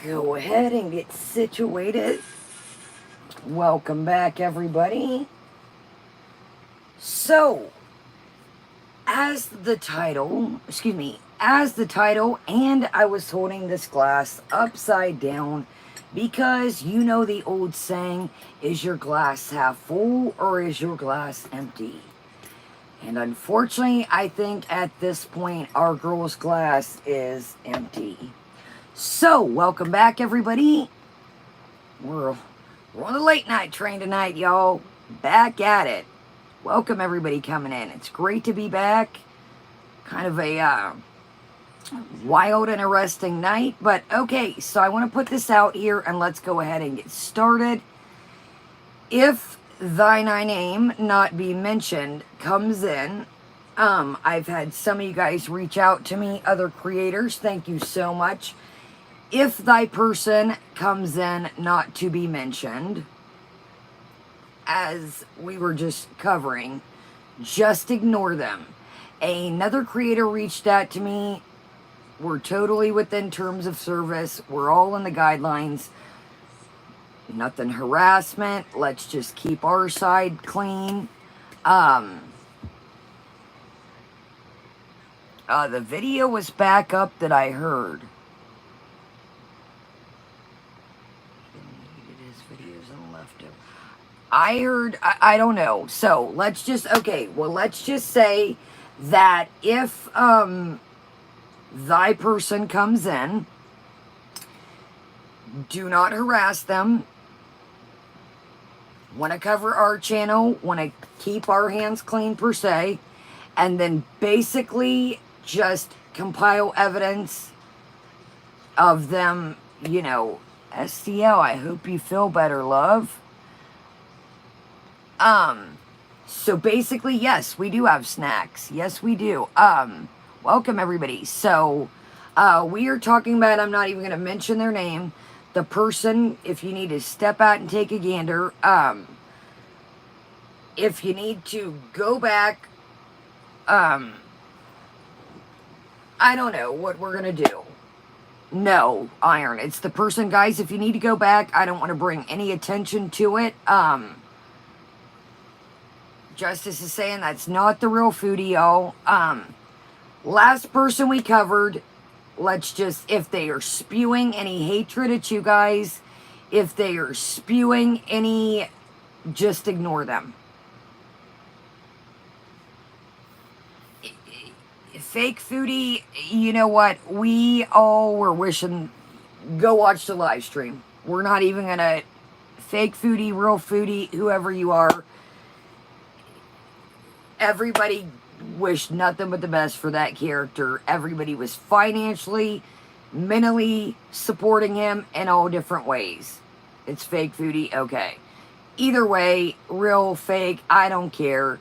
Go ahead and get situated. Welcome back, everybody. So, as the title, and I was holding this glass upside down because you know the old saying, is your glass half full or is your glass empty? And unfortunately, I think at this point, our girl's glass is empty. So, welcome back, everybody. We're on the late night train tonight, y'all. Back at it. Welcome, everybody coming in. It's great to be back. Kind of a wild and arresting night. But, okay, so I want to put this out here, and let's go ahead and get started. If thy name not be mentioned comes in, I've had some of you guys reach out to me, other creators. Thank you so much. If thy person comes in not to be mentioned, as we were just covering, just ignore them. Another creator reached out to me. We're totally within terms of service. We're all in the guidelines. Nothing harassment. Let's just keep our side clean. The video was back up that I heard. I heard, I don't know. So let's just say that if thy person comes in, do not harass them. Want to cover our channel, want to keep our hands clean per se, and then basically just compile evidence of them, you know, STL, I hope you feel better, love. So basically, yes, we do have snacks. Yes, we do. Welcome, everybody. So, we are talking about, I'm not even going to mention their name. The person, if you need to step out and take a gander, if you need to go back, I don't know what we're going to do. No, Iron. It's the person, guys, if you need to go back, I don't want to bring any attention to it. Justice is saying that's not the real Foodie, y'all. Last person we covered, let's just, if they are spewing any hatred at you guys, if they are spewing any, just ignore them. Fake Foodie, you know what? We all were wishing, go watch the live stream. We're not even going to, fake Foodie, real Foodie, whoever you are. Everybody wished nothing but the best for that character. Everybody was financially, mentally supporting him in all different ways. It's fake Foodie, okay. Either way, real, fake, I don't care.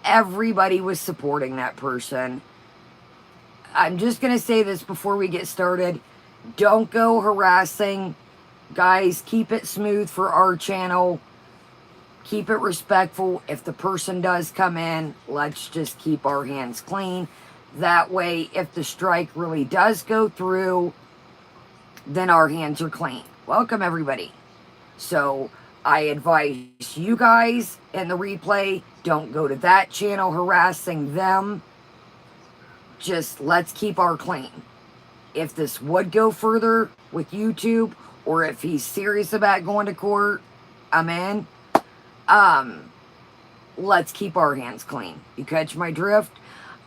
Everybody was supporting that person. I'm just going to say this before we get started. Don't go harassing. Guys, keep it smooth for our channel. Keep it respectful. If the person does come in, let's just keep our hands clean. That way, if the strike really does go through, then our hands are clean. Welcome, everybody. So, I advise you guys in the replay, don't go to that channel harassing them. Just let's keep our clean. If this would go further with YouTube, or if he's serious about going to court, I'm in. Let's keep our hands clean. You catch my drift?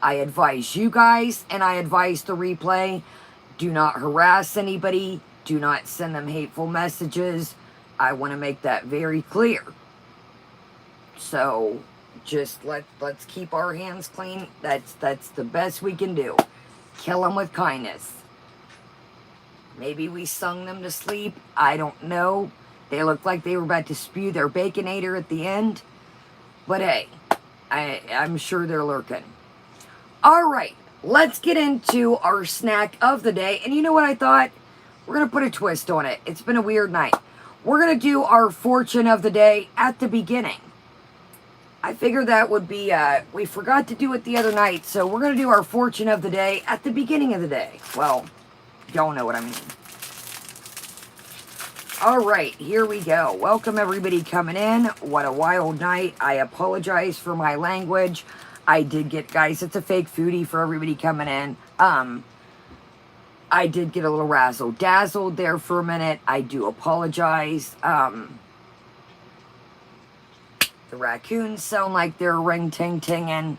I advise you guys, and I advise the replay, do not harass anybody. Do not send them hateful messages. I want to make that very clear. So, just let's keep our hands clean. That's the best we can do. Kill them with kindness. Maybe we sung them to sleep. I don't know. They looked like they were about to spew their Baconator at the end. But hey, I'm sure they're lurking. Alright, let's get into our snack of the day. And you know what I thought? We're going to put a twist on it. It's been a weird night. We're going to do our fortune of the day at the beginning. I figured that would be, we forgot to do it the other night. So we're going to do our fortune of the day at the beginning of the day. Well, y'all know what I mean. All right, here we go. Welcome everybody coming in. What a wild night. I apologize for my language. I did get, guys, it's a fake foodie for everybody coming in. I did get a little razzle-dazzled there for a minute. I do apologize. The raccoons sound like they're ring-ting-tinging.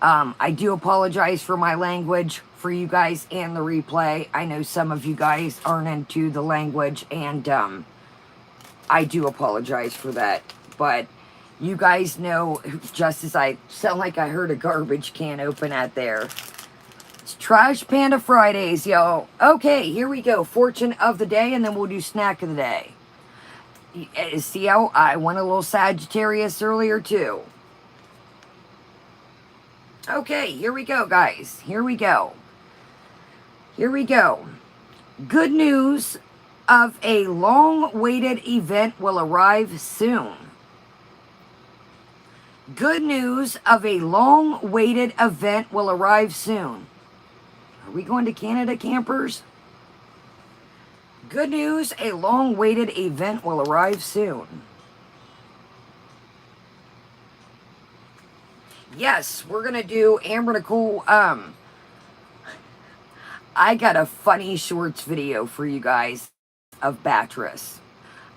I do apologize for my language for you guys and the replay. I know some of you guys aren't into the language, and I do apologize for that. But you guys know, just as I sound like I heard a garbage can open out there. It's Trash Panda Fridays, yo. Okay, here we go. Fortune of the day, and then we'll do snack of the day. See how I went a little Sagittarius earlier, too. Okay, here we go, guys. Here we go. Here we go. Good news of a long-awaited event will arrive soon. Good news of a long-awaited event will arrive soon. Are we going to Canada, campers? Good news, a long-awaited event will arrive soon. Yes, we're going to do Amber Nicole. I got a funny shorts video for you guys of Batress.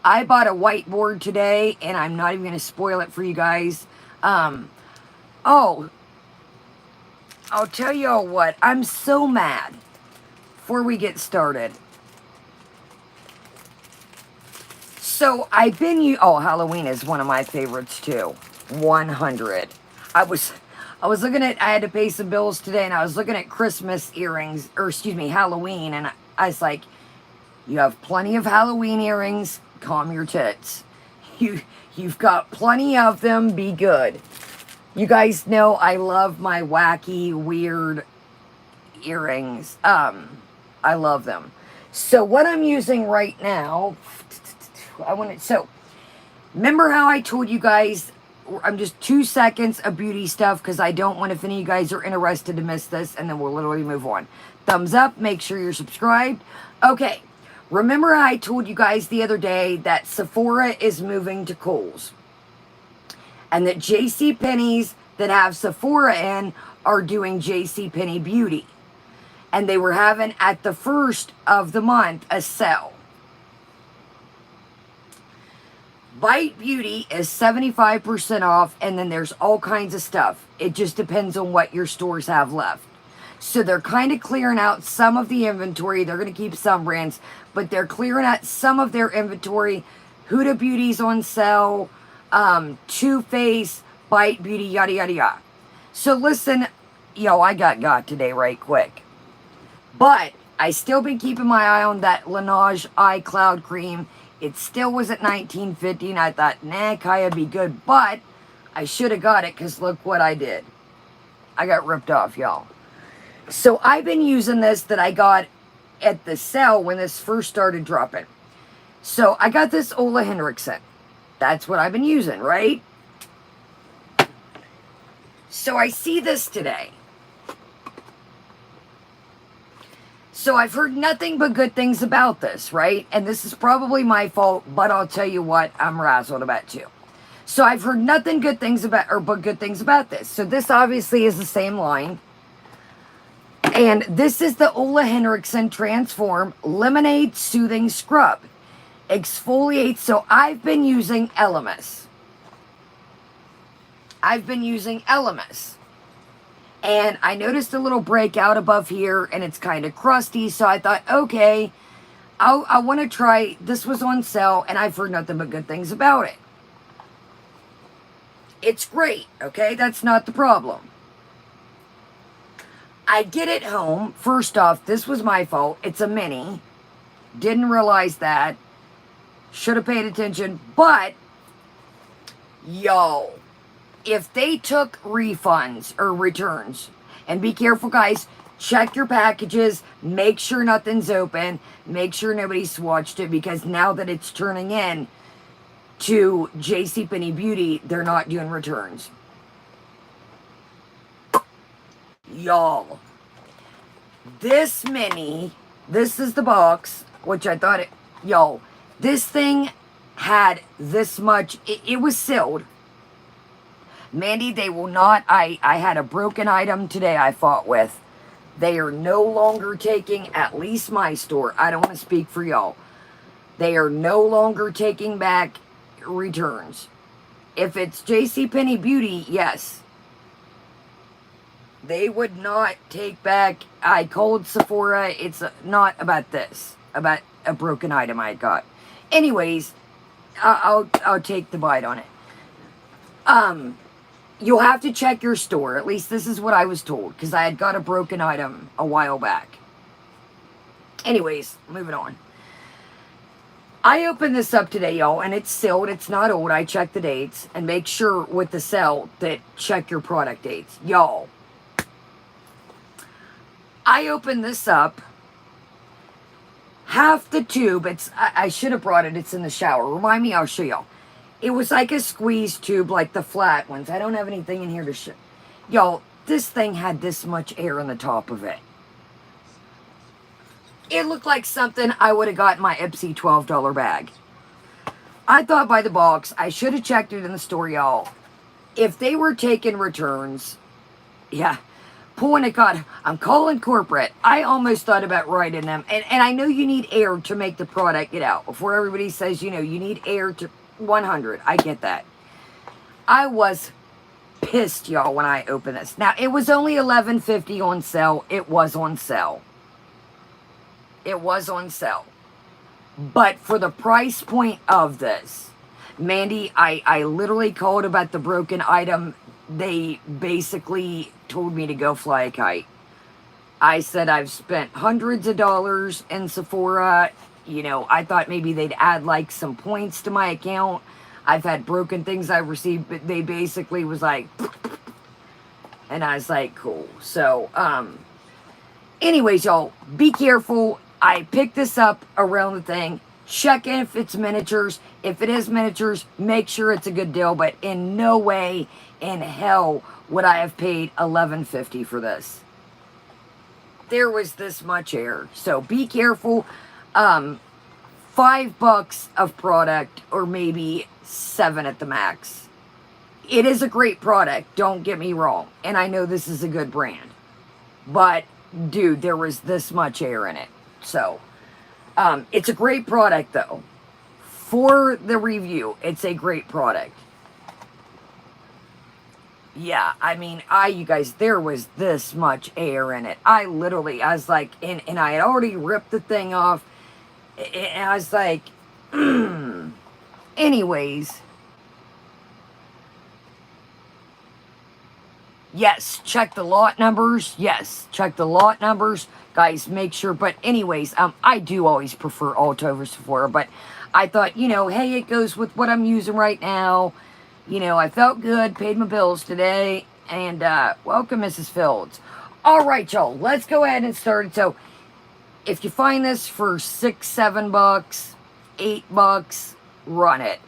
I bought a whiteboard today, and I'm not even going to spoil it for you guys. Oh, I'll tell you all what, I'm so mad before we get started. So I've been, Halloween is one of my favorites too. 100. I was looking at, I had to pay some bills today, and I was looking at Christmas earrings, or excuse me, Halloween, and I was like, you have plenty of Halloween earrings, calm your tits. You've got plenty of them, be good. You guys know I love my wacky, weird earrings. I love them. So what I'm using right now, remember how I told you guys, I'm just 2 seconds of beauty stuff because I don't want, if any of you guys are interested, to miss this, and then we'll literally move on. Thumbs up, make sure you're subscribed. Okay, remember how I told you guys the other day that Sephora is moving to Kohl's, and that JCPenney's that have Sephora in are doing JCPenney Beauty, and they were having at the first of the month a sale. Bite Beauty is 75% off, and then there's all kinds of stuff. It just depends on what your stores have left. So they're kind of clearing out some of the inventory. They're going to keep some brands, but they're clearing out some of their inventory. Huda Beauty's on sale, Too Faced, Bite Beauty, yada, yada, yada. So listen, I got today right quick. But I still been keeping my eye on that Laneige Eye Cloud Cream. It still was at $19.50, and I thought, nah, Kaya be good, but I should have got it, because look what I did. I got ripped off, y'all. So I've been using this that I got at the sale when this first started dropping. So I got this Ole Henriksen. That's what I've been using, right? So I see this today. So I've heard nothing but good things about this, right? And this is probably my fault, but I'll tell you what, I'm razzled about too. So I've heard nothing good things about, but good things about this. So this obviously is the same line. And this is the Ole Henriksen Transform Lemonade Soothing Scrub. Exfoliates, so I've been using Elemis. And I noticed a little breakout above here, and it's kind of crusty, so I thought, okay, I want to try. This was on sale, and I've heard nothing but good things about it. It's great, okay? That's not the problem. I get it home. First off, this was my fault. It's a mini. Didn't realize that. Should have paid attention, but, yo, if they took refunds or returns, and be careful, guys, check your packages, make sure nothing's open, make sure nobody swatched it, because now that it's turning in to JCPenney Beauty, they're not doing returns. Y'all, this mini, this is the box, which I thought y'all, This thing had this much, it was sealed. Mandy, they will not, I had a broken item today I fought with. They are no longer taking, at least my store, I don't want to speak for y'all. They are no longer taking back returns. If it's JCPenney Beauty, yes. They would not take back, I called Sephora, it's not about this, about a broken item I got. Anyways, I'll take the bite on it. You'll have to check your store, at least this is what I was told, because I had got a broken item a while back. Anyways, moving on. I opened this up today, y'all, and it's sealed. It's not old. I checked the dates and make sure with the sale that check your product dates. Y'all, I opened this up. Half the tube, I should have brought it. It's in the shower. Remind me, I'll show y'all. It was like a squeeze tube, like the flat ones. I don't have anything in here to show. Y'all, this thing had this much air in the top of it. It looked like something I would have got in my Ipsy $12 bag. I thought by the box, I should have checked it in the store, y'all. If they were taking returns, yeah, pulling a card, I'm calling corporate. I almost thought about writing them. And I know you need air to make the product get out. Before everybody says, you know, you need air to 100. I get that. I was pissed, y'all, when I opened this. Now, it was only $11.50 on sale. It was on sale. It was on sale. But for the price point of this, Mandy, I literally called about the broken item. They basically told me to go fly a kite. I said I've spent hundreds of dollars in Sephora. You know, I thought maybe they'd add like some points to my account. I've had broken things I've received, but they basically was like, and I was like, cool. So, anyways, y'all, be careful. I picked this up around the thing. Check if it's miniatures. If it is miniatures, make sure it's a good deal. But in no way in hell would I have paid $11.50 for this. There was this much air. So be careful. $5 of product, or maybe $7 at the max. It is a great product. Don't get me wrong. And I know this is a good brand. But, dude, there was this much air in it. So, it's a great product, though. For the review, it's a great product. Yeah, I mean, you guys, there was this much air in it. I was like, and I had already ripped the thing off. And I was like, anyways. Yes, check the lot numbers. Yes, check the lot numbers. Guys, make sure. But anyways, I do always prefer Ulta over Sephora. But I thought, you know, hey, it goes with what I'm using right now. You know, I felt good, paid my bills today. And welcome, Mrs. Fields. All right, y'all, let's go ahead and start it. So, if you find this for $6, $7, $8, run it.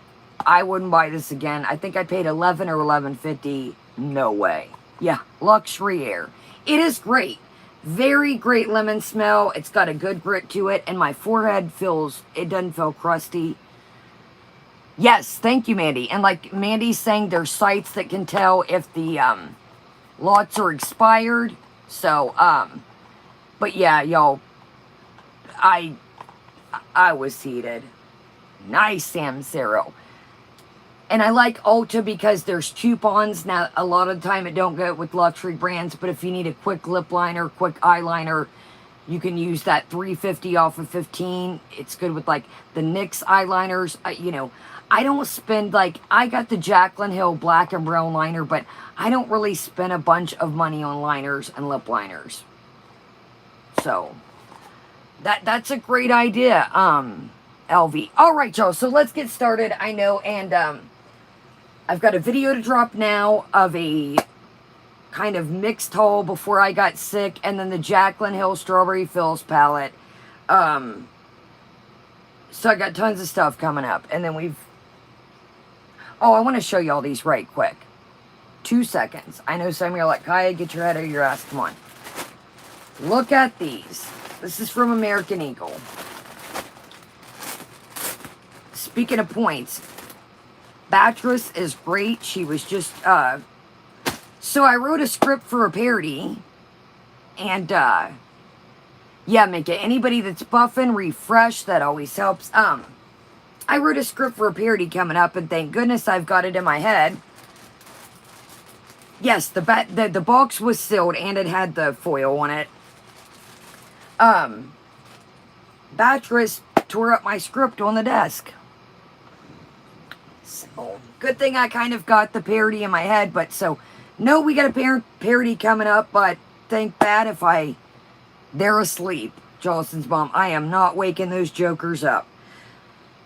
I wouldn't buy this again. I think I paid $11 or $11.50. No way. Yeah, luxury air. It is great. Very great lemon smell. It's got a good grit to it. And my forehead it doesn't feel crusty. Yes, thank you, Mandy. And like Mandy's saying, there's sites that can tell if the lots are expired. So, but yeah, y'all, I was heated. Nice, Samsero. And I like Ulta because there's coupons. Now, a lot of the time it don't go with luxury brands, but if you need a quick lip liner, quick eyeliner, you can use that $3.50 off of $15. It's good with like the NYX eyeliners. You know, I don't spend like, I got the Jaclyn Hill black and brown liner, but I don't really spend a bunch of money on liners and lip liners. So, that's a great idea, LV. All right, y'all, so let's get started. I know, and I've got a video to drop now of a kind of mixed haul before I got sick, and then the Jaclyn Hill Strawberry Fills palette. So I got tons of stuff coming up, and then I want to show you all these right quick. 2 seconds. I know some of you are like, Kaya, get your head out of your ass. Come on. Look at these. This is from American Eagle. speaking of points, Batress is great. She was just, so I wrote a script for a parody, and, yeah, Minka, anybody that's buffing, refresh, that always helps. I wrote a script for a parody coming up, and thank goodness I've got it in my head. Yes, the box was sealed, and it had the foil on it. Batress tore up my script on the desk. So, good thing I kind of got the parody in my head, but so, no, we got a parody coming up, but think bad if they're asleep. Jolson's mom, I am not waking those jokers up.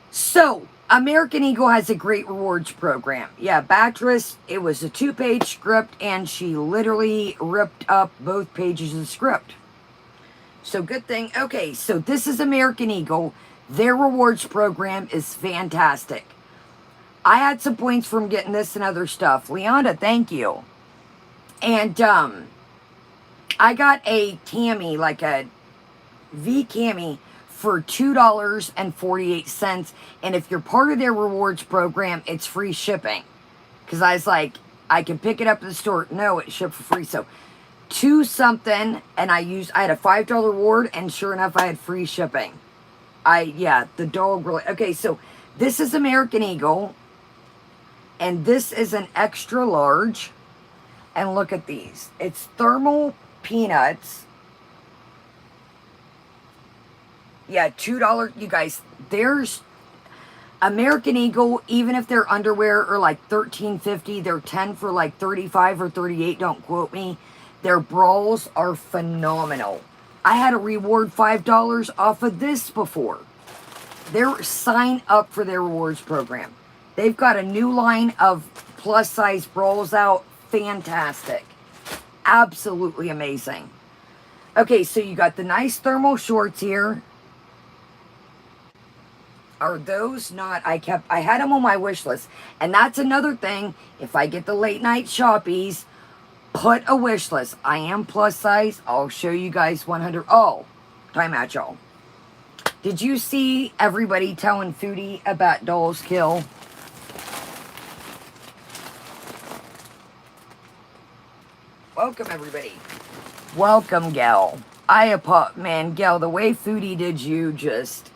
So, American Eagle has a great rewards program. Yeah, Batress, it was a 2-page script, and she literally ripped up both pages of the script. So, good thing. Okay, so this is American Eagle. Their rewards program is fantastic. I had some points from getting this and other stuff. Leonda, thank you. And, I got a cami, like a V cami, for $2.48, and if you're part of their rewards program, it's free shipping. Because I was like, I can pick it up at the store. No, it's shipped for free. So, 2 something, and I had a $5 reward, and sure enough, I had free shipping. Yeah, the dog really. Okay, so this is American Eagle, and this is an extra large. And look at these. It's thermal peanuts. Yeah, $2. You guys, there's American Eagle, even if their underwear are like $13.50, they're 10 for like 35 or 38, don't quote me. Their bras are phenomenal. I had to reward $5 off of this before. They're sign up for their rewards program. They've got a new line of plus size bras out. Fantastic. Absolutely amazing. Okay, so you got the nice thermal shorts here. Are those not, I had them on my wish list. And that's another thing, if I get the late night shoppies, put a wish list. I am plus size. I'll show you guys 100. Oh, time out, y'all. Did you see everybody telling Foodie about Dolls Kill? Welcome, everybody. Welcome, gal. Man, gal, the way Foodie did you just...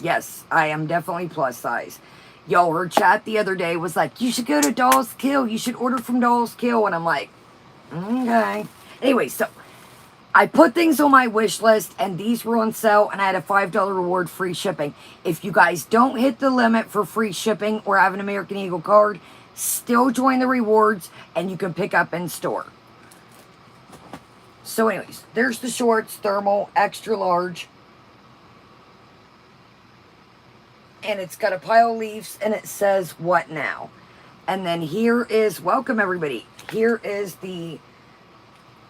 Yes, I am definitely plus size. Y'all, her chat the other day was like, you should go to Dolls Kill. You should order from Dolls Kill. And I'm like, okay. Anyway, so I put things on my wish list, and these were on sale, and I had a $5 reward free shipping. If you guys don't hit the limit for free shipping or have an American Eagle card, still join the rewards, and you can pick up in store. So anyways, there's the shorts, thermal, extra large. And it's got a pile of leaves, and it says, what now? And then here is, welcome everybody. Here is the,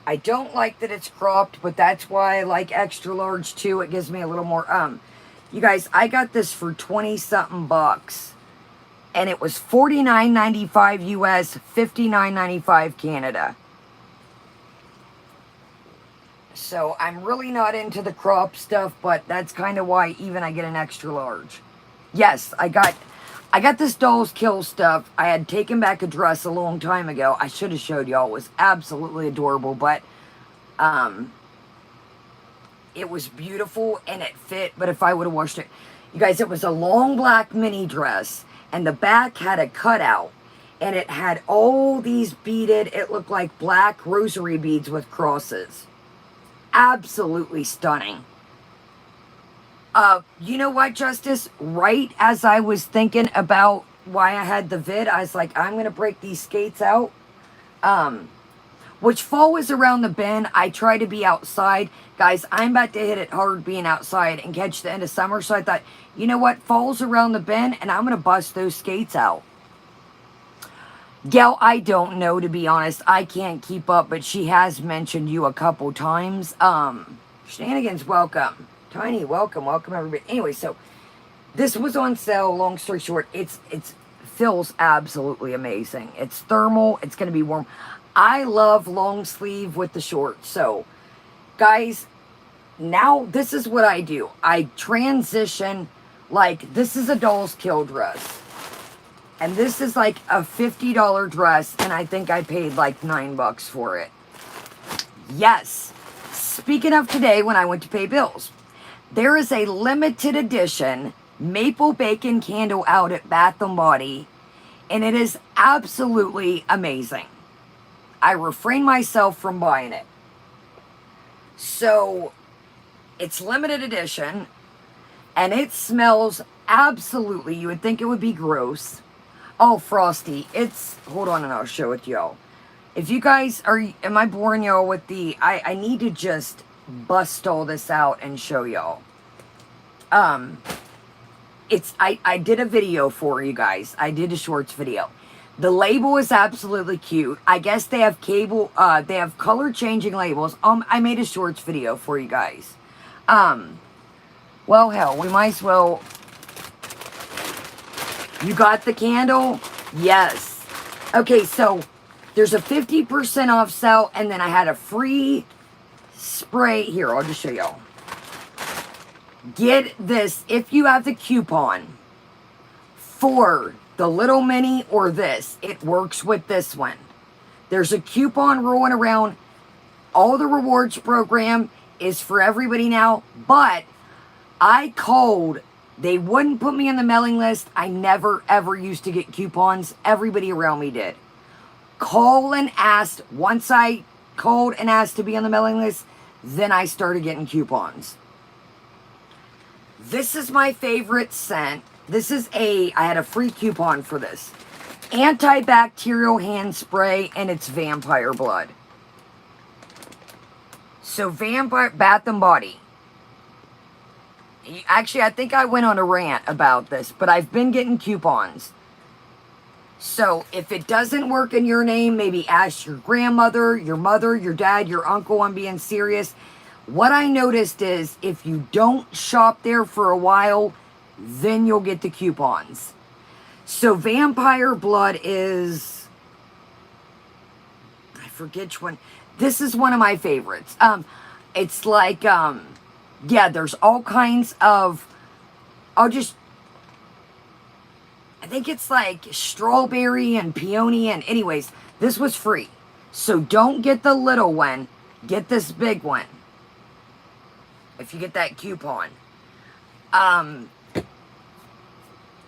I don't like that it's cropped, but that's why I like extra large too. It gives me a little more, you guys, I got this for 20-something bucks. And it was $49.95 US, $59.95 Canada. So I'm really not into the crop stuff, but that's kind of why even I get an extra large. Yes, I got this Dolls Kill stuff. I had taken back a dress a long time ago. I should have showed y'all. It was absolutely adorable, but it was beautiful and it fit. But if I would have washed it, you guys, it was a long black mini dress, and the back had a cutout, and it had all these beaded, it looked like black rosary beads with crosses. Absolutely stunning. You know what, Justice? Right as I was thinking about why I had the vid, I was like, I'm going to break these skates out. Which fall was around the bend. I try to be outside. Guys, I'm about to hit it hard being outside and catch the end of summer. So I thought, you know what? Fall's around the bend, and I'm going to bust those skates out. Gal, I don't know, to be honest. I can't keep up, but she has mentioned you a couple times. Shenanigans, welcome. Tiny, welcome everybody. Anyway, so this was on sale. Long story short, it feels absolutely amazing. It's thermal. It's going to be warm. I love long sleeve with the shorts. So, guys, now this is what I do. I transition Like, this is a doll's kill dress. And this is like a $50 dress, and I think I paid like $9 for it. Yes. Speaking of today, when I went to pay bills, there is a limited edition maple bacon candle out at Bath & Body, and it is absolutely amazing. I refrain myself from buying it. So, it's limited edition, and it smells absolutely, you would think it would be gross. Oh, Frosty, hold on and I'll show it to y'all. If you guys am I boring y'all with I need to just bust all this out and show y'all. I did a video for you guys. I did a shorts video. The label is absolutely cute. I guess they have they have color changing labels. I made a shorts video for you guys. Well, hell, we might as well. You got the candle? Yes. Okay, so there's a 50% off sale, and then I had a free spray. Here, I'll just show y'all. Get this if you have the coupon for the little mini or this. It works with this one. There's a coupon rolling around. All the rewards program is for everybody now, but I called. They wouldn't put me on the mailing list. I never, ever used to get coupons. Everybody around me did. Call and asked. Once I called and asked to be on the mailing list, then I started getting coupons. This is my favorite scent. This is I had a free coupon for this. Antibacterial hand spray, and it's vampire blood. So Bath & Body. Actually, I think I went on a rant about this, but I've been getting coupons. So if it doesn't work in your name, maybe ask your grandmother, your mother, your dad, your uncle. I'm being serious. What I noticed is if you don't shop there for a while, then you'll get the coupons. So vampire blood is, I forget which one. This is one of my favorites. It's like, yeah, there's all kinds of, I think it's like strawberry and peony, and anyways, this was free. So don't get the little one, get this big one. If you get that coupon.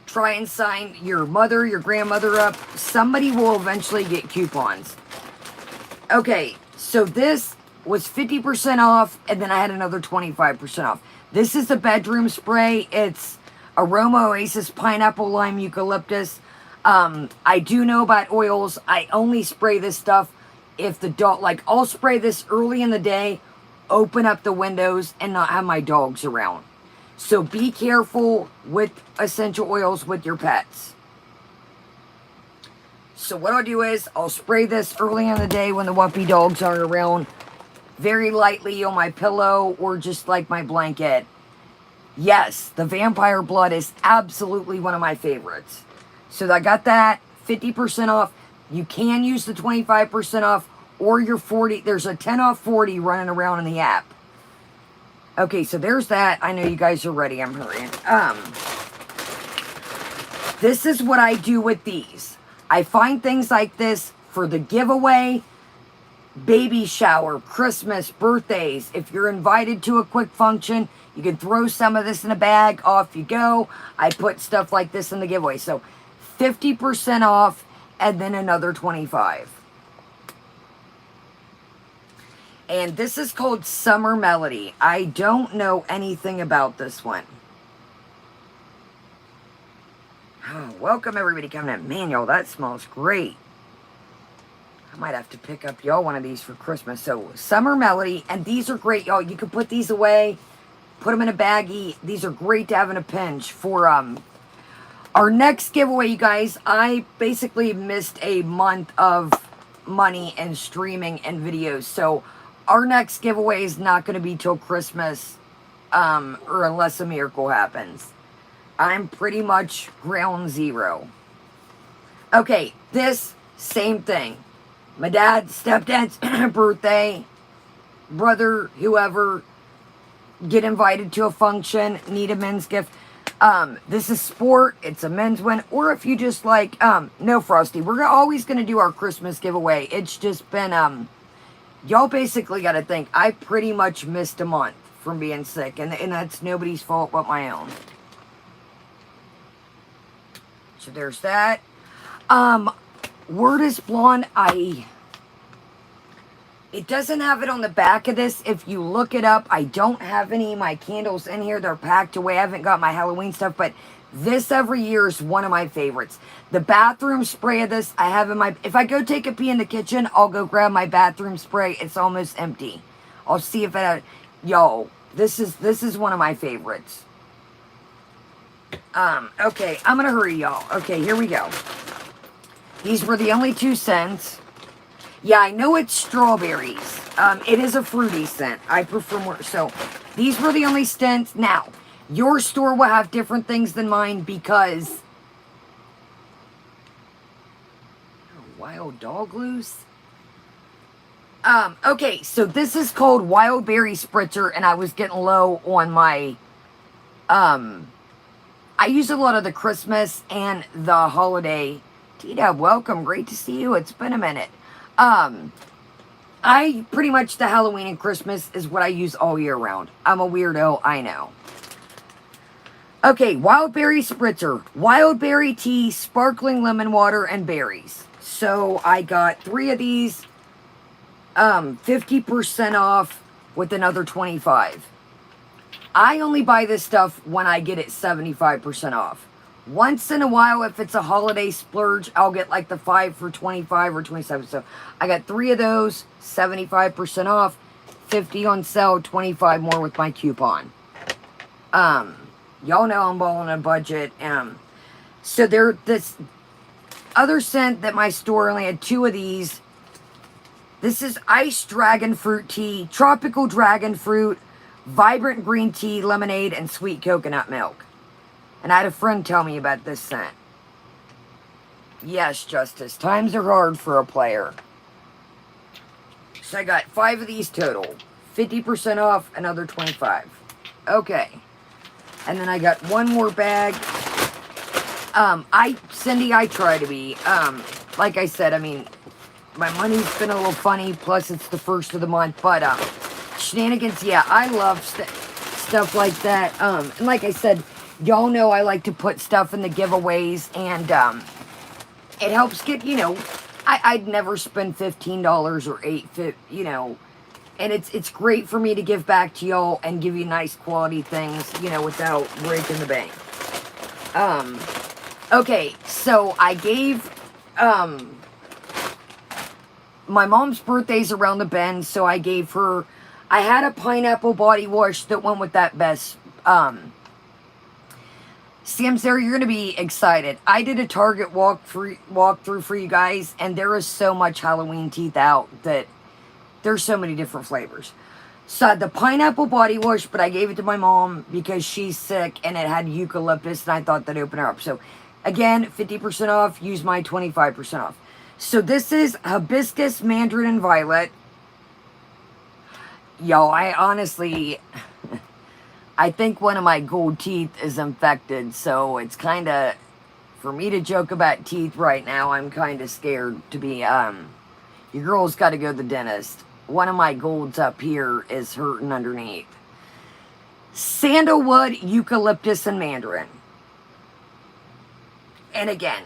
Try and sign your mother, your grandmother up. Somebody will eventually get coupons. Okay, so this was 50% off, and then I had another 25% off. This is the bedroom spray. It's Aroma Oasis Pineapple Lime Eucalyptus. I do know about oils. I only spray this stuff if the dog, like I'll spray this early in the day, open up the windows, and not have my dogs around. So be careful with essential oils with your pets. So what I'll do is I'll spray this early in the day when the wuppy dogs aren't around, very lightly on my pillow or just like my blanket. Yes, the vampire blood is absolutely one of my favorites. So I got that 50% off. You can use the 25% off or your 40. There's a 10 off 40 running around in the app. Okay, so there's that. I know you guys are ready. I'm hurrying. This is what I do with these. I find things like this for the giveaway, baby shower, Christmas, birthdays. If you're invited to a quick function, you can throw some of this in a bag. Off you go. I put stuff like this in the giveaway. So 50% off and then another 25. And this is called Summer Melody. I don't know anything about this one. Oh, welcome everybody coming in. Man, y'all, that smells great. I might have to pick up y'all one of these for Christmas. So, Summer Melody. And these are great, y'all. You can put these away. Put them in a baggie. These are great to have in a pinch for our next giveaway, you guys. I basically missed a month of money and streaming and videos. So, our next giveaway is not going to be till Christmas, or unless a miracle happens. I'm pretty much ground zero. Okay, this, same thing. My dad, stepdad's birthday, brother, whoever, get invited to a function, need a men's gift. This is sport. It's a men's one. Or if you just like, no, Frosty, we're always going to do our Christmas giveaway. It's just been, y'all basically got to think, I pretty much missed a month from being sick. And that's nobody's fault but my own. So there's that. Word is Blonde, it doesn't have it on the back of this. If you look it up, I don't have any of my candles in here. They're packed away. I haven't got my Halloween stuff, but this every year is one of my favorites. The bathroom spray of this, I have in my, if I go take a pee in the kitchen, I'll go grab my bathroom spray. It's almost empty. I'll see if it, yo, this is one of my favorites. Okay, I'm gonna hurry, y'all. Okay, here we go. These were the only 2 cents. Yeah, I know it's strawberries. It is a fruity scent. I prefer more. So, these were the only scents. Now, your store will have different things than mine because... Oh, wild dog loose? Okay, so this is called Wild Berry Spritzer, and I was getting low on my... I use a lot of the Christmas and the holiday. T-Dub, welcome. Great to see you. It's been a minute. I pretty much the Halloween and Christmas is what I use all year round. I'm a weirdo, I know. Okay, Wild Berry Spritzer, Wild Berry Tea, Sparkling Lemon Water, and Berries. So I got 3 of these, 50% off with another 25. I only buy this stuff when I get it 75% off. Once in a while, if it's a holiday splurge, I'll get like the 5 for 25 or 27. So I got 3 of those, 75% off, 50 on sale, 25 more with my coupon. Y'all know I'm balling a budget. So there, this other scent that my store only had 2 of these. This is Iced Dragon Fruit Tea, Tropical Dragon Fruit, Vibrant Green Tea, Lemonade, and Sweet Coconut Milk. And I had a friend tell me about this scent. Yes, Justice. Times are hard for a player. So I got 5 of these total. 50% off, another 25. Okay. And then I got 1 more bag. Cindy, I try to be. Like I said, I mean, my money's been a little funny. Plus, it's the first of the month. But, shenanigans, yeah, I love stuff like that. And like I said, y'all know I like to put stuff in the giveaways, and it helps get, you know, I'd never spend $15 or $8, you know, and it's great for me to give back to y'all and give you nice quality things, you know, without breaking the bank. Okay, so I gave, my mom's birthday's around the bend, so I gave her, I had a pineapple body wash that went with that best, Sam, Sarah, you're going to be excited. I did a Target walkthrough for you guys, and there is so much Halloween teeth out that there's so many different flavors. So I had the pineapple body wash, but I gave it to my mom because she's sick, and it had eucalyptus, and I thought that'd open her up. So, again, 50% off. Use my 25% off. So this is Hibiscus, Mandarin, and Violet. Yo, I honestly... I think one of my gold teeth is infected, so it's kind of, for me to joke about teeth right now, I'm kind of scared to be, your girl's got to go to the dentist. One of my golds up here is hurting underneath. Sandalwood, Eucalyptus, and Mandarin. And again,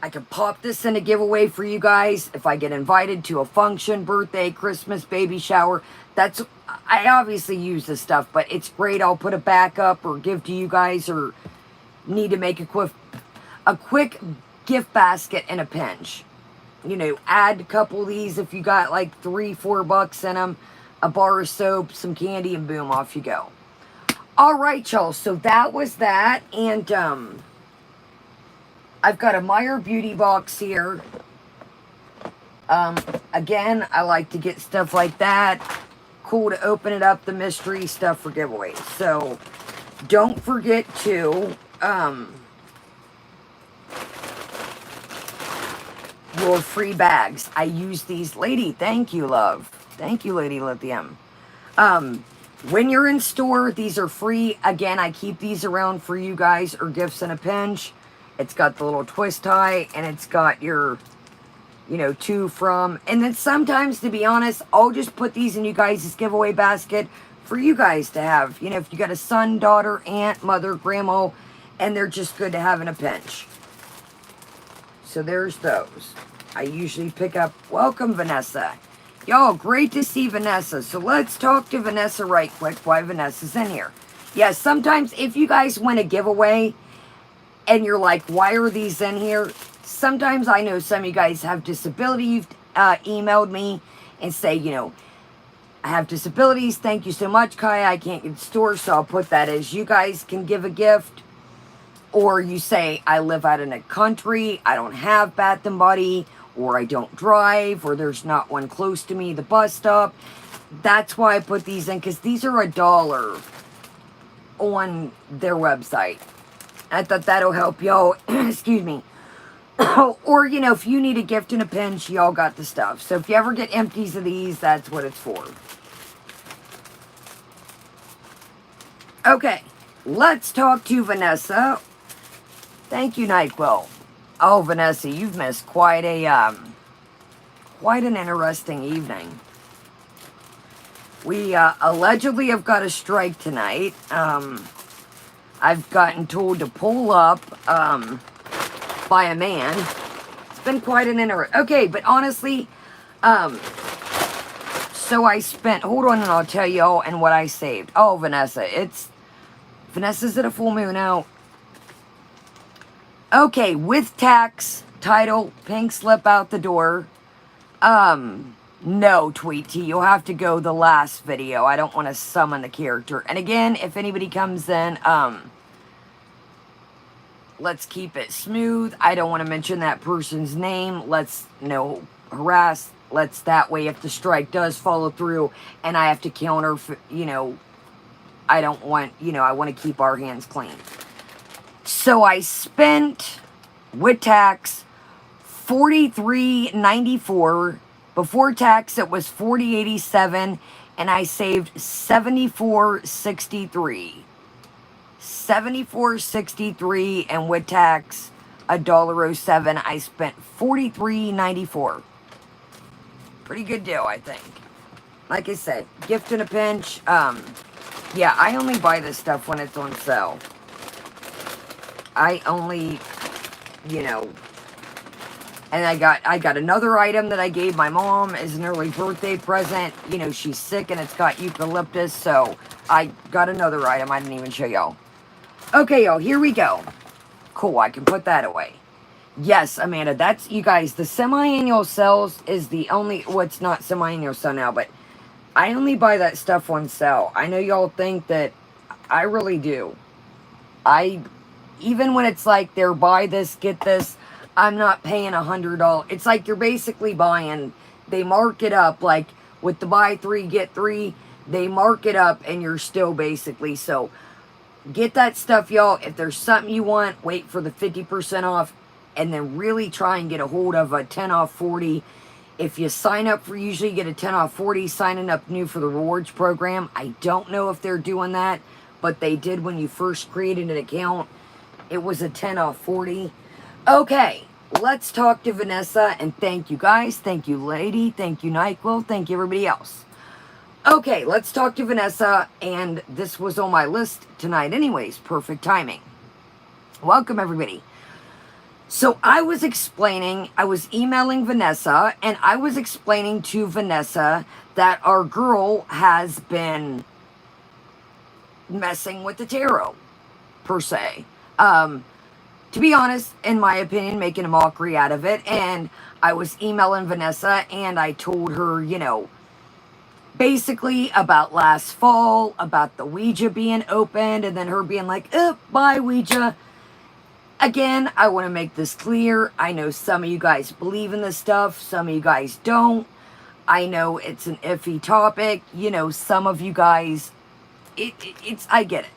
I could pop this in a giveaway for you guys if I get invited to a function, birthday, Christmas, baby shower. That's, I obviously use this stuff, but it's great. I'll put it back up or give to you guys, or need to make a quick gift basket in a pinch. You know, add a couple of these if you got like $3-4 in them, a bar of soap, some candy, and boom, off you go. All right, y'all. So that was that, and I've got a Meyer Beauty box here. Again, I like to get stuff like that. Cool to open it up, the mystery stuff for giveaways. So, don't forget to, your free bags. I use these, Lady, thank you, love. Thank you, Lady Lithium. When you're in store, these are free. Again, I keep these around for you guys or gifts in a pinch. It's got the little twist tie, and it's got your, you know, to, from. And then sometimes, to be honest, I'll just put these in you guys' giveaway basket for you guys to have. You know, if you got a son, daughter, aunt, mother, grandma, and they're just good to have in a pinch. So there's those. I usually pick up, welcome Vanessa. Y'all, great to see Vanessa. So let's talk to Vanessa right quick while Vanessa's in here. Yes, sometimes if you guys win a giveaway and you're like, why are these in here? Sometimes I know some of you guys have disability. You've emailed me and say, you know, I have disabilities. Thank you so much, Kaya. I can't get to the store, so I'll put that as you guys can give a gift. Or you say, I live out in a country. I don't have Bath and Body. Or I don't drive, or there's not one close to me, the bus stop. That's why I put these in, because these are $1 on their website. I thought that'll help y'all, excuse me. Or, you know, if you need a gift in a pinch, y'all got the stuff. So if you ever get empties of these, that's what it's for. Okay, let's talk to Vanessa. Thank you, NyQuil. Oh, Vanessa, you've missed quite an interesting evening. We allegedly have got a strike tonight. I've gotten told to pull up by a man. It's been quite an okay, but honestly, so I spent, hold on and I'll tell y'all and what I saved. Oh, Vanessa's at a full moon out. Okay, with tax, title, pink slip out the door. No, Tweet T, you'll have to go the last video. I don't want to summon the character. And again, if anybody comes in, let's keep it smooth. I don't want to mention that person's name. Let's, harass. Let's, that way, if the strike does follow through and I have to counter, I don't want, I want to keep our hands clean. So I spent, with tax, $43.94. Before tax, it was $40.87, and I saved $74.63. $74.63, and with tax, $1.07. I spent $43.94. Pretty good deal, I think. Like I said, gift in a pinch. Yeah, I only buy this stuff when it's on sale. I only, and I got another item that I gave my mom as an early birthday present. She's sick and it's got eucalyptus, so I got another item I didn't even show y'all. Okay, y'all, here we go. Cool, I can put that away. Yes, Amanda, that's, you guys, the semi-annual sales is the only, well, it's not semi-annual sale now, but I only buy that stuff on sale. I know y'all think that I really do. Even when it's like they're buy this, get this, I'm not paying $100. It's like you're basically buying, they mark it up, like with the buy 3, get 3, they mark it up and you're still basically, so get that stuff, y'all. If there's something you want, wait for the 50% off and then really try and get a hold of a 10 off 40. If you sign up for, usually you get a 10 off 40, signing up new for the rewards program. I don't know if they're doing that, but they did when you first created an account. It was a 10 off 40. Okay, let's talk to Vanessa, and thank you guys. Thank you, lady. Thank you, NyQuil. Thank you, everybody else. Okay, let's talk to Vanessa, and this was on my list tonight anyways. Perfect timing. Welcome, everybody. So I was emailing Vanessa, and I was explaining to Vanessa that our girl has been messing with the tarot, per se. To be honest, in my opinion, making a mockery out of it. And I was emailing Vanessa and I told her, basically about last fall, about the Ouija being opened, and then her being like, oh, bye Ouija. Again, I want to make this clear. I know some of you guys believe in this stuff. Some of you guys don't. I know it's an iffy topic. Some of you guys, I get it.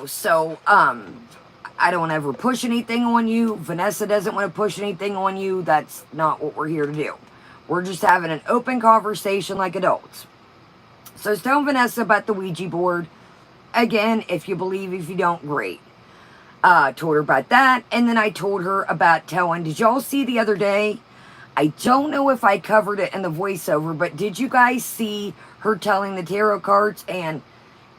So, I don't ever push anything on you. Vanessa doesn't want to push anything on you. That's not what we're here to do. We're just having an open conversation like adults. So I was telling Vanessa about the Ouija board. Again, if you believe, if you don't, great. Told her about that. And then I told her about telling, did y'all see the other day? I don't know if I covered it in the voiceover, but did you guys see her telling the tarot cards and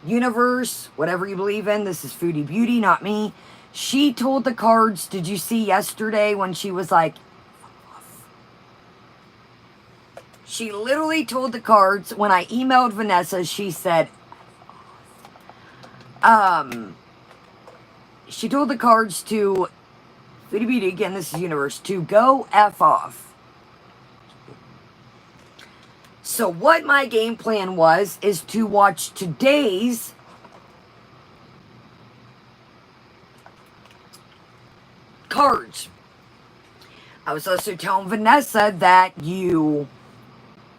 universe, whatever you believe in, this is Foodie Beauty, not me. She told the cards, did you see yesterday when she was like, she literally told the cards, when I emailed Vanessa, she said, she told the cards to, Foodie Beauty, again, this is universe, to go F off. So what my game plan was, is to watch today's cards. I was also telling Vanessa that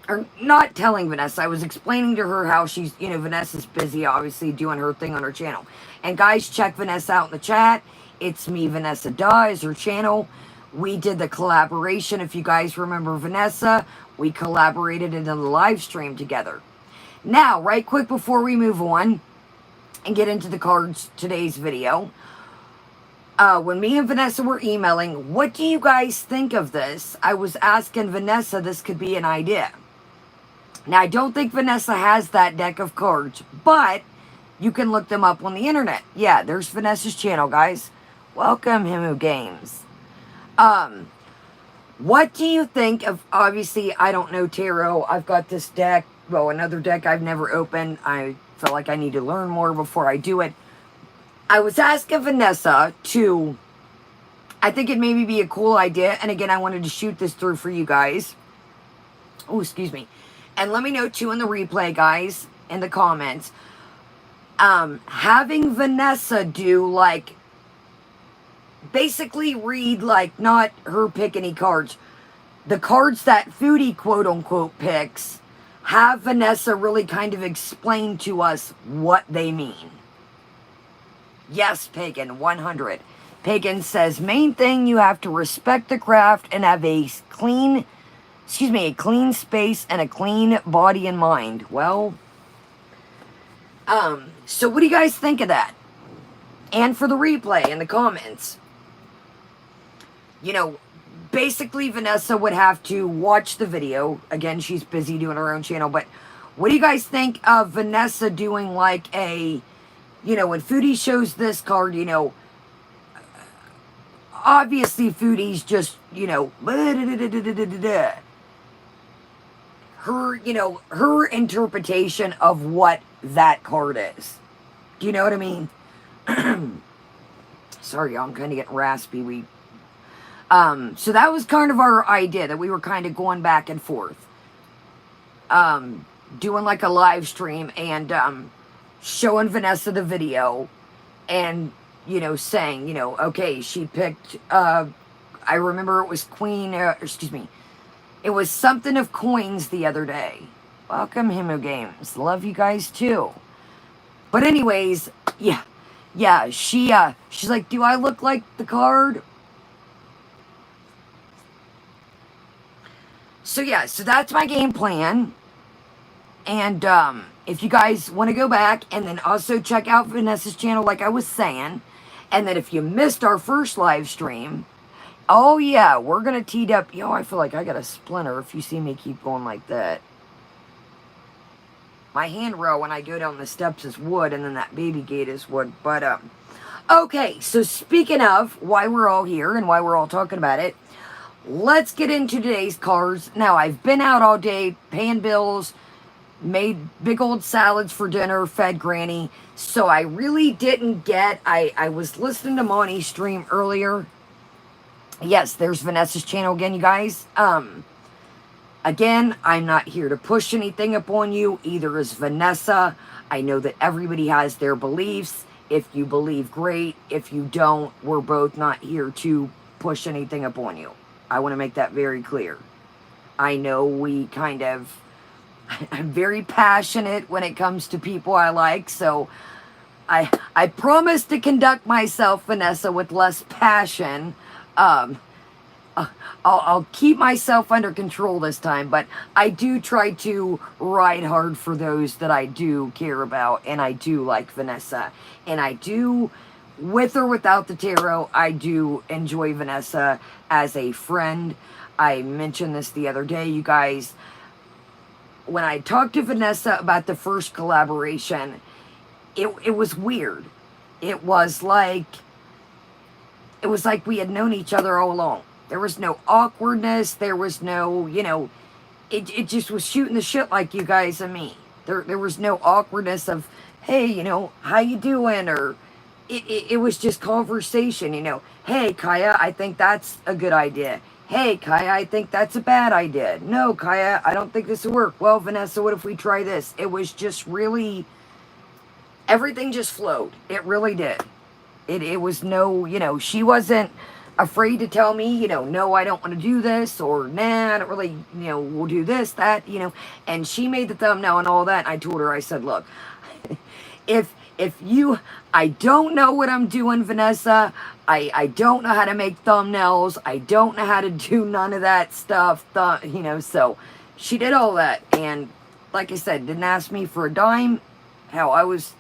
or not telling Vanessa, I was explaining to her how she's, Vanessa's busy, obviously, doing her thing on her channel. And guys, check Vanessa out in the chat. It's me, Vanessa Duh, is her channel. We did the collaboration. If you guys remember Vanessa, we collaborated in the live stream together. Now, right quick before we move on and get into the cards today's video, when me and Vanessa were emailing, what do you guys think of this? I was asking Vanessa, this could be an idea. Now, I don't think Vanessa has that deck of cards, but you can look them up on the internet. Yeah, there's Vanessa's channel, guys. Welcome, Himu Games. What do you think of, obviously, I don't know tarot. I've got this deck, well, another deck I've never opened. I feel like I need to learn more before I do it. I was asking Vanessa to, I think it maybe be a cool idea, and again, I wanted to shoot this through for you guys. Oh, excuse me. And let me know, too, in the replay, guys, in the comments. Having Vanessa do, like, basically read, like, not her pick any cards. The cards that Foodie, quote-unquote, picks, have Vanessa really kind of explain to us what they mean. Yes, Pagan, 100. Pagan says, main thing, you have to respect the craft and have a clean space and a clean body and mind. Well, so what do you guys think of that? And for the replay in the comments. Basically Vanessa would have to watch the video. Again, she's busy doing her own channel, but what do you guys think of Vanessa doing like a, when Foodie shows this card, obviously Foodie's just, her interpretation of what that card is. Do you know what I mean? Sorry, y'all, I'm kind of getting raspy. So that was kind of our idea, that we were kind of going back and forth. Doing like a live stream and showing Vanessa the video and, saying, okay, she picked, I remember it was it was something of coins the other day. Welcome, Himu Games. Love you guys too. But anyways, yeah, she's like, do I look like the card? So yeah, so that's my game plan. And if you guys want to go back and then also check out Vanessa's channel like I was saying, and then if you missed our first live stream, oh yeah, we're going to tee up. Yo, I feel like I got a splinter if you see me keep going like that. My handrail when I go down the steps is wood, and then that baby gate is wood. But, okay, so speaking of why we're all here and why we're all talking about it, let's get into today's cards. Now, I've been out all day paying bills, made big old salads for dinner, fed Granny. So I really didn't get, I was listening to Monty's stream earlier. Yes, there's Vanessa's channel again, you guys. Again, I'm not here to push anything upon you. Either is Vanessa. I know that everybody has their beliefs. If you believe, great. If you don't, we're both not here to push anything upon you. I want to make that very clear. I know I'm very passionate when it comes to people I like, so I promise to conduct myself, Vanessa, with less passion. I'll keep myself under control this time, but I do try to ride hard for those that I do care about, and I do like Vanessa. And I do, with or without the tarot, I do enjoy Vanessa as a friend. I mentioned this the other day, you guys. When I talked to Vanessa about the first collaboration, it was weird. It was like we had known each other all along. There was no awkwardness. There was no, it just was shooting the shit like you guys and me. There was no awkwardness of, hey, how you doing? Or it was just conversation, Hey, Kaya, I think that's a good idea. Hey, Kaya, I think that's a bad idea. No, Kaya, I don't think this will work. Well, Vanessa, what if we try this? It was just really, everything just flowed. It really did. It was no, she wasn't afraid to tell me, no, I don't want to do this, or nah, I don't really, we'll do this, that, and she made the thumbnail and all that. And I told her, I said, look, if I don't know what I'm doing, Vanessa, I don't know how to make thumbnails, I don't know how to do none of that stuff, so she did all that, and like I said, didn't ask me for a dime. Hell, I was,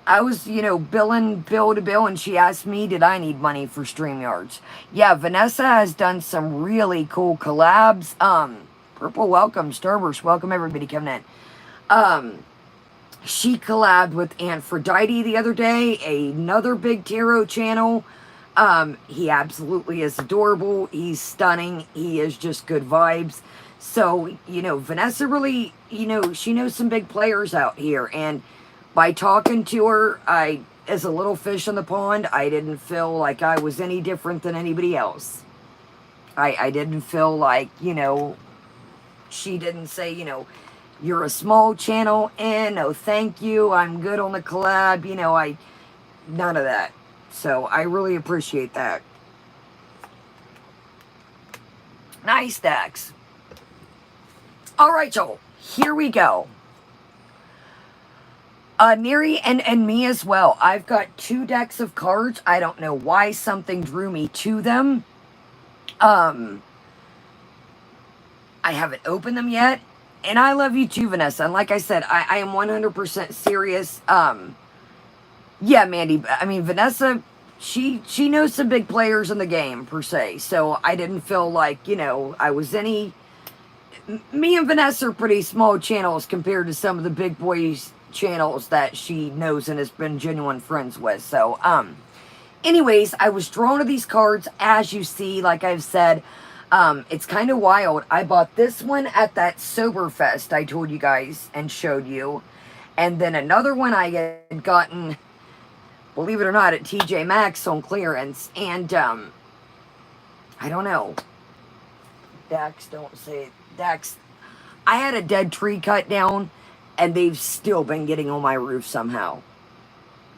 billing bill to bill, and she asked me, did I need money for StreamYards? Yeah, Vanessa has done some really cool collabs. Purple, welcome. Starburst, welcome everybody coming in. She collabed with Aphrodite the other day, another big tarot channel. He absolutely is adorable. He's stunning. He is just good vibes. So, Vanessa really, she knows some big players out here, and by talking to her, as a little fish in the pond, I didn't feel like I was any different than anybody else. I didn't feel like, she didn't say, you're a small channel, and no thank you, I'm good on the collab, none of that. So I really appreciate that. Nice, Dax. Alright, y'all, here we go. Neri and me as well. I've got 2 decks of cards. I don't know why something drew me to them. I haven't opened them yet. And I love you too, Vanessa. And like I said, I am 100% serious. Yeah, Mandy. I mean, Vanessa, she knows some big players in the game, per se. So I didn't feel like, I was any... Me and Vanessa are pretty small channels compared to some of the big boys channels that she knows and has been genuine friends with. So, anyways, I was drawn to these cards, as you see, like I've said. It's kind of wild. I bought this one at that Soberfest I told you guys and showed you. And then another one I had gotten, believe it or not, at TJ Maxx on clearance. And, I don't know. Dax, don't say it. Dax, I had a dead tree cut down, and they've still been getting on my roof somehow.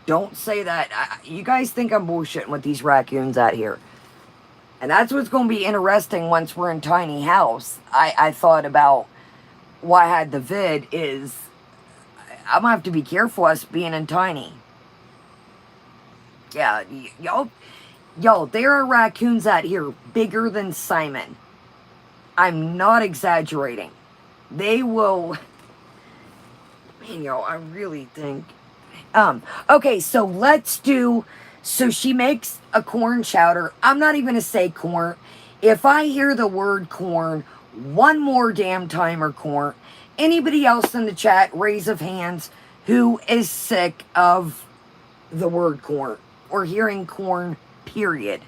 Don't say that. You guys think I'm bullshitting with these raccoons out here. And that's what's going to be interesting once we're in tiny house. I thought about why I had the vid is I'm going to have to be careful us being in tiny. Yeah, y'all, there are raccoons out here bigger than Simon. I'm not exaggerating. They will... Man, y'all, I really think... Okay, so let's do... So she makes a corn chowder. I'm not even going to say corn. If I hear the word corn one more damn time or corn, anybody else in the chat, raise of hands, who is sick of the word corn or hearing corn, period.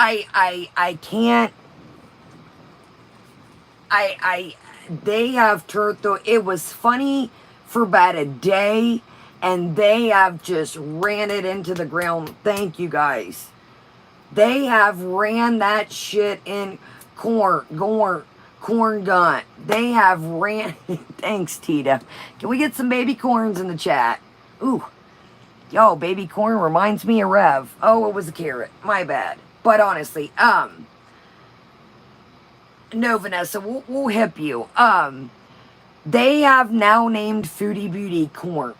I can't... They have turned... It was funny for about a day, and they have just ran it into the ground. Thank you, guys. They have ran that shit in corn gun. They have ran... Thanks, Tita. Can we get some baby corns in the chat? Ooh. Yo, baby corn reminds me of Rev. Oh, it was a carrot. My bad. But honestly, no, Vanessa, we'll hip you. They have now named Foodie Beauty corn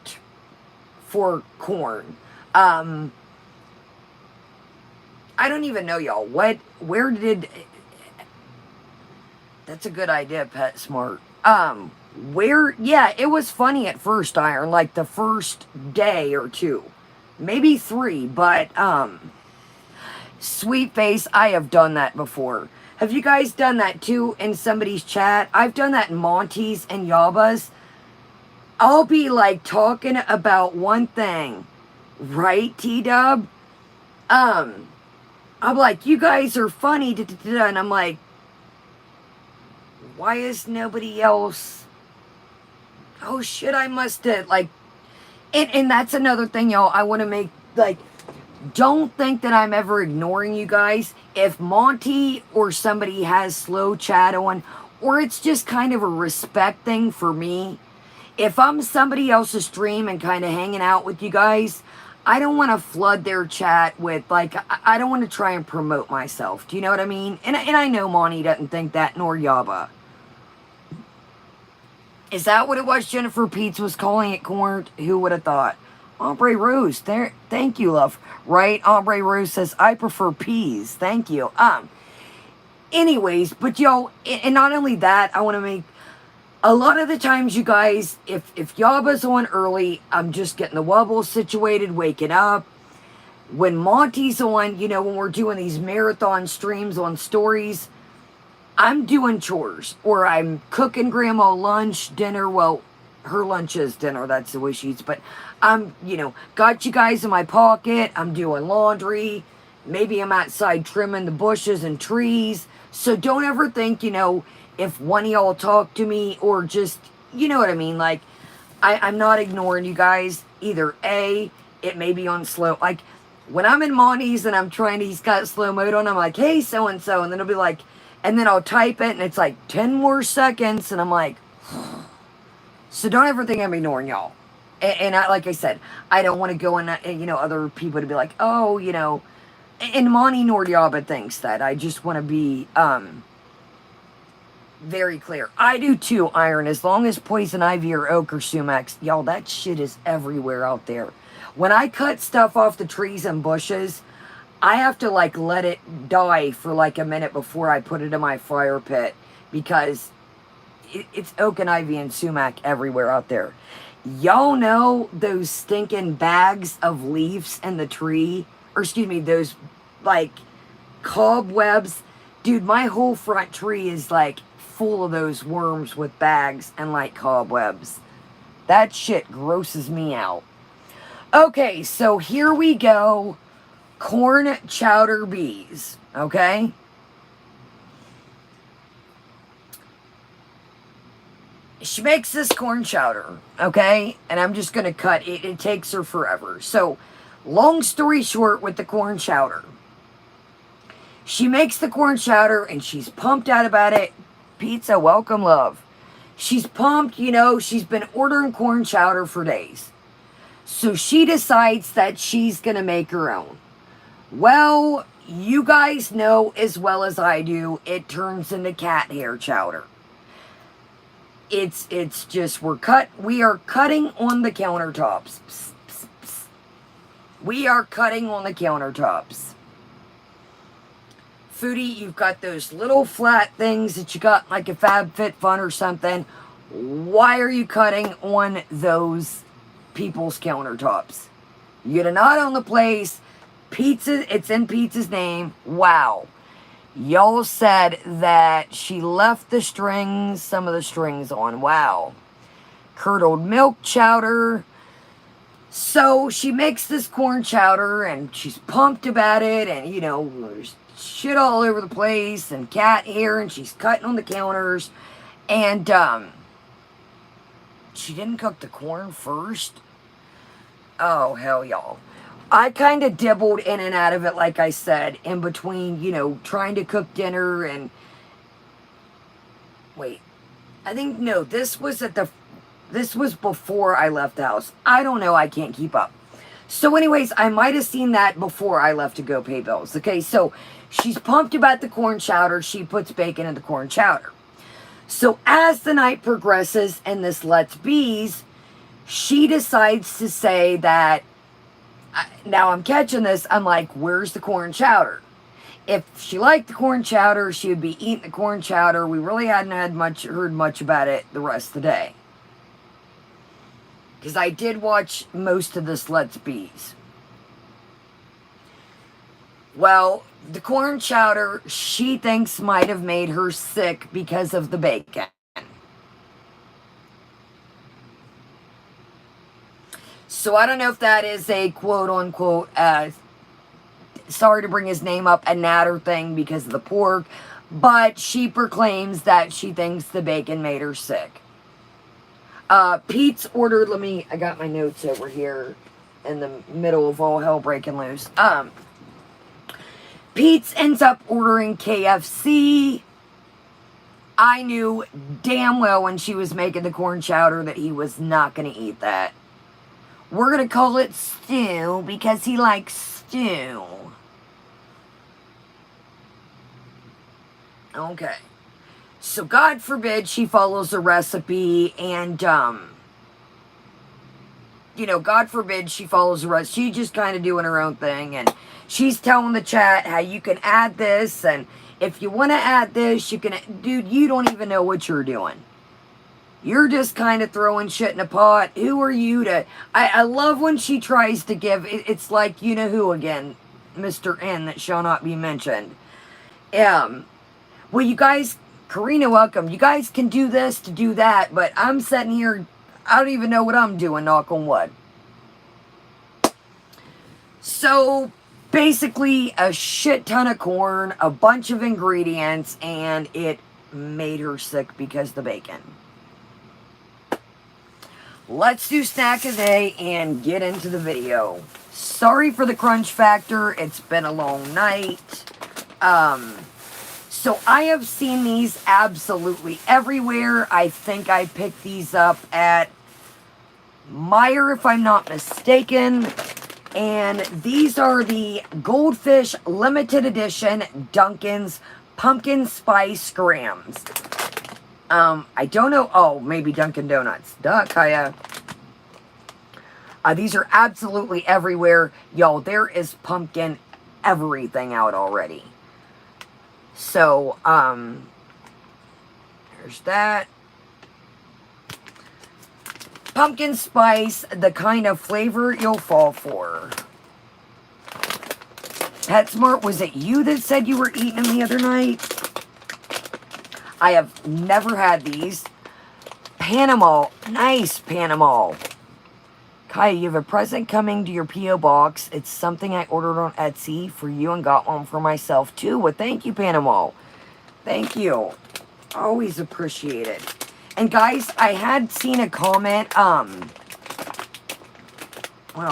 for corn. I I don't even know, y'all. Where did... That's a good idea, Pet Smart. Yeah, it was funny at first, Iron, like the first day or two. Maybe 3, but, Sweet Face, I have done that before. Have you guys done that too in somebody's chat? I've done that in Monty's and Yaba's. I'll be like talking about one thing, right, T-Dub? I'm like, you guys are funny, and I'm like, why is nobody else? Oh shit, I must have, like, and that's another thing, y'all, I want to make, like, don't think that I'm ever ignoring you guys. If Monty or somebody has slow chat on, or it's just kind of a respect thing for me, if I'm somebody else's stream and kind of hanging out with you guys, I don't want to flood their chat with, like, I don't want to try and promote myself. Do you know what I mean? And I know Monty doesn't think that, nor Yaba. Is that what it was Jennifer Peets was calling it, corn? Who would have thought? Aubrey Rose, there. Thank you, love. Right? Aubrey Rose says, I prefer peas. Thank you. Anyways, but yo, and not only that, I want to make, a lot of the times, you guys, if Yaba's on early, I'm just getting the wobble situated, waking up. When Monty's on, you know, when we're doing these marathon streams on stories, I'm doing chores, or I'm cooking grandma lunch, dinner. Well, her lunch is dinner, that's the way she eats, but I'm, you know, got you guys in my pocket, I'm doing laundry, maybe I'm outside trimming the bushes and trees, so don't ever think, you know, if one of y'all talk to me, or just, you know what I mean, like, I'm not ignoring you guys, either A, it may be on slow, like, when I'm in Monty's and I'm trying to, he's got slow mode on, I'm like, hey, so-and-so, and then it'll be like, and then I'll type it, and it's like 10 more seconds, and I'm like, so don't ever think I'm ignoring y'all. And I, like I said, I don't want to go in, you know, other people to be like, oh, you know, and Monty Nordiaba thinks that. I just want to be very clear. I do too, Iron, as long as poison ivy or oak or sumac, y'all, that shit is everywhere out there. When I cut stuff off the trees and bushes, I have to, like, let it die for, like, a minute before I put it in my fire pit, because it's oak and ivy and sumac everywhere out there. Y'all know those stinking bags of leaves in the tree, or excuse me, those, like, cobwebs. Dude, my whole front tree is, like, full of those worms with bags and, like, cobwebs. That shit grosses me out. Okay, so here we go. Corn chowder bees, okay? She makes this corn chowder, okay? And I'm just going to cut it. It takes her forever. So, long story short with the corn chowder. She makes the corn chowder and she's pumped out about it. Pizza, welcome, love. She's pumped, you know, she's been ordering corn chowder for days. So she decides that she's going to make her own. Well, you guys know as well as I do, it turns into cat hair chowder. It's just, we are cutting on the countertops. Psst, psst, psst. We are cutting on the countertops. Foodie, you've got those little flat things that you got like a FabFitFun or something. Why are you cutting on those people's countertops? You do not own the place. Pizza, it's in Pizza's name. Wow. Y'all said that she left the strings, some of the strings on. Wow. Curdled milk chowder. So she makes this corn chowder and she's pumped about it, and you know, there's shit all over the place and cat hair, and she's cutting on the counters, and she didn't cook the corn first. Oh, hell, y'all. I kind of dibbled in and out of it, like I said, in between, you know, trying to cook dinner and... Wait. I think, no, this was before I left the house. I don't know, I can't keep up. So anyways, I might have seen that before I left to go pay bills. Okay, so she's pumped about the corn chowder. She puts bacon in the corn chowder. So as the night progresses and this Let's Bees, she decides to say that... Now I'm catching this. I'm like, where's the corn chowder? If she liked the corn chowder, she would be eating the corn chowder. We really hadn't heard much about it the rest of the day. Because I did watch most of this Let's Be's. Well, the corn chowder, she thinks might have made her sick because of the bacon. So I don't know if that is a quote-unquote, sorry to bring his name up, a natter thing because of the pork, but she proclaims that she thinks the bacon made her sick. Pete's ordered, I got my notes over here in the middle of all hell breaking loose. Pete's ends up ordering KFC. I knew damn well when she was making the corn chowder that he was not going to eat that. We're going to call it stew because he likes stew. Okay. So God forbid she follows a recipe and, God forbid she follows the recipe. She's just kind of doing her own thing. And she's telling the chat how you can add this. And if you want to add this, you can. Dude, you don't even know what you're doing. You're just kind of throwing shit in a pot. Who are you to... I love when she tries to give... It's like, you know who again? Mr. N that shall not be mentioned. Well, you guys... Karina, welcome. You guys can do this to do that, but I'm sitting here... I don't even know what I'm doing, knock on wood. So, basically, a shit ton of corn, a bunch of ingredients, and it made her sick because of the bacon. Let's do snack of the day and get into the video. Sorry for the crunch factor. It's been a long night. So I have seen these absolutely everywhere. I think I picked these up at Meijer, if I'm not mistaken. And these are the Goldfish Limited Edition Dunkin's Pumpkin Spice Grams. I don't know. Oh, maybe Dunkin' Donuts. Duh, Kaya. These are absolutely everywhere. Y'all, there is pumpkin everything out already. So, there's that. Pumpkin spice, the kind of flavor you'll fall for. PetSmart, was it you that said you were eating them the other night? I have never had these. Panama. Nice Panama. Kaya, you have a present coming to your P.O. box. It's something I ordered on Etsy for you and got one for myself too. Well, thank you, Panama. Thank you. Always appreciate it. And guys, I had seen a comment. Well,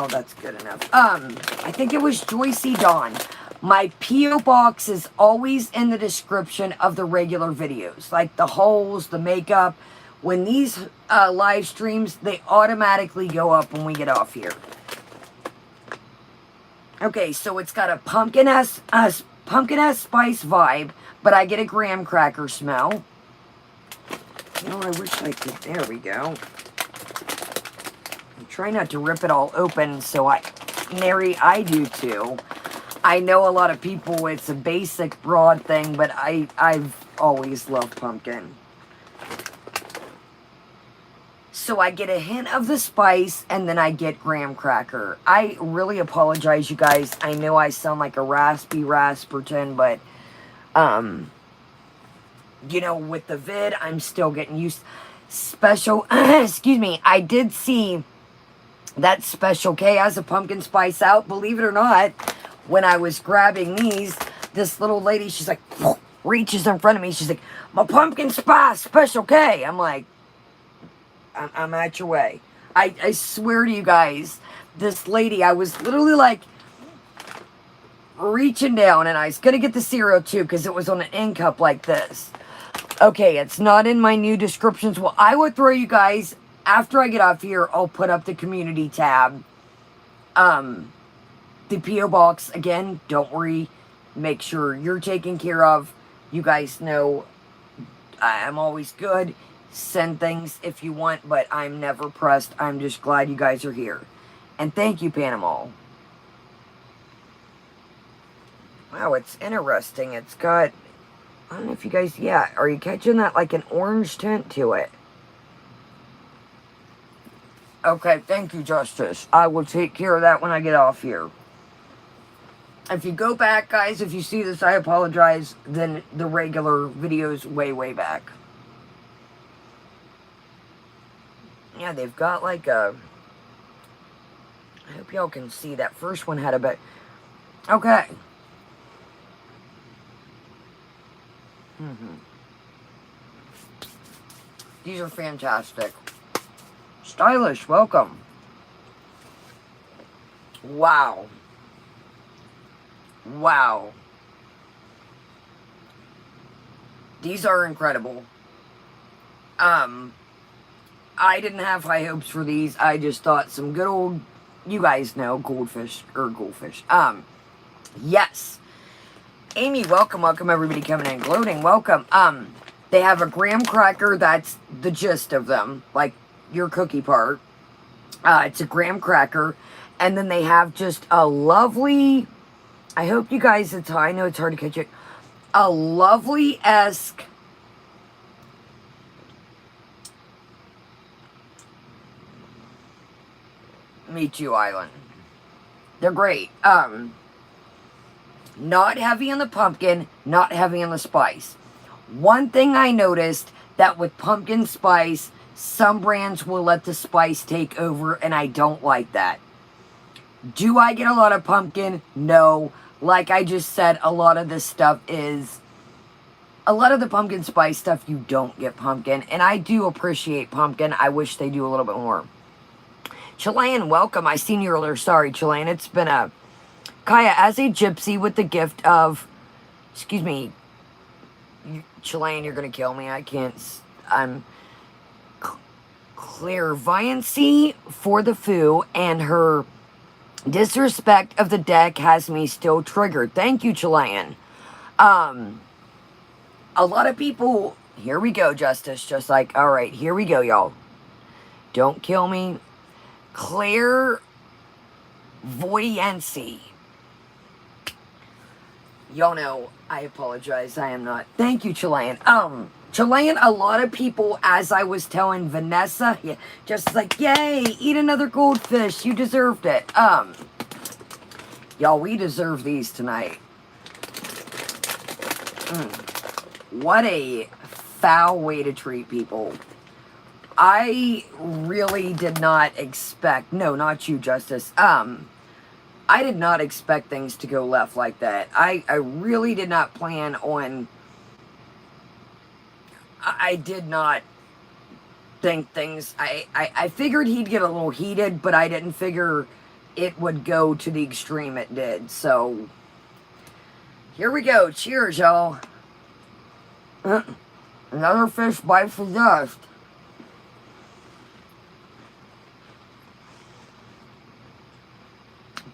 that's good enough. I think it was Joycey Dawn. My P.O. box is always in the description of the regular videos. Like the hauls, the makeup. When these live streams, they automatically go up when we get off here. Okay, so it's got a pumpkin-esque spice vibe, but I get a graham cracker smell. You know, I wish I could. There we go. I'm trying not to rip it all open, so Mary, I do too. I know a lot of people, it's a basic broad thing, but I've always loved pumpkin. So I get a hint of the spice, and then I get graham cracker. I really apologize, you guys. I know I sound like a raspy Rasperton, but, you know, with the vid, I'm still getting used. Special, excuse me, I did see that Special K has a pumpkin spice out, believe it or not. When I was grabbing these, this little lady, she's like, reaches in front of me. She's like, my pumpkin spice Special K. I'm like, I'm at your way. I swear to you guys, this lady, I was literally like reaching down, and I was going to get the cereal too because it was on an end cup like this. Okay, it's not in my new descriptions. Well, I will throw you guys, after I get off here, I'll put up the community tab. The P.O. box, again, don't worry. Make sure you're taken care of. You guys know I'm always good. Send things if you want, but I'm never pressed. I'm just glad you guys are here. And thank you, Panama. Wow, it's interesting. It's got, I don't know if you guys, yeah, are you catching that, like an orange tint to it? Okay, thank you, Justice. I will take care of that when I get off here. If you go back, guys, if you see this, I apologize. Then the regular video's way, way back. Yeah, they've got like a... I hope y'all can see that first one had a bit... Okay. These are fantastic. Stylish, welcome. Wow. Wow. These are incredible. I didn't have high hopes for these. I just thought some good old, you guys know, goldfish. Yes. Amy, welcome everybody coming in, gloating, welcome. They have a graham cracker, that's the gist of them, like your cookie part. It's a graham cracker, and then they have just a lovely, I hope you guys, I know it's hard to catch it, a lovely-esque Meet You Island. They're great. Not heavy on the pumpkin, not heavy on the spice. One thing I noticed, that with pumpkin spice, some brands will let the spice take over, and I don't like that. Do I get a lot of pumpkin? No. Like I just said, a lot of this stuff is... A lot of the pumpkin spice stuff, you don't get pumpkin. And I do appreciate pumpkin. I wish they do a little bit more. Chilean, welcome. I seen you earlier. Sorry, Chilean. It's been a... Kaya, as a gypsy with the gift of... Excuse me. Chilean, you're going to kill me. I can't... I'm... Clairvoyancy for the foo, and her disrespect of the deck has me still triggered. Thank you, Chilean. A lot of people... Here we go, Justice. Just like, alright, here we go, y'all. Don't kill me. Clairvoyancy. Y'all know, I apologize. I am not. Thank you, Chilean. Chilean, a lot of people, as I was telling Vanessa, yeah, just like, yay, eat another goldfish. You deserved it. Y'all, we deserve these tonight. What a foul way to treat people. I really did not expect, no, not you, Justice. I did not expect things to go left like that. I really did not plan on... I did not think things... I figured he'd get a little heated, but I didn't figure it would go to the extreme it did. So, here we go. Cheers, y'all. Another fish bite for dust.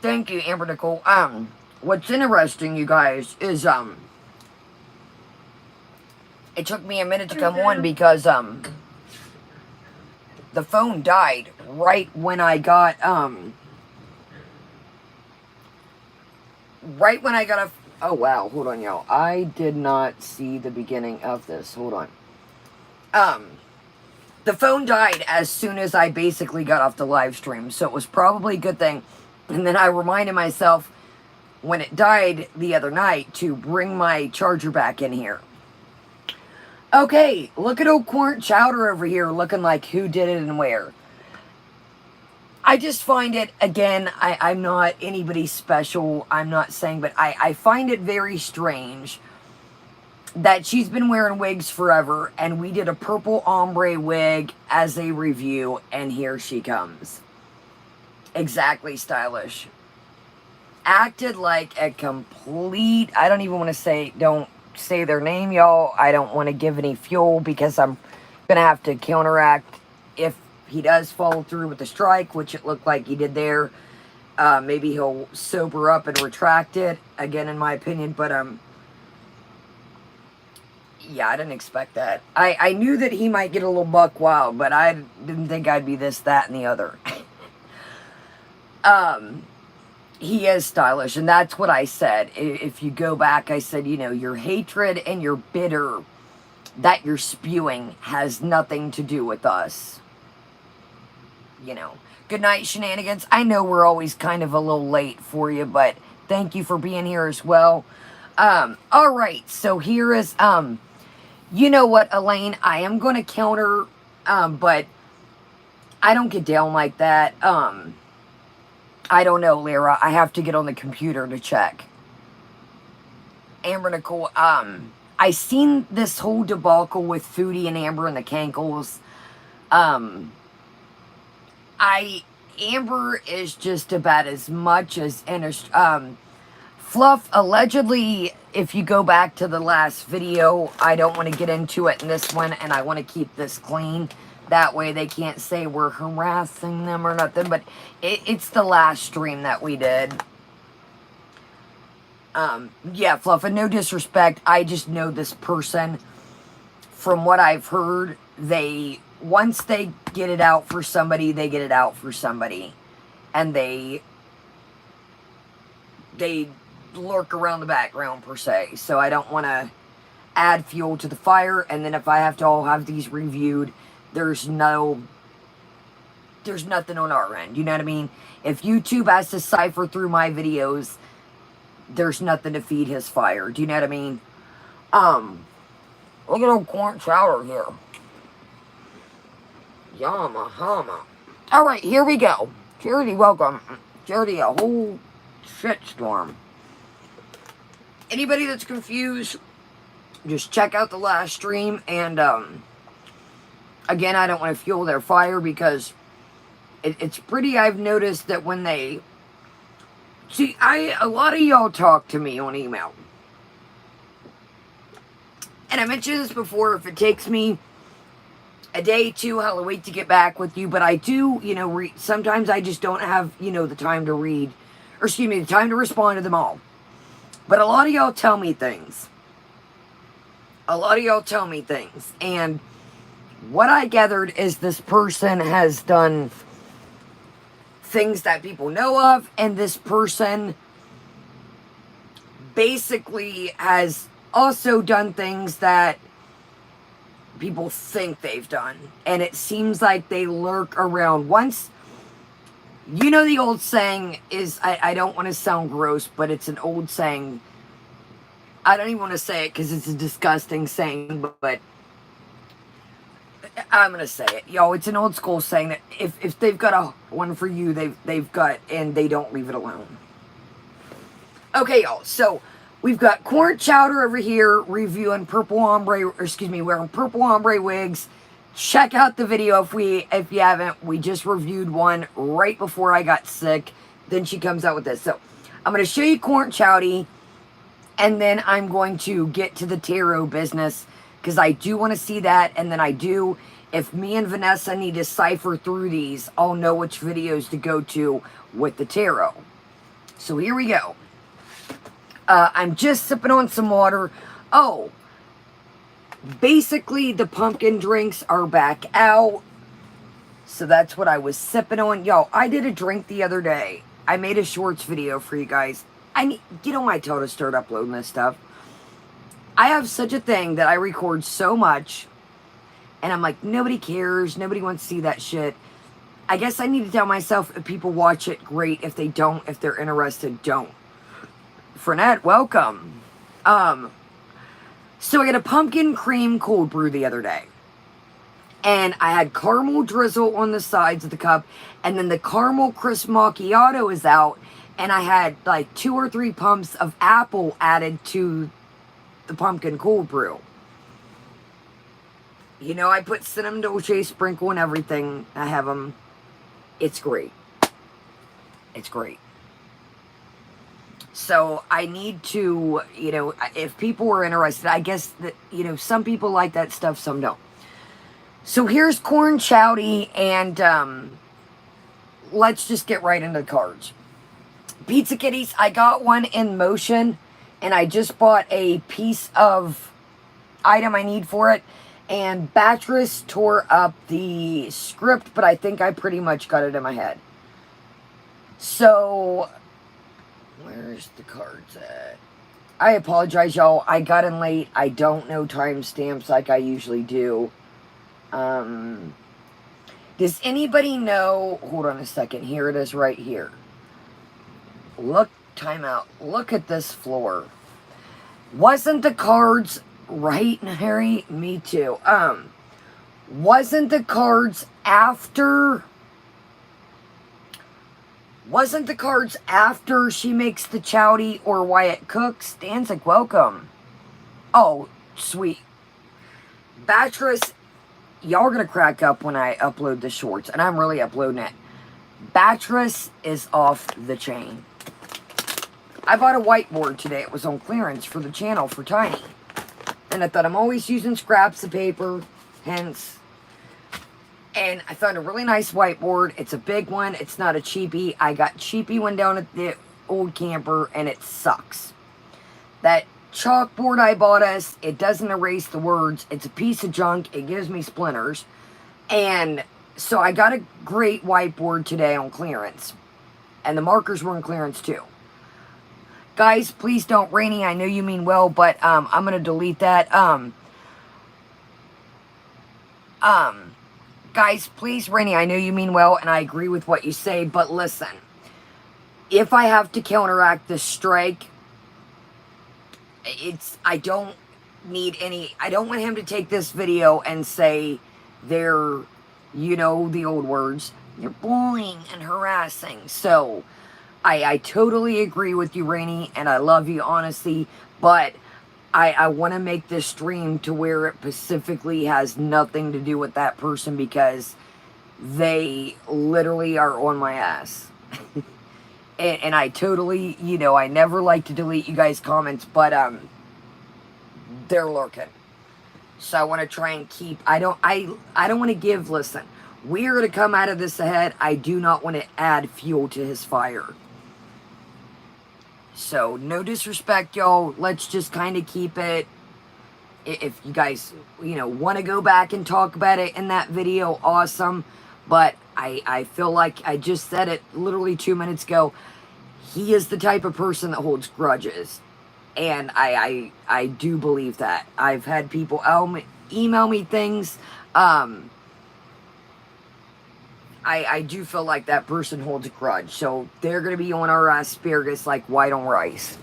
Thank you, Amber Nicole. What's interesting, you guys, is, it took me a minute to come on because, the phone died right when I got, oh, wow, hold on, y'all. I did not see the beginning of this. Hold on. The phone died as soon as I basically got off the live stream, so it was probably a good thing. And then I reminded myself when it died the other night to bring my charger back in here. Okay, look at old Corn Chowder over here looking like who did it and where. I just find it, again, I'm not anybody special, I'm not saying, but I find it very strange that she's been wearing wigs forever, and we did a purple ombre wig as a review, and here she comes. Exactly, Stylish. Acted like a complete, I don't even want to say, don't say their name, y'all. I don't want to give any fuel because I'm going to have to counteract if he does follow through with the strike, which it looked like he did there. Maybe he'll sober up and retract it, again, in my opinion, but, yeah, I didn't expect that. I knew that he might get a little buck wild, but I didn't think I'd be this, that, and the other. He is stylish, and that's what I said. If you go back, I said, you know, your hatred and your bitter that you're spewing has nothing to do with us. You know. Good night, shenanigans. I know we're always kind of a little late for you, but thank you for being here as well. Alright, so here is, you know what, Elaine, I am going to counter, but I don't get down like that. I don't know, Lyra. I have to get on the computer to check. Amber Nicole, I seen this whole debacle with Foodie and Amber and the Cankles. Amber is just about as much as, Fluff, allegedly, if you go back to the last video, I don't want to get into it in this one, and I want to keep this clean. That way they can't say we're harassing them or nothing, but it's the last stream that we did. Yeah, Fluff, and no disrespect, I just know this person. From what I've heard, once they get it out for somebody, they get it out for somebody. And they lurk around the background, per se. So I don't want to add fuel to the fire, and then if I have to all have these reviewed, there's nothing on our end, you know what I mean? If YouTube has to cipher through my videos, there's nothing to feed his fire, do you know what I mean? Look at old corn chowder here. Yama hama. Alright, here we go. Charity, welcome. Charity, a whole shitstorm. Anybody that's confused, just check out the last stream, and, again, I don't want to fuel their fire, because it's pretty, I've noticed that when they, see, a lot of y'all talk to me on email. And I mentioned this before, if it takes me a day, two, I'll wait to get back with you, but I do, you know, sometimes I just don't have, you know, the time to read, or excuse me, the time to respond to them all. But a lot of y'all tell me things. And what I gathered is this person has done things that people know of, and this person basically has also done things that people think they've done. And it seems like they lurk around. Once, you know, the old saying is, I don't want to sound gross, but it's an old saying. I don't even want to say it because it's a disgusting saying, but I'm going to say it. Yo, it's an old school saying that if they've got one for you, they've got, and they don't leave it alone. Okay, y'all, so we've got corn chowder over here reviewing purple ombre, or excuse me, wearing purple ombre wigs. Check out the video if you haven't. We just reviewed one right before I got sick. Then she comes out with this. So I'm going to show you corn chowdy, and then I'm going to get to the tarot business, because I do want to see that. And then if me and Vanessa need to cipher through these, I'll know which videos to go to with the tarot. So here we go. I'm just sipping on some water. Oh, basically the pumpkin drinks are back out. So that's what I was sipping on. Yo, I did a drink the other day. I made a shorts video for you guys. Get on my toe to start uploading this stuff. I have such a thing that I record so much, and I'm like, nobody cares. Nobody wants to see that shit. I guess I need to tell myself, if people watch it, great. If they don't, if they're interested, don't. Frenette, welcome. So I got a pumpkin cream cold brew the other day. And I had caramel drizzle on the sides of the cup. And then the caramel crisp macchiato is out. And I had like 2 or 3 pumps of apple added to the pumpkin cold brew. You know, I put cinnamon dolce sprinkle and everything. I have them. It's great. It's great. So I need to, you know, if people were interested, I guess that, you know, some people like that stuff, some don't. So here's corn chowdy, and let's just get right into the cards. Pizza Kitties, I got one in motion, and I just bought a piece of item I need for it, and Batress tore up the script, but I think I pretty much got it in my head. So Where's the cards at? I apologize, y'all. I got in late. I don't know timestamps like I usually do. Does anybody know? Hold on a second. Here it is right here. Look, time out. Look at this floor. Wasn't the cards right, Harry? Me too. Wasn't the cards after... Wasn't the cards after she makes the chowdy or Wyatt cooks? Danzig, welcome. Oh, sweet. Battress, y'all are going to crack up when I upload the shorts. And I'm really uploading it. Battress is off the chain. I bought a whiteboard today. It was on clearance for the channel for Tiny. And I thought I'm always using scraps of paper. Hence... And I found a really nice whiteboard. It's a big one. It's not a cheapie. I got cheapie one down at the old camper, and it sucks. That chalkboard I bought us, it doesn't erase the words. It's a piece of junk. It gives me splinters. And so I got a great whiteboard today on clearance. And the markers were on clearance too. Guys, please don't, Rainy, I know you mean well, but I'm going to delete that. Guys, please, Rainy, I know you mean well, and I agree with what you say, but listen. If I have to counteract this strike, I don't need any... I don't want him to take this video and say they're, you know, the old words. You're bullying and harassing. So, I totally agree with you, Rainy, and I love you, honestly, but... I want to make this stream to where it specifically has nothing to do with that person because they literally are on my ass. and I totally, you know, I never like to delete you guys' comments, but they're lurking. So I want to try and keep, I don't want to give, listen, we're going to come out of this ahead. I do not want to add fuel to his fire. So, no disrespect, y'all. Let's just kind of keep it. If you guys, you know, want to go back and talk about it in that video, awesome. But I feel like I just said it literally 2 minutes ago. He is the type of person that holds grudges. And I do believe that. I've had people email me things. I do feel like that person holds a grudge. So they're going to be on our asparagus like white on rice.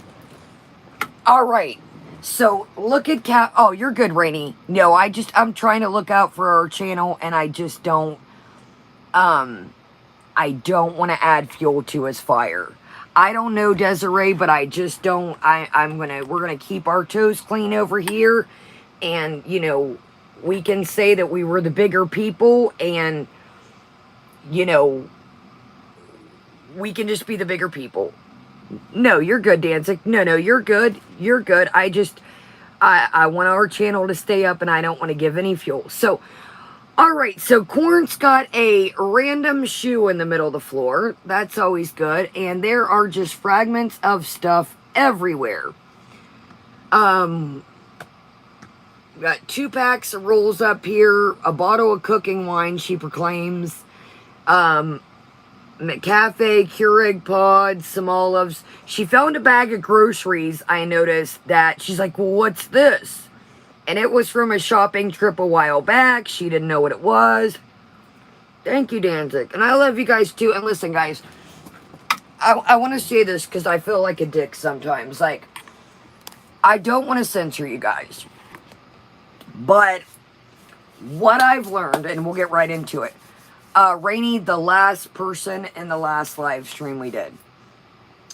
Alright. So look at Oh, you're good, Rainy. No, I'm trying to look out for our channel and I just don't... I don't want to add fuel to his fire. I don't know, Desiree, but I just don't... We're going to keep our toes clean over here. And, you know, we can say that we were the bigger people and... You know, we can just be the bigger people. No, you're good, Danzig. No, you're good. You're good. I want our channel to stay up and I don't want to give any fuel. So, alright, so Corn's got a random shoe in the middle of the floor. That's always good. And there are just fragments of stuff everywhere. Got 2 packs of rolls up here, a bottle of cooking wine, she proclaims. McCafe, Keurig pods, some olives. She found a bag of groceries, I noticed, that she's like, well, what's this? And it was from a shopping trip a while back. She didn't know what it was. Thank you, Danzig. And I love you guys, too. And listen, guys, I want to say this because I feel like a dick sometimes. Like, I don't want to censor you guys. But what I've learned, and we'll get right into it, Rainy, the last person in the last live stream we did.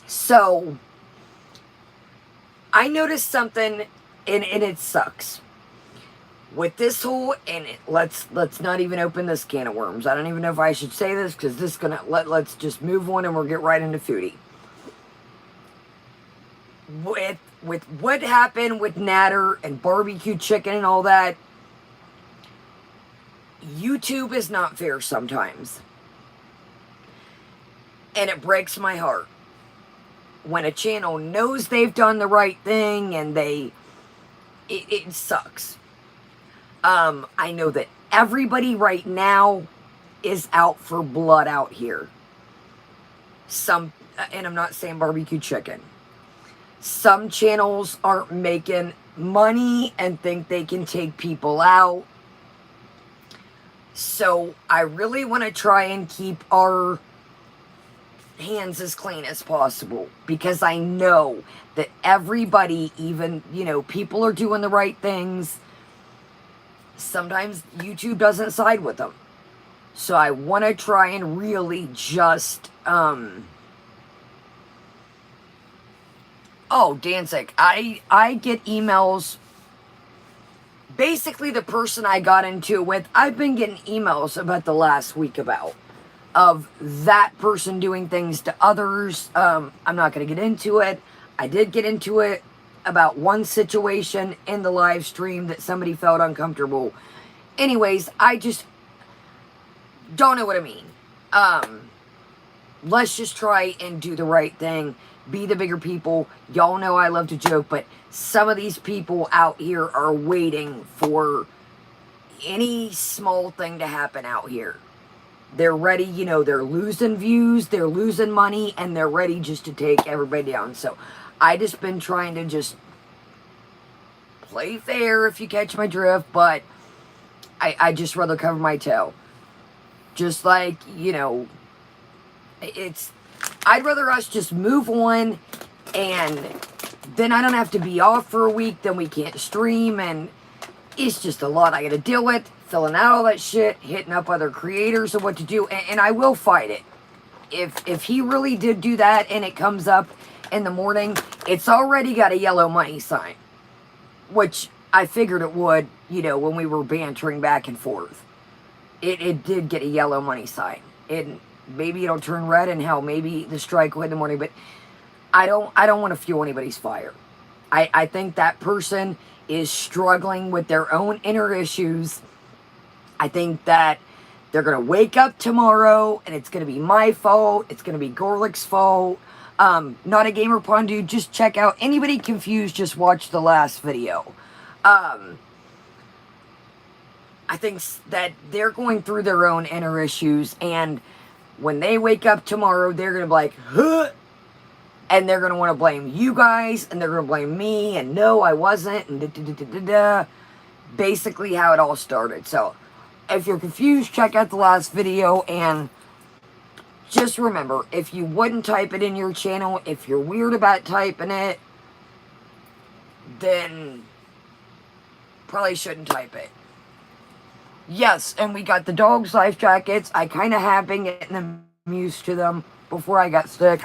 So, I noticed something, and it sucks. With this whole, and let's not even open this can of worms. I don't even know if I should say this, because this is gonna, let's just move on and we'll get right into Foodie. With what happened with Natter and barbecue chicken and all that, YouTube is not fair sometimes. And it breaks my heart. When a channel knows they've done the right thing and it sucks. I know that everybody right now is out for blood out here. and I'm not saying barbecue chicken. Some channels aren't making money and think they can take people out. So I really want to try and keep our hands as clean as possible, because I know that everybody, even, people are doing the right things. Sometimes YouTube doesn't side with them. So I want to try and really just, Danzig, I get emails. Basically, the person I got into it with, I've been getting emails about the last week about, of that person doing things to others. I'm not going to get into it. I did get into it about one situation in the live stream that somebody felt uncomfortable. Anyways, I just don't know what I mean. Let's just try and do the right thing. Be the bigger people. Y'all know I love to joke, but some of these people out here are waiting for any small thing to happen out here. They're ready, they're losing views, they're losing money, and they're ready just to take everybody down. So I just been trying to just play fair, if you catch my drift, but I just rather cover my toe. Just like, I'd rather us just move on, and then I don't have to be off for a week, then we can't stream, and it's just a lot I gotta deal with, filling out all that shit, hitting up other creators of what to do, and I will fight it. If he really did do that and it comes up in the morning, it's already got a yellow money sign, which I figured it would, when we were bantering back and forth. It did get a yellow money sign. Maybe it'll turn red, and hell, maybe the strike will in the morning, but I don't want to fuel anybody's fire. I think that person is struggling with their own inner issues. I think that they're going to wake up tomorrow and it's going to be my fault. It's going to be Gorlick's fault. Not a gamer pun, dude. Just check out. Anybody confused, just watch the last video. I think that they're going through their own inner issues, and when they wake up tomorrow, they're going to be like, huh? And they're going to want to blame you guys, and they're going to blame me, and no, I wasn't, and da-da-da-da-da-da. Basically how it all started. So, if you're confused, check out the last video, and just remember, if you wouldn't type it in your channel, if you're weird about typing it, then probably shouldn't type it. Yes, and we got the dog's life jackets. I kind of have been getting them used to them before I got sick.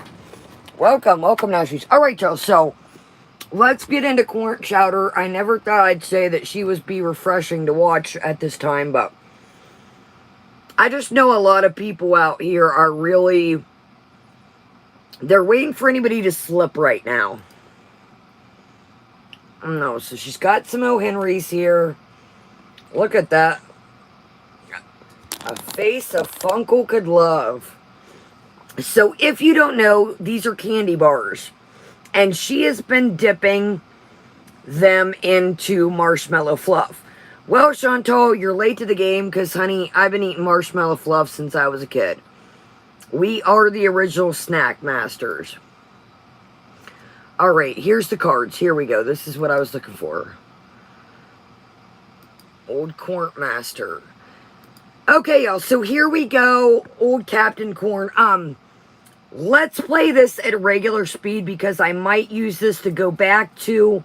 Welcome now, she's... Alright, y'all, so let's get into Corn Chowder. I never thought I'd say that she would be refreshing to watch at this time, but I just know a lot of people out here are really... They're waiting for anybody to slip right now. I don't know, so she's got some O. Henrys here. Look at that. A face a Funkle could love. So, if you don't know, these are candy bars. And she has been dipping them into marshmallow fluff. Well, Chantal, you're late to the game because, honey, I've been eating marshmallow fluff since I was a kid. We are the original snack masters. Alright, here's the cards. Here we go. This is what I was looking for. Old Corn Master. Okay, y'all, so here we go. Old Captain Corn. Let's play this at regular speed because I might use this to go back to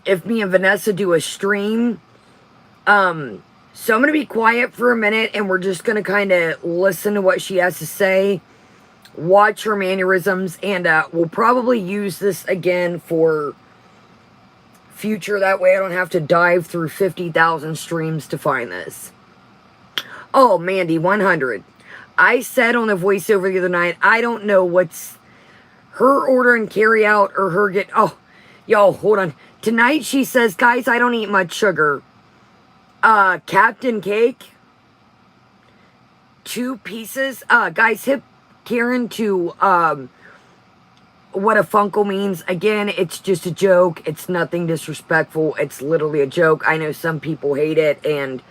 if me and Vanessa do a stream. So I'm going to be quiet for a minute and we're just going to kind of listen to what she has to say, watch her mannerisms, and we'll probably use this again for future. That way I don't have to dive through 50,000 streams to find this. Oh, Mandy, 100. I said on the voiceover the other night, I don't know what's her order and carry out or her get... Oh, y'all, hold on. Tonight she says, guys, I don't eat much sugar. Captain Cake. 2 pieces. Guys, hit Karen to, what a Funkle means. Again, it's just a joke. It's nothing disrespectful. It's literally a joke. I know some people hate it, and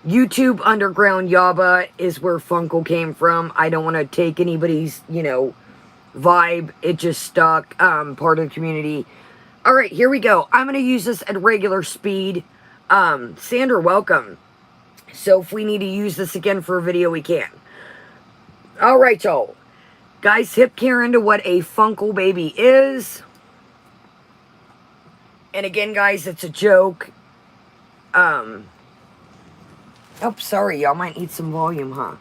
YouTube Underground Yaba is where Funkle came from. I don't want to take anybody's, vibe. It just stuck. Part of the community. All right, here we go. I'm going to use this at regular speed. Sandra, welcome. So if we need to use this again for a video, we can. All right, y'all. Guys, hip care into what a Funkle Baby is. And again, guys, it's a joke. Oh, sorry, y'all might need some volume, huh?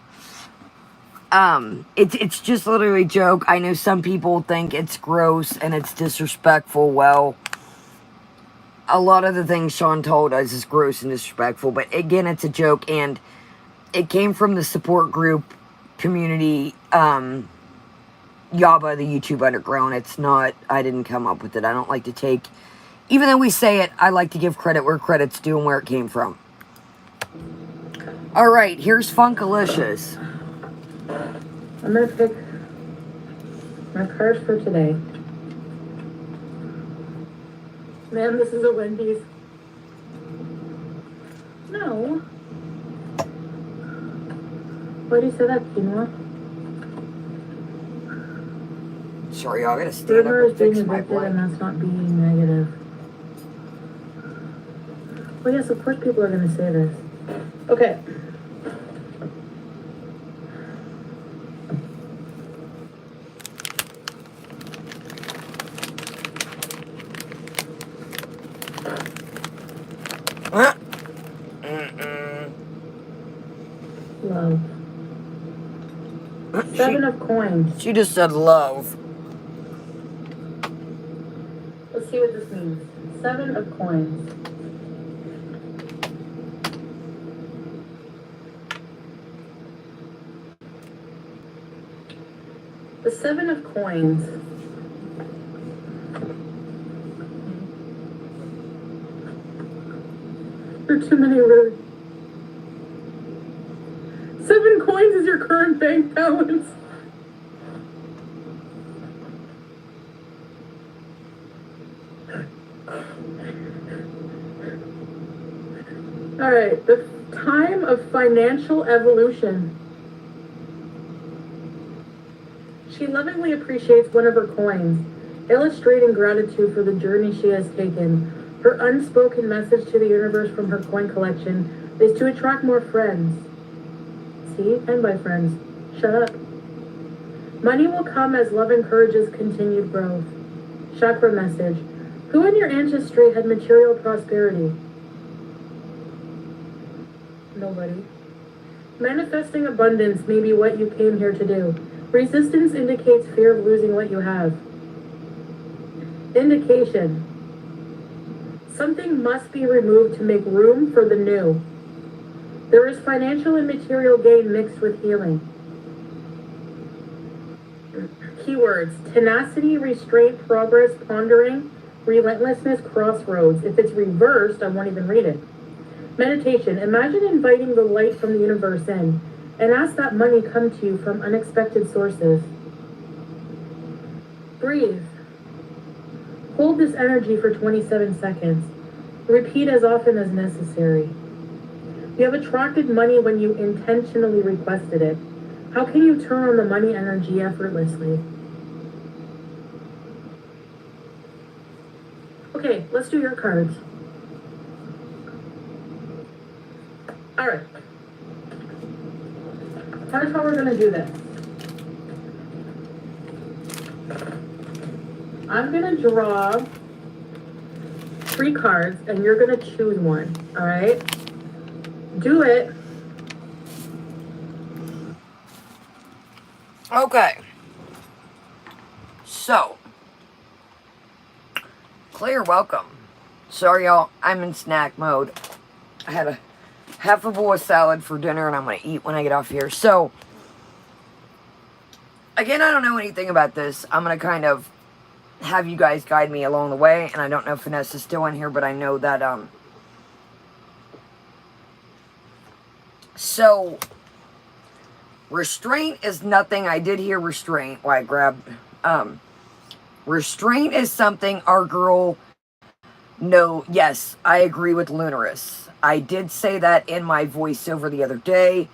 It's just literally a joke. I know some people think it's gross and it's disrespectful. Well, a lot of the things Sean told us is gross and disrespectful. But again, it's a joke, and it came from the support group community, Yaba, the YouTube Underground. It's not, I didn't come up with it. I don't like to take, even though we say it, I like to give credit where credit's due and where it came from. Alright, here's Funkalicious. I'm going to pick my cards for today. Ma'am, this is a Wendy's. No. Why do you say that, Quinoa? Sorry, y'all, I gotta stand Rumor up is and being fix my evicted, and blank. that's not being negative. Well, yes, of course people are going to say this. Okay. Love. Seven of coins. She just said love. Let's see what this means. Seven of coins. The Seven of Coins. There are too many words. 7 coins is your current bank balance. All right, the time of financial evolution. She lovingly appreciates one of her coins, illustrating gratitude for the journey she has taken. Her unspoken message to the universe from her coin collection is to attract more friends. See? And by friends. Shut up. Money will come as love encourages continued growth. Chakra message. Who in your ancestry had material prosperity? Nobody. Manifesting abundance may be what you came here to do. Resistance indicates fear of losing what you have. Indication. Something must be removed to make room for the new. There is financial and material gain mixed with healing. Keywords. Tenacity, restraint, progress, pondering, relentlessness, crossroads. If it's reversed, I won't even read it. Meditation. Imagine inviting the light from the universe in, and ask that money come to you from unexpected sources. Breathe. Hold this energy for 27 seconds. Repeat as often as necessary. You have attracted money when you intentionally requested it. How can you turn on the money energy effortlessly? Okay, let's do your cards. All right. Here's how we're going to do this. I'm going to draw 3 cards, and you're going to choose one, all right? Do it. Okay. So. Claire, welcome. Sorry, y'all. I'm in snack mode. I had a half a bowl of salad for dinner, and I'm going to eat when I get off here. So, again, I don't know anything about this. I'm going to kind of have you guys guide me along the way. And I don't know if Vanessa's still in here, but I know that, so, restraint is nothing. I did hear restraint. Why I grabbed, restraint is something our girl, no, yes, I agree with Lunaris. I did say that in my voiceover the other day.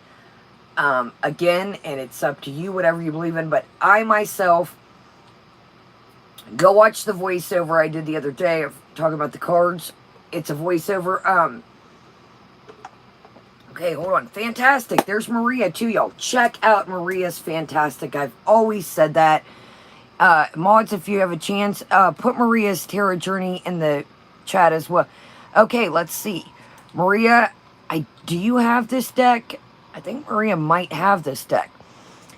Again, and it's up to you, whatever you believe in, but I myself Go watch the voiceover I did the other day of talking about the cards. It's a voiceover. Okay, hold on. Fantastic. There's Maria too, y'all. Check out Maria's fantastic. I've always said that. Mods, if you have a chance, put Maria's tarot journey in the chat as well. Okay, let's see. Maria, do you have this deck? I think Maria might have this deck.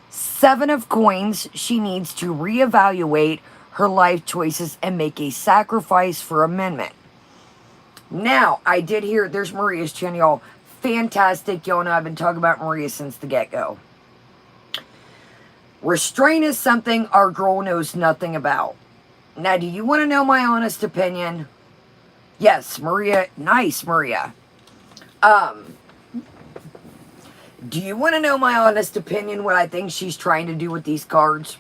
7 of coins. She needs to reevaluate her life choices and make a sacrifice for amendment. Now, I did hear, there's Maria's channel, y'all. Fantastic. Y'all know I've been talking about Maria since the get-go. Restraint is something our girl knows nothing about. Now, do you want to know my honest opinion? Yes, Maria. Nice, Maria. Do you want to know my honest opinion, what I think she's trying to do with these cards?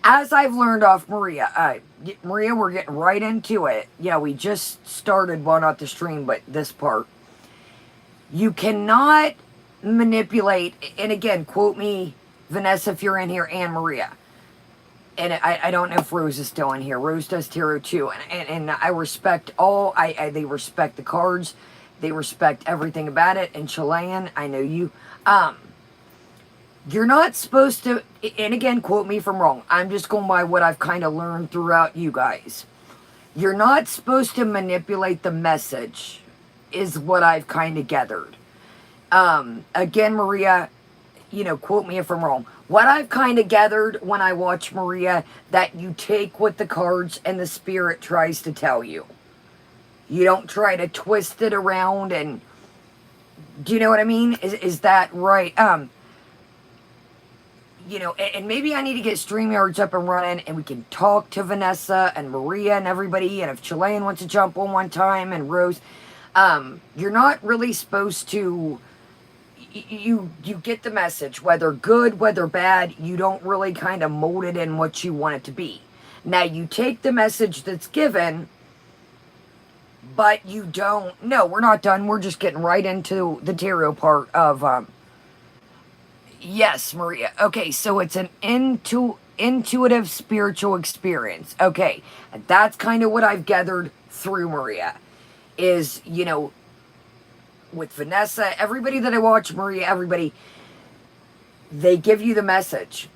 As I've learned off Maria, Maria, we're getting right into it. Yeah, we just started, well, not the stream, but this part. You cannot manipulate, and again, quote me, Vanessa, if you're in here, and Maria. And I don't know if Rose is still in here. Rose does tarot too. And I respect all, they respect the cards. They respect everything about it. And Chilean, I know you. You're not supposed to, and again, quote me if I'm wrong. I'm just going by what I've kind of learned throughout you guys. You're not supposed to manipulate the message, is what I've kind of gathered. Again, Maria, you know, quote me if I'm wrong. What I've kind of gathered when I watch Maria, that you take what the cards and the spirit tries to tell you. You don't try to twist it around and, do you know what I mean? Is that right? You know, and maybe I need to get StreamYards up and running and we can talk to Vanessa and Maria and everybody. And if Chilean wants to jump on one time and Rose, you're not really supposed to, you get the message, whether good, whether bad, you don't really kind of mold it in what you want it to be. Now you take the message that's given, but you don't, no, we're not done. We're just getting right into the tarot part of, yes, Maria. Okay, so it's an intuitive spiritual experience. Okay, and that's kind of what I've gathered through Maria. Is, you know, with Vanessa, everybody that I watch, Maria, everybody, they give you the message.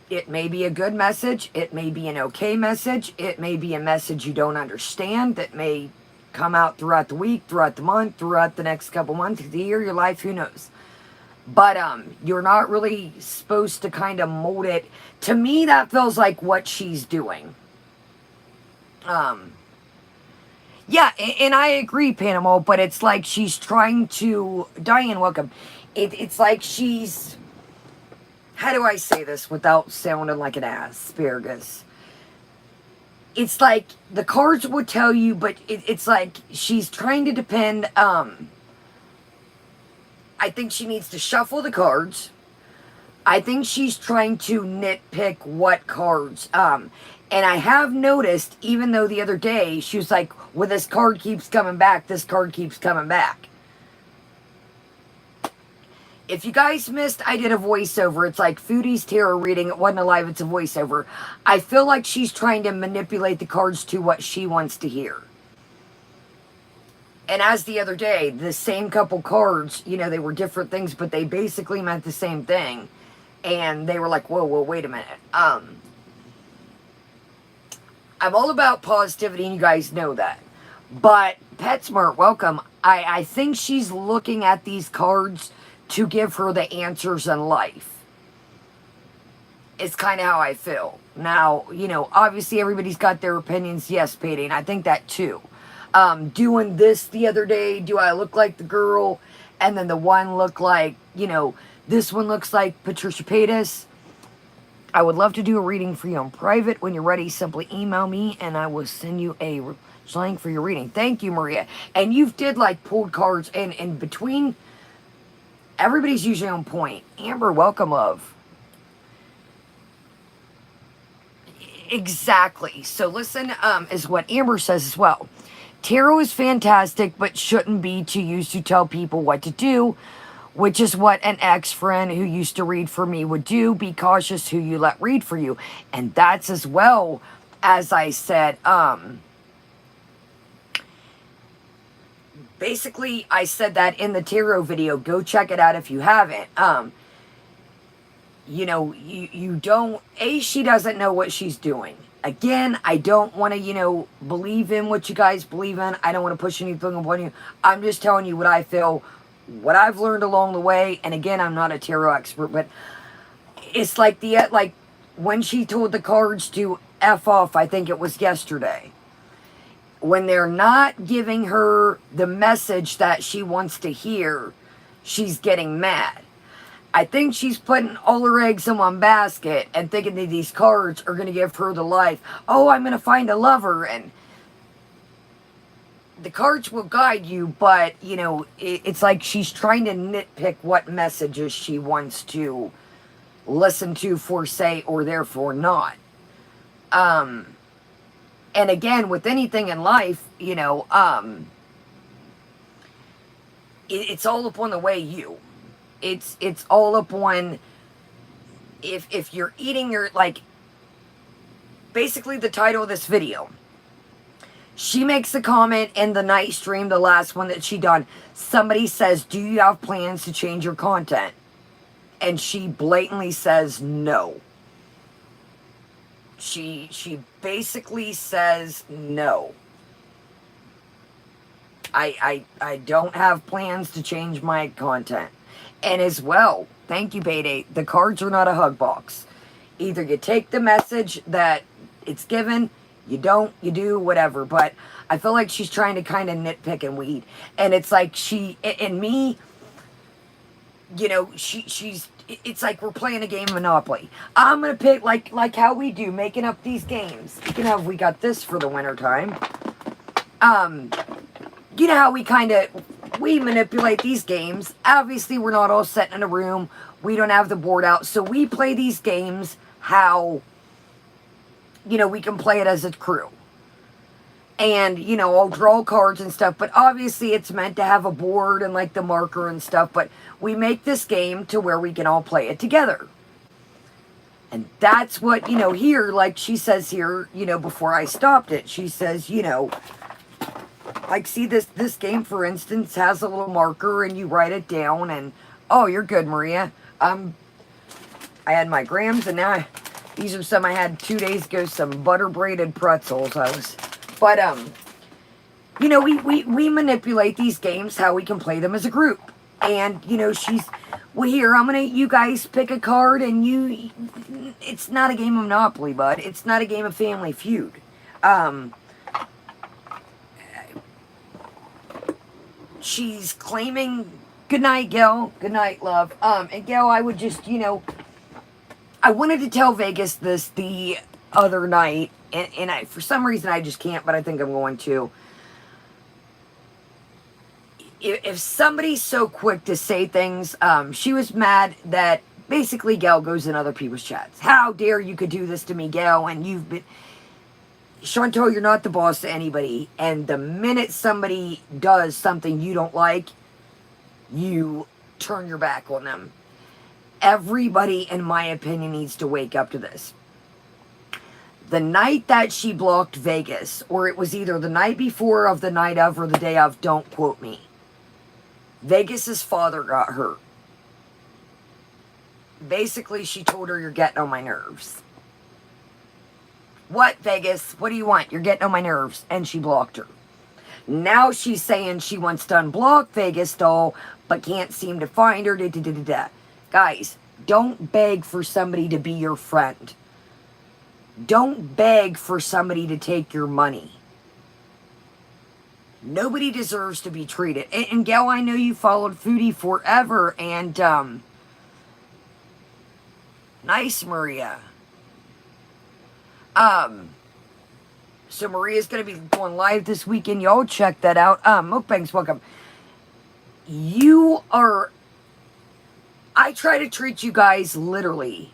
It may be a good message. It may be an okay message. It may be a message you don't understand that may come out throughout the week, throughout the month, throughout the next couple months, the year, your life, who knows. But you're not really supposed to kind of mold it. To me, that feels like what she's doing. Yeah, and I agree, Panama, but it's like she's trying to... Diane, welcome. It's like she's... How do I say this without sounding like an asparagus? It's like the cards would tell you, but it's like she's trying to depend... I think she needs to shuffle the cards. I think she's trying to nitpick what cards. And I have noticed, even though the other day, she was like, well, this card keeps coming back, this card keeps coming back. If you guys missed, I did a voiceover. It's like Foodie's tarot reading. It wasn't a live, it's a voiceover. I feel like she's trying to manipulate the cards to what she wants to hear. And as the other day, the same couple cards, you know, they were different things, but they basically meant the same thing. And they were like, whoa, wait a minute. I'm all about positivity, and you guys know that. But, PetSmart, welcome. I think she's looking at these cards to give her the answers in life. It's kind of how I feel. Now, you know, obviously everybody's got their opinions. Yes, Payday, and I think that too. Doing this the other day, do I look like the girl? And then the one looked like, you know, this one looks like Patricia Paytas. I would love to do a reading for you in private. When you're ready, simply email me and I will send you a link for your reading. Thank you, Maria. And you've did like pulled cards and in between, everybody's usually on point. Amber, welcome, love. Exactly. So listen, is what Amber says as well. Tarot is fantastic, but shouldn't be to use to tell people what to do. which is what an ex-friend who used to read for me would do. Be cautious who you let read for you. And that's as well, as I said, basically, I said that in the tarot video. Go check it out if you haven't. You know, you don't, she doesn't know what she's doing. Again, I don't want to, believe in what you guys believe in. I don't want to push anything upon you. I'm just telling you what I feel, what I've learned along the way. And again, I'm not a tarot expert, but it's like when she told the cards to F off, I think it was yesterday. When they're not giving her the message that she wants to hear, she's getting mad. I think she's putting all her eggs in one basket and thinking that these cards are going to give her the life. Oh, I'm going to find a lover. And the cards will guide you, but, it's like she's trying to nitpick what messages she wants to listen to, for say, or therefore not. And again, with anything in life, it's all upon the way you. It's all upon if you're eating your, basically the title of this video. She makes a comment in the night stream, the last one that she done. Somebody says, do you have plans to change your content? And she blatantly says no. She basically says no. I don't have plans to change my content. And as well, thank you, Payday, the cards are not a hug box. Either you take the message that it's given, you don't, you do, whatever. But I feel like she's trying to kind of nitpick and weed. And it's like she, and me, it's like we're playing a game of Monopoly. I'm going to pick, like how we do, making up these games. Speaking of, we got this for the winter time. You know how we manipulate these games. Obviously, we're not all sitting in a room. We don't have the board out. So we play these games how, we can play it as a crew. And, I'll draw cards and stuff. But obviously, it's meant to have a board and, the marker and stuff. But we make this game to where we can all play it together. And that's what, here, like she says here, before I stopped it, she says, see this game, for instance, has a little marker and you write it down and, oh, you're good, Maria. I had my grams and now these are some I had 2 days ago, some butter braided pretzels. We manipulate these games how we can play them as a group. And, here, you guys pick a card and it's not a game of Monopoly, bud. It's not a game of Family Feud. She's claiming, good night, Gail. Good night, love. And Gail, I would just, I wanted to tell Vegas this the other night, and I, for some reason I just can't, but I think I'm going to. If somebody's so quick to say things, she was mad that basically Gail goes in other people's chats. How dare you could do this to me, Gail, and you've been... Chantal, you're not the boss to anybody, and the minute somebody does something you don't like, you turn your back on them. Everybody, in my opinion, needs to wake up to this. The night that she blocked Vegas, or it was either the night before of the night of or the day of, don't quote me, Vegas's father got hurt. Basically, she told her, you're getting on my nerves. What, Vegas? What do you want? You're getting on my nerves. And she blocked her. Now she's saying she wants to unblock Vegas doll, but can't seem to find her. Guys, don't beg for somebody to be your friend. Don't beg for somebody to take your money. Nobody deserves to be treated. And Gail, I know you followed Foodie forever. And, nice, Maria. So Maria's going to be going live this weekend. Y'all check that out. Mukbangs, welcome. I try to treat you guys literally.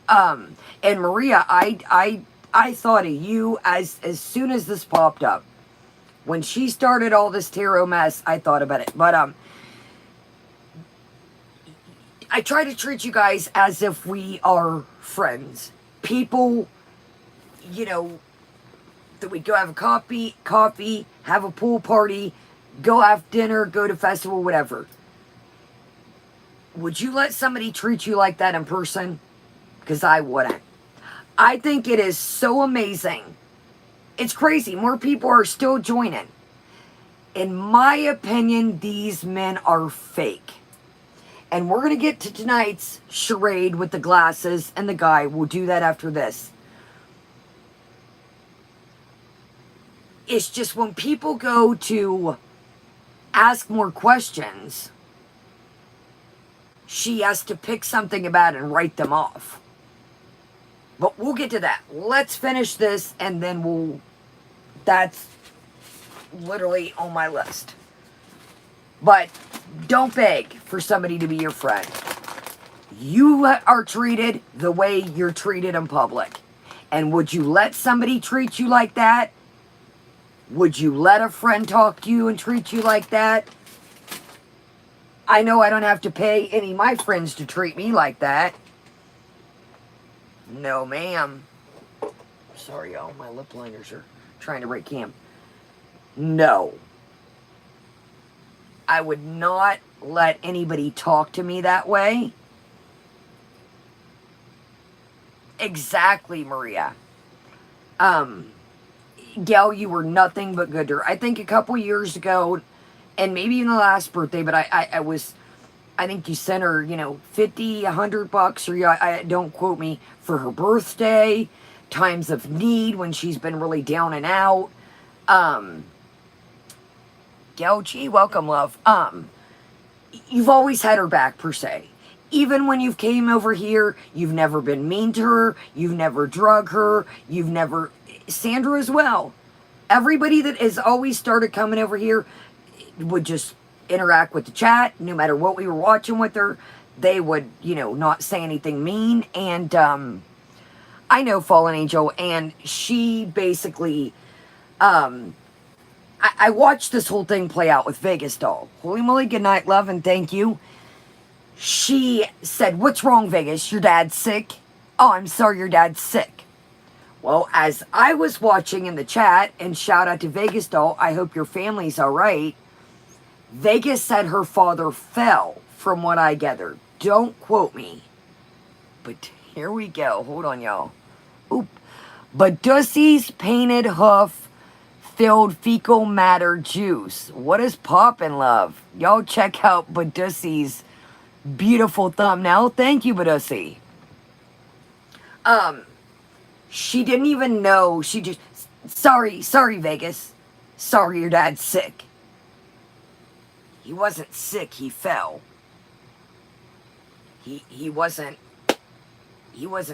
And Maria, I thought of you as soon as this popped up. When she started all this tarot mess, I thought about it. But, I try to treat you guys as if we are friends. People, you know, that we go have a coffee, have a pool party, go have dinner, go to festival, whatever. Would you let somebody treat you like that in person? Because I wouldn't. I think it is so amazing. It's crazy. More people are still joining. In my opinion, these men are fake. And we're going to get to tonight's charade with the glasses and the guy. We'll do that after this. It's just when people go to ask more questions, she has to pick something about it and write them off. But we'll get to that. Let's finish this and then that's literally on my list. But don't beg for somebody to be your friend. You are treated the way you're treated in public. And would you let somebody treat you like that? Would you let a friend talk to you and treat you like that? I know I don't have to pay any of my friends to treat me like that. No, ma'am. Sorry, y'all. My lip liners are trying to break cam. No. I would not let anybody talk to me that way. Exactly, Maria. Gail, you were nothing but good to her. I think a couple years ago, and maybe in the last birthday, but I think you sent her, $50, $100, or don't quote me, for her birthday, times of need when she's been really down and out. Gail G, welcome, love. You've always had her back, per se. Even when you've came over here, you've never been mean to her. You've never drug her. You've never... Sandra as well. Everybody that has always started coming over here would just interact with the chat. No matter what we were watching with her, they would, not say anything mean. And I know Fallen Angel, and she basically... I watched this whole thing play out with Vegas Doll. Holy moly, good night, love, and thank you. She said, "What's wrong, Vegas? Your dad's sick?" "Oh, I'm sorry, your dad's sick." Well, as I was watching in the chat, and shout out to Vegas Doll, I hope your family's all right. Vegas said her father fell, from what I gathered. Don't quote me. But here we go. Hold on, y'all. Oop. Badussy's painted hoof filled fecal matter juice. What is poppin', love? Y'all check out Badussy's beautiful thumbnail. Thank you, Badussy. She didn't even know. She just... Sorry, Vegas. Sorry, your dad's sick. He wasn't sick, he fell. He wasn't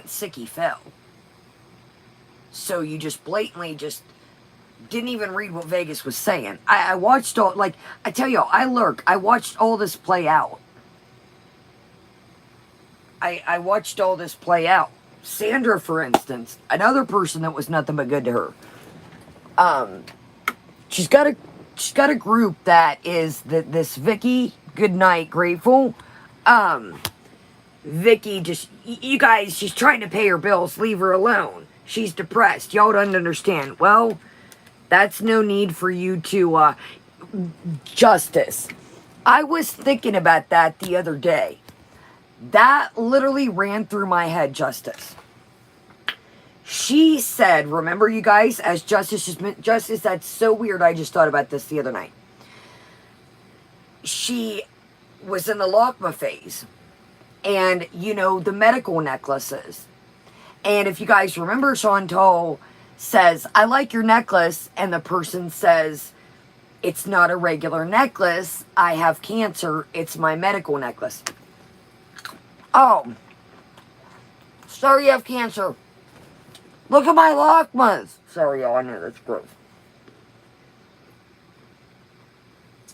sick, he fell. So you just blatantly just didn't even read what Vegas was saying. I watched all, like, I tell y'all, I lurk. I watched all this play out. I watched all this play out. Sandra, for instance, another person that was nothing but good to her. She's got a group that is this Vicky Goodnight Grateful. Vicky just, you guys, she's trying to pay her bills. Leave her alone. She's depressed. Y'all don't understand. Well, that's no need for you to, Justice. I was thinking about that the other day. That literally ran through my head, Justice. She said, remember you guys, as Justice, that's so weird, I just thought about this the other night. She was in the LACMA phase. And, the medical necklaces. And if you guys remember, Chantal says, "I like your necklace." And the person says, "It's not a regular necklace. I have cancer. It's my medical necklace." "Oh, sorry you have cancer. Look at my LACMAs." Sorry, y'all, I know that's gross.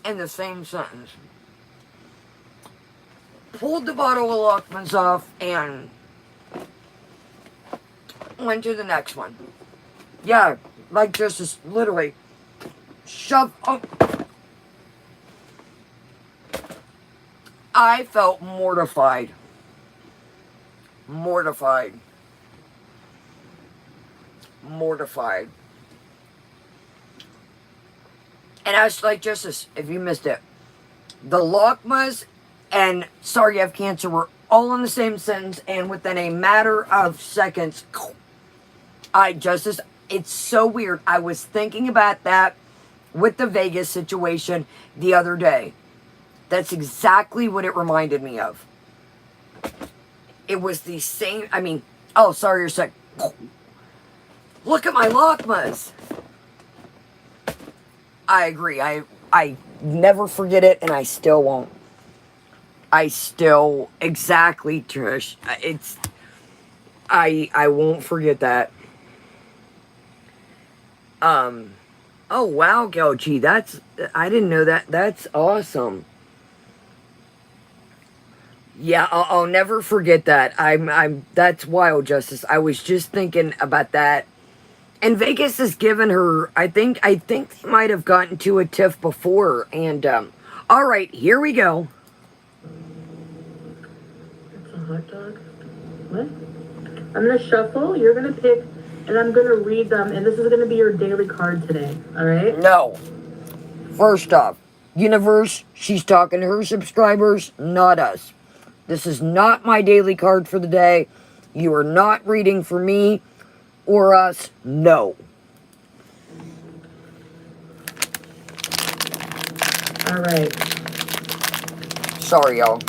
In the same sentence. Pulled the bottle of LACMAs off and went to the next one. Yeah, like just literally shove up. I felt mortified. Mortified. Mortified. And I was like, Justice, if you missed it, the Lockmas and sorry you have cancer were all in the same sentence, and within a matter of seconds, Justice, it's so weird. I was thinking about that with the Vegas situation the other day. That's exactly what it reminded me of. It was the same, I mean, oh, sorry, you're sick. Look at my Lockmas. I agree. I never forget it, and I still won't. Exactly, Trish. I won't forget that. Oh, wow, Gelchi. I didn't know that. That's awesome. Yeah, I'll never forget that. That's wild, Justice. I was just thinking about that. And Vegas has given her, I think they might have gotten to a tiff before. And, all right, here we go. It's a hot dog. What? I'm going to shuffle, you're going to pick, and I'm going to read them, and this is going to be your daily card today, all right? No. First off, Universe, she's talking to her subscribers, not us. This is not my daily card for the day. You are not reading for me or us. No. All right. Sorry, y'all.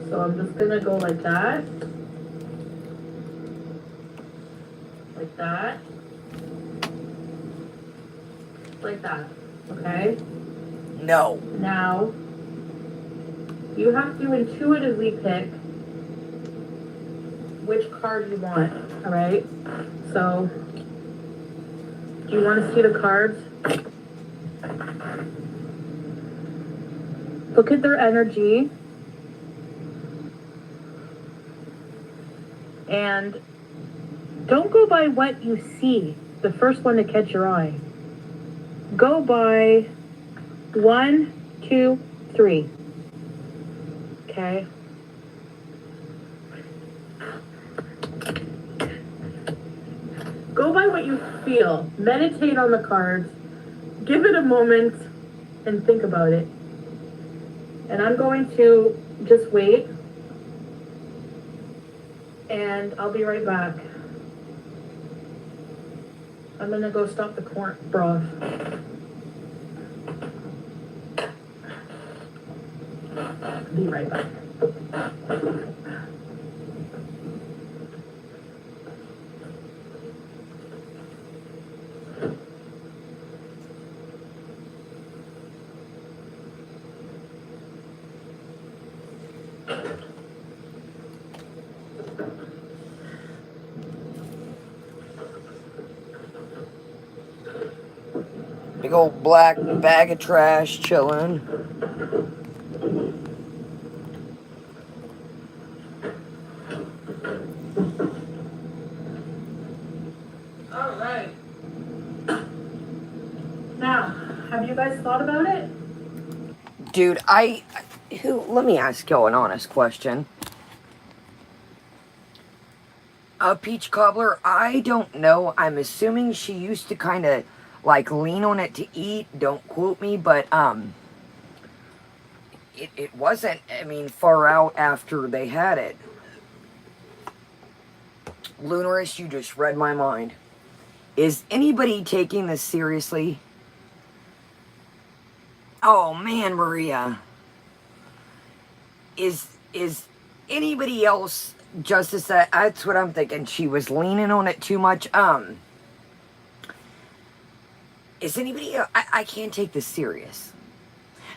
So I'm just going to go like that. Like that. Like that. Okay? No. Now, you have to intuitively pick which card you want, all right? So, do you want to see the cards? Look at their energy. And don't go by what you see, the first one to catch your eye. Go by 1, 2, 3. Okay? Go by what you feel. Meditate on the cards. Give it a moment and think about it. And I'm going to just wait. And I'll be right back. I'm gonna go stop the corn broth. Be right back. Big old black bag of trash chilling. All right. Now, have you guys thought about it? Dude, let me ask y'all an honest question. Peach Cobbler, I don't know. I'm assuming she used to kind of like lean on it to eat. Don't quote me, but it wasn't, I mean, far out after they had it. Lunarist, you just read my mind. Is anybody taking this seriously? Oh man, Maria. Is anybody else Justice? That's what I'm thinking. She was leaning on it too much. Is anybody else? I can't take this serious.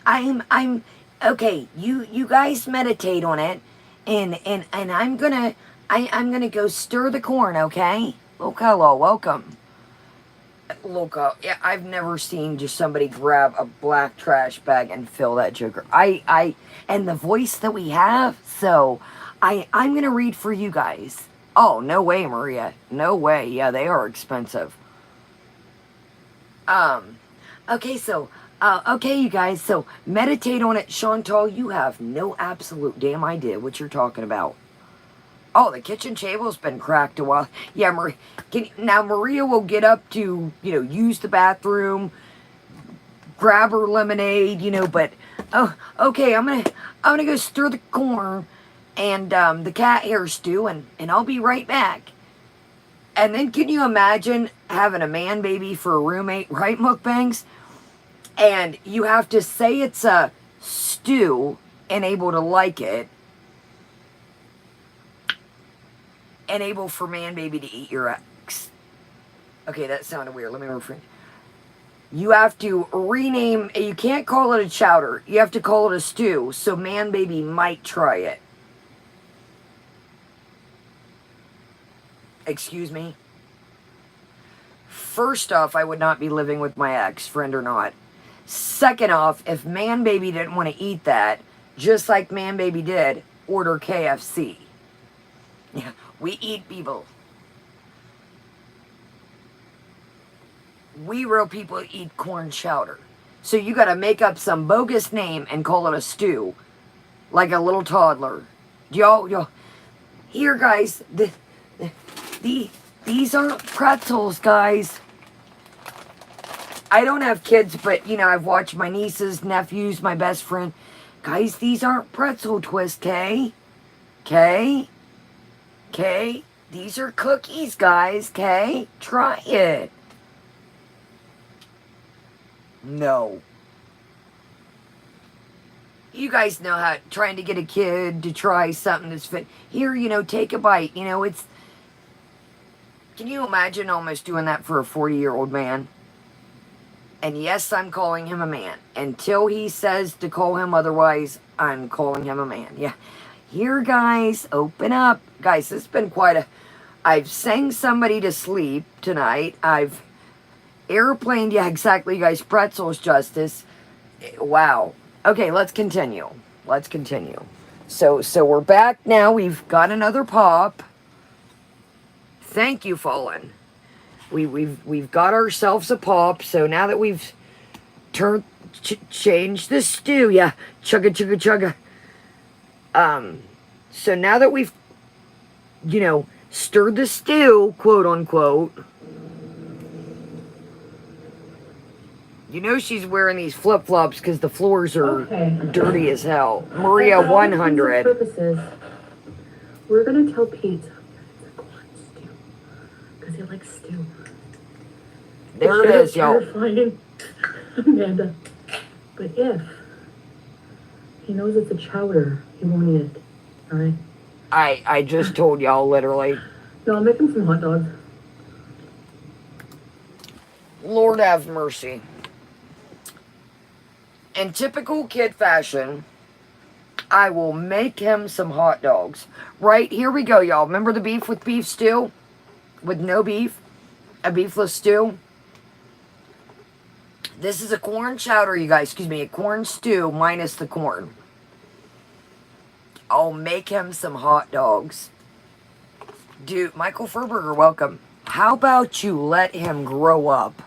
I'm okay. You guys meditate on it, and I'm gonna go stir the corn. Okay. Look, hello, welcome. Look, yeah, I've never seen just somebody grab a black trash bag and fill that joker. And the voice that we have, so I'm gonna read for you guys. Oh, no way, Maria. No way. Yeah, they are expensive. Okay, so Okay, you guys, so meditate on it. Chantal, you have no absolute damn idea what you're talking about. Oh, the kitchen table's been cracked a while. Yeah, now Maria will get up to, use the bathroom, grab her lemonade, but, oh, okay, I'm gonna go stir the corn and, the cat hair stew, and I'll be right back. And then can you imagine having a man baby for a roommate, right, mukbangs? And you have to say it's a stew and able to like it. And able for man baby to eat your ex. Okay, that sounded weird. Let me refrain. You have to rename, you can't call it a chowder. You have to call it a stew. So man baby might try it. Excuse me? First off, I would not be living with my ex, friend or not. Second off, if man baby didn't want to eat that, just like man baby did, order KFC. Yeah, we eat people. We real people eat corn chowder. So you gotta make up some bogus name and call it a stew. Like a little toddler. Y'all, here guys, these aren't pretzels, guys. I don't have kids, but, I've watched my nieces, nephews, my best friend. Guys, these aren't pretzel twists, okay? Okay? Okay? These are cookies, guys, okay? Try it. No. You guys know how, trying to get a kid to try something that's fit. Here, take a bite. It's... Can you imagine almost doing that for a 40-year-old man? And yes, I'm calling him a man. Until he says to call him otherwise, I'm calling him a man. Yeah. Here, guys, open up. Guys, this has been quite a... I've sang somebody to sleep tonight. I've airplaned, yeah, exactly, guys. Pretzels, Justice. Wow. Okay, let's continue. Let's continue. So we're back now. We've got another pop. Thank you, Fallen. We've got ourselves a pop. So now that we've changed the stew, yeah, chugga chugga chugga. So now that we've, stirred the stew, quote unquote. She's wearing these flip-flops because the floors are dirty as hell. Maria 100. Purposes, we're gonna tell Pete it's a corn stew because he likes stew. There it is, y'all. Terrifying, Amanda. But if he knows it's a chowder, he won't eat it. All right. I just told y'all literally. No, I'll make him some hot dogs. Lord have mercy. In typical kid fashion, I will make him some hot dogs. Right, here we go, y'all. Remember the beef with beef stew? With no beef? A beefless stew? This is a corn chowder, you guys. Excuse me, a corn stew minus the corn. I'll make him some hot dogs. Dude, Michael Furberger, welcome. How about you let him grow up?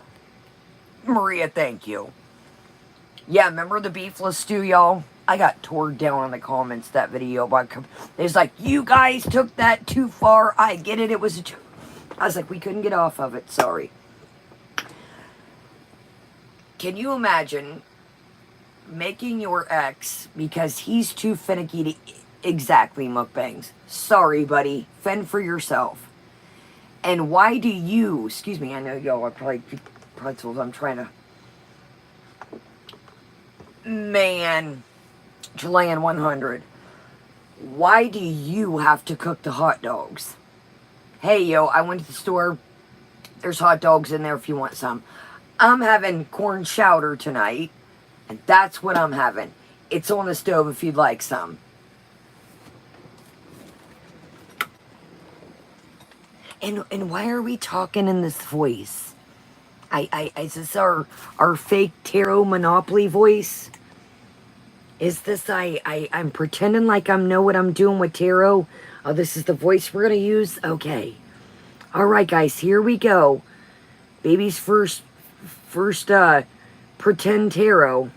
Maria, thank you. Yeah, remember the beefless stew, y'all? I got tore down in the comments that video. It's like, you guys took that too far. I get it. It was I was like, we couldn't get off of it. Sorry. Can you imagine making your ex, because he's too finicky to... Exactly, mukbangs. Sorry, buddy. Fend for yourself. And why do you... Excuse me, I know y'all are probably pretzels. I'm trying to... Man, Chilean 100. Why do you have to cook the hot dogs? Hey, yo, I went to the store. There's hot dogs in there if you want some. I'm having corn chowder tonight, and that's what I'm having. It's on the stove if you'd like some. And why are we talking in this voice? Is this our fake tarot Monopoly voice? Is this I'm pretending like I know what I'm doing with tarot? Oh, this is the voice we're going to use? Okay. All right, guys, here we go. Baby's first Pretend tarot.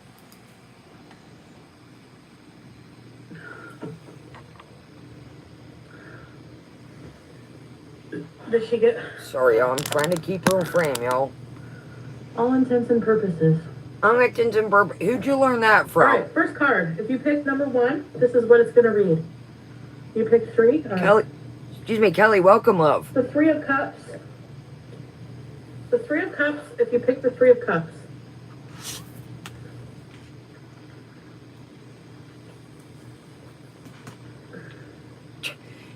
Does she get Sorry, y'all. I'm trying to keep her in frame, y'all. all intents and purposes? Who'd you learn that from? All right, first card. If you pick number 1, this is what it's going to read. You picked 3? Kelly, excuse me, Kelly, welcome, love. The 3 of Cups. The 3 of Cups, if you pick the 3 of Cups.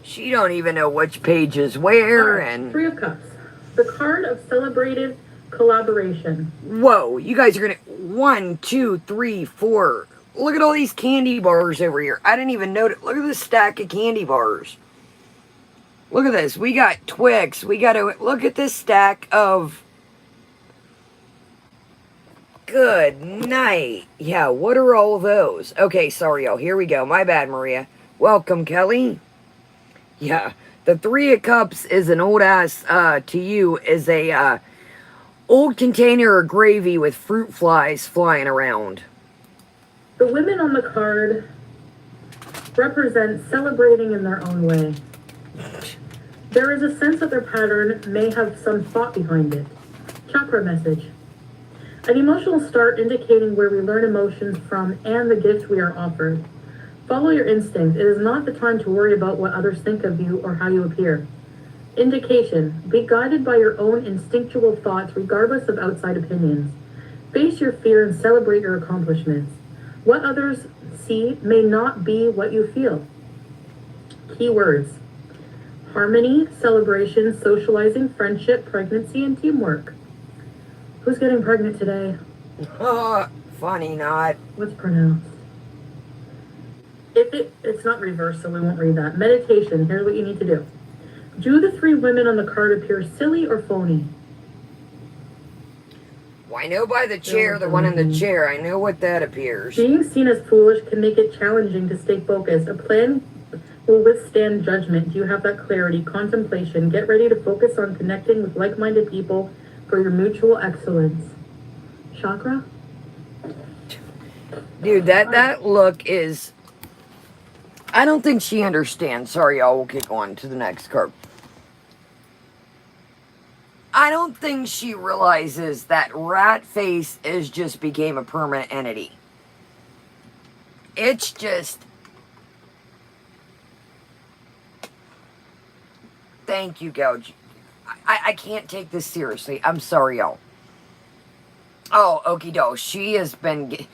She don't even know which page is where, Right, and... 3 of Cups. The card of celebrated collaboration. Whoa, you guys are gonna... 1, 2, 3, 4. Look at all these candy bars over here. I didn't even notice. Look at this stack of candy bars. Look at this. We got Twix. We got to... Look at this stack of... Good night. Yeah, what are all those? Okay, sorry, y'all. Here we go. My bad, Maria. Welcome, Kelly. Yeah, the 3 of Cups is an old ass, to you, is a, old container of gravy with fruit flies flying around. The women on the card represent celebrating in their own way. There is a sense that their pattern may have some thought behind it. Chakra message. An emotional start indicating where we learn emotions from and the gift we are offered. Follow your instinct. It is not the time to worry about what others think of you or how you appear. Indication. Be guided by your own instinctual thoughts regardless of outside opinions. Face your fear and celebrate your accomplishments. What others see may not be what you feel. Keywords. Harmony, celebration, socializing, friendship, pregnancy, and teamwork. Who's getting pregnant today? Funny not. What's pronounced? It's not reversed, so we won't read that. Meditation. Here's what you need to do. Do the 3 women on the card appear silly or phony? Well, I know by the chair, the one in the chair. I know what that appears. Being seen as foolish can make it challenging to stay focused. A plan will withstand judgment. Do you have that clarity? Contemplation. Get ready to focus on connecting with like-minded people for your mutual excellence. Chakra? Dude, that look is... I don't think she understands. Sorry, y'all. We'll kick on to the next card. I don't think she realizes that rat face is just became a permanent entity. It's just... Thank you, Gouge. I can't take this seriously. I'm sorry, y'all. Oh, okie doke. She has been...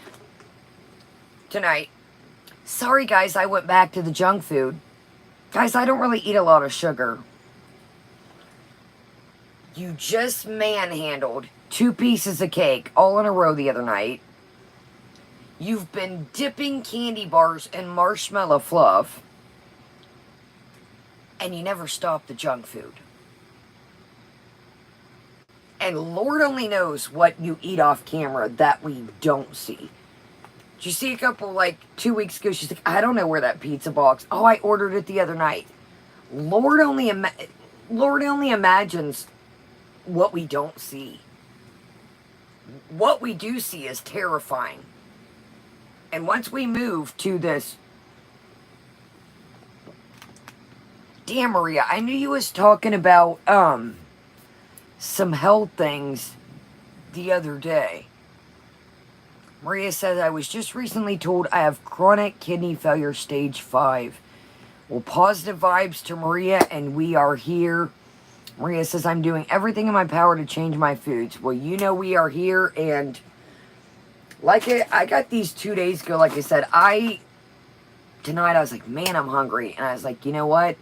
Tonight... Sorry, guys, I went back to the junk food. Guys, I don't really eat a lot of sugar. You just manhandled 2 pieces of cake all in a row the other night. You've been dipping candy bars in marshmallow fluff. And you never stopped the junk food. And Lord only knows what you eat off camera that we don't see. Did you see a couple, like, 2 weeks ago? She's like, I don't know where that pizza box... Oh, I ordered it the other night. Lord only imagines what we don't see. What we do see is terrifying. And once we move to this... Damn, Maria, I knew you was talking about, some health things the other day. Maria says, I was just recently told I have chronic kidney failure stage 5. Well, positive vibes to Maria, and we are here. Maria says, I'm doing everything in my power to change my foods. Well, you know we are here, and like I got these 2 days ago, like I said, tonight I was like, man, I'm hungry. And I was like, you know what?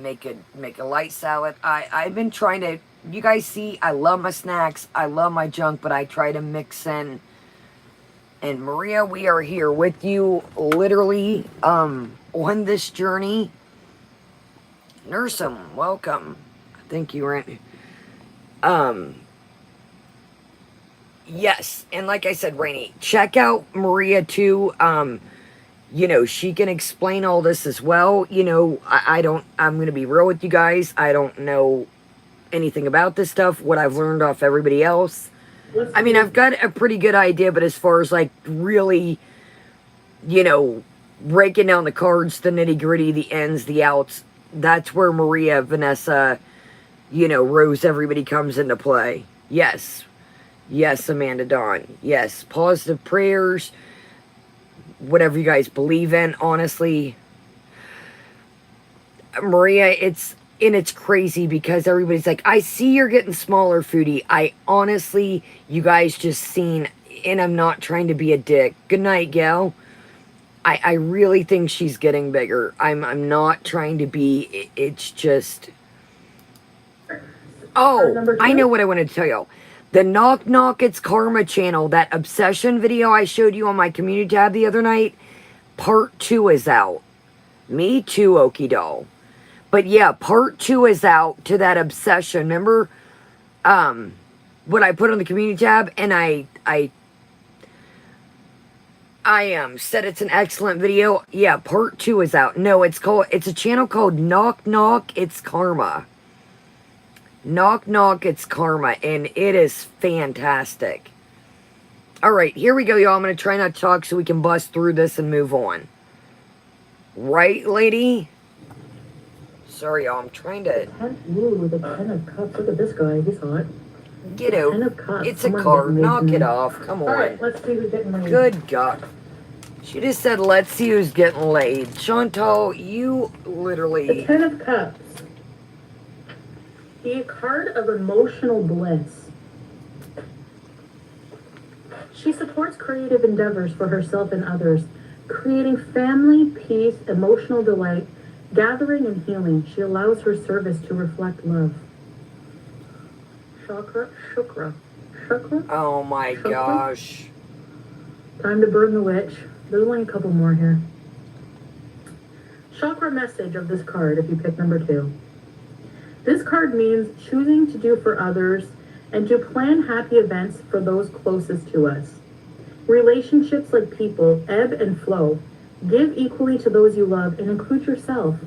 Make a light salad. I've been trying to... You guys see, I love my snacks. I love my junk, but I try to mix in. And Maria, we are here with you, literally, on this journey. Nursum, welcome. I think you were in... Yes, and like I said, Rainey, check out Maria, too. You know, she can explain all this as well. You know, I'm going to be real with you guys. I don't know anything about this stuff, what I've learned off everybody else. I mean, I've got a pretty good idea, but as far as like really, you know, breaking down the cards, the nitty gritty, the ins, the outs, that's where Maria, Vanessa, you know, Rose, everybody comes into play. Yes. Yes, Amanda Dawn. Yes. Positive prayers, whatever you guys believe in, honestly. Maria, it's crazy because everybody's like, I see you're getting smaller, Foodie. I honestly, you guys just seen, and I'm not trying to be a dick. Good night, gal. I really think she's getting bigger. I'm not trying to be, it's just... Oh, I know what I wanted to tell y'all. The Knock Knock It's Karma channel, that obsession video I showed you on my community tab the other night, part 2 is out. Me too, Okie doll. But yeah, part 2 is out to that obsession. Remember what I put on the community tab? And I said it's an excellent video. Yeah, part 2 is out. No, it's a channel called Knock Knock It's Karma. Knock Knock It's Karma, and it is fantastic. Alright, here we go, y'all. I'm going to try not to talk so we can bust through this and move on. Right, lady? Sorry, y'all. I'm trying to... Ooh, the 10 of Cups. Look at this guy. He's hot. Get out. 10 of Cups. It's a card. Knock it off. Come on. Alright, let's see who's getting laid. Good God. She just said, let's see who's getting laid. Chantal, you literally... The 10 of Cups. The card of emotional bliss. She supports creative endeavors for herself and others, creating family, peace, emotional delight, gathering and healing. She allows her service to reflect love. Chakra. Oh my gosh. Time to burn the witch. There's only a couple more here. Chakra message of this card if you pick number 2. This card means choosing to do for others and to plan happy events for those closest to us. Relationships like people ebb and flow. Give equally to those you love and include yourself.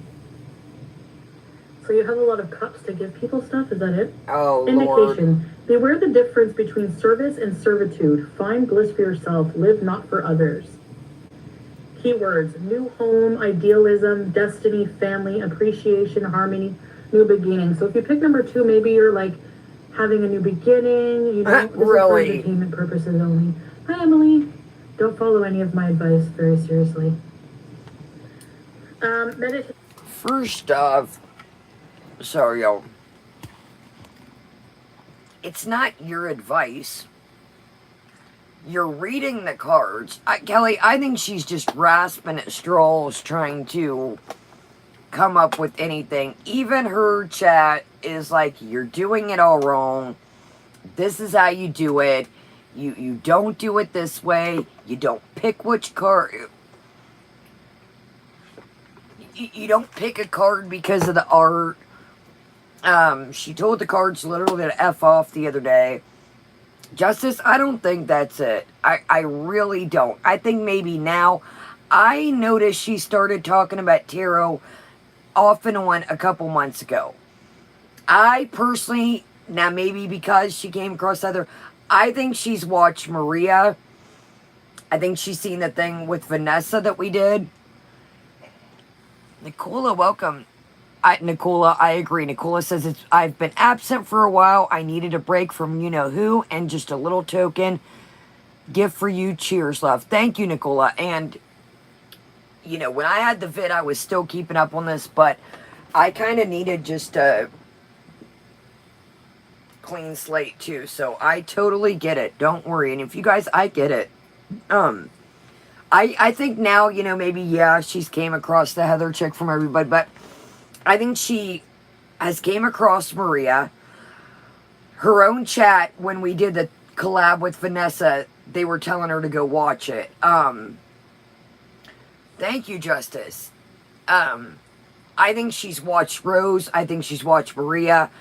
So you have a lot of cups to give people stuff, is that it? Oh, Indication. Lord. Beware the difference between service and servitude. Find bliss for yourself. Live not for others. Keywords: new home, idealism, destiny, family, appreciation, harmony, new beginning. So if you pick number 2, maybe you're like having a new beginning, you know, this really? is for entertainment purposes only. Hi, Emily. Don't follow any of my advice very seriously. First off, sorry, y'all. It's not your advice. You're reading the cards. Kelly, I think she's just rasping at straws trying to come up with anything. Even her chat is like, you're doing it all wrong. This is how you do it. You don't do it this way. You don't pick which card. You don't pick a card because of the art. She told the cards literally to F off the other day. Justice, I don't think that's it. I really don't. I think maybe now. I noticed she started talking about tarot off and on a couple months ago. I personally, now maybe because she came across other, I think she's watched Maria. I think she's seen the thing with Vanessa that we did. Nicola, welcome. Nicola, I agree. Nicola says, I've been absent for a while. I needed a break from you-know-who and just a little token gift for you. Cheers, love. Thank you, Nicola. And, you know, when I had the vid, I was still keeping up on this, but I kind of needed just a clean slate, too. So I totally get it. Don't worry. And if you guys, I get it. I think now, you know, maybe, yeah, she's came across the Heather chick from everybody, but I think she has came across Maria. Her own chat, when we did the collab with Vanessa, they were telling her to go watch it. Thank you, Justice. I think she's watched Rose. I think she's watched Maria.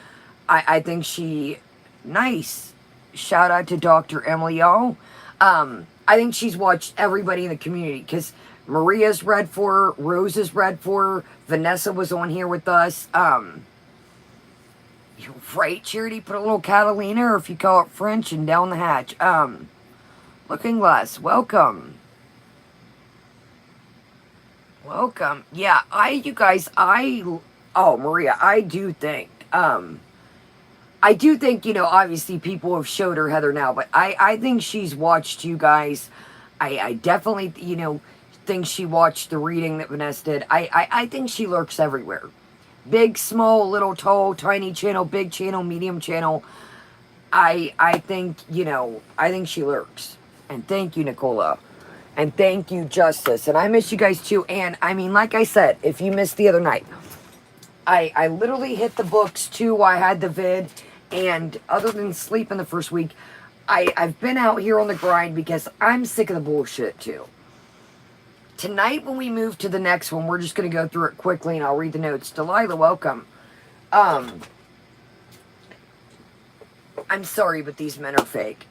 I think she... Nice. Shout out to Dr. Emily, y'all. I think she's watched everybody in the community, because Maria's read for her, Rose is read for her, Vanessa was on here with us. You're right, Charity. Put a little Catalina, or if you call it French, and down the hatch. Looking Glass, welcome. Welcome. Yeah, you guys, oh, Maria, I do think, obviously people have showed her Heather now, but I think she's watched you guys. I definitely, think she watched the reading that Vanessa did. I think she lurks everywhere. Big, small, little, tall, tiny channel, big channel, medium channel. I think, I think she lurks. And thank you, Nicola. And thank you, Justice. And I miss you guys too. And I mean, like I said, if you missed the other night, I literally hit the books too while I had the vid. And other than sleeping the first week, I've been out here on the grind because I'm sick of the bullshit too. Tonight, when we move to the next one, we're just going to go through it quickly and I'll read the notes. Delilah, welcome. I'm sorry, but these men are fake.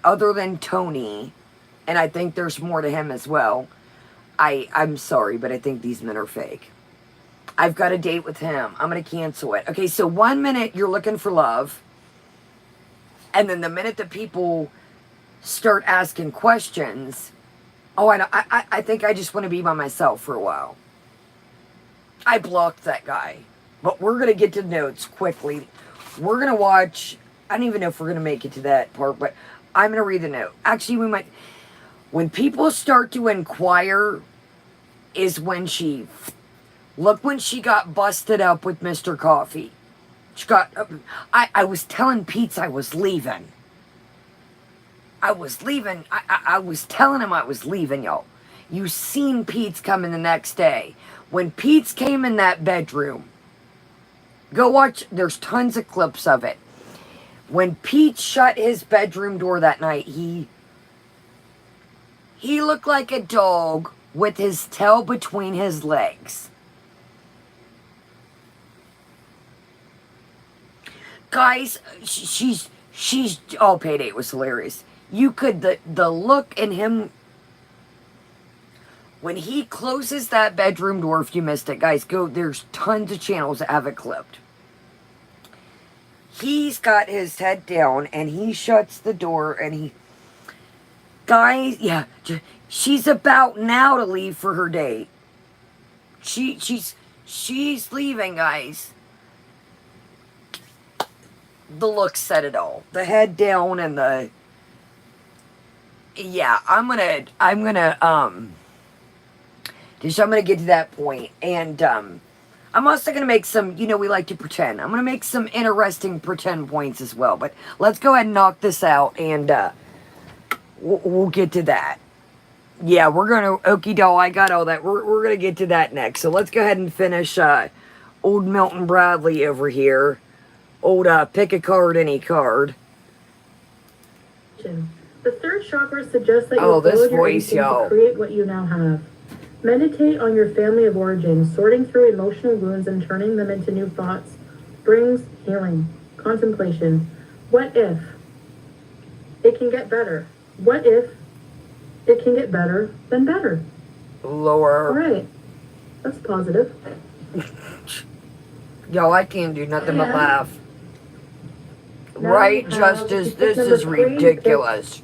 Other than Tony, and I think there's more to him as well. I'm sorry, but I think these men are fake. I've got a date with him. I'm going to cancel it. Okay, so 1 minute you're looking for love. And then the minute that people start asking questions, oh, I think I just want to be by myself for a while. I blocked that guy. But we're going to get to the notes quickly. We're going to watch, I don't even know if we're going to make it to that part, but I'm going to read the note. Actually, we might, when people start to inquire is when look when she got busted up with Mr. Coffee. She got, I was telling Pete's I was leaving. I was leaving. I was telling him I was leaving, y'all. You seen Pete's coming the next day. When Pete's came in that bedroom, go watch, there's tons of clips of it. When Pete shut his bedroom door that night, he looked like a dog with his tail between his legs. Guys, she's oh, Payday was hilarious. You could, the look in him, when he closes that bedroom door, if you missed it, guys, go, there's tons of channels that have it clipped. He's got his head down, and he shuts the door, and guys, yeah, she's about now to leave for her date. She's leaving, guys. The look said it all. The head down and yeah, I'm gonna get to that point. And, I'm also gonna make some, we like to pretend. I'm gonna make some interesting pretend points as well. But let's go ahead and knock this out, and, we'll get to that. Yeah, we're gonna, okie doll, I got all that. We're gonna get to that next. So let's go ahead and finish, old Milton Bradley over here. Old, pick a card, any card. The third chakra suggests that oh, you this your voice, y'all. to create what you now have. Meditate on your family of origin. Sorting through emotional wounds and turning them into new thoughts brings healing. Contemplation. What if it can get better? What if it can get better than better? Lower. All right. That's positive. Yo, I can't do nothing but laugh. Right, Justice? This is ridiculous.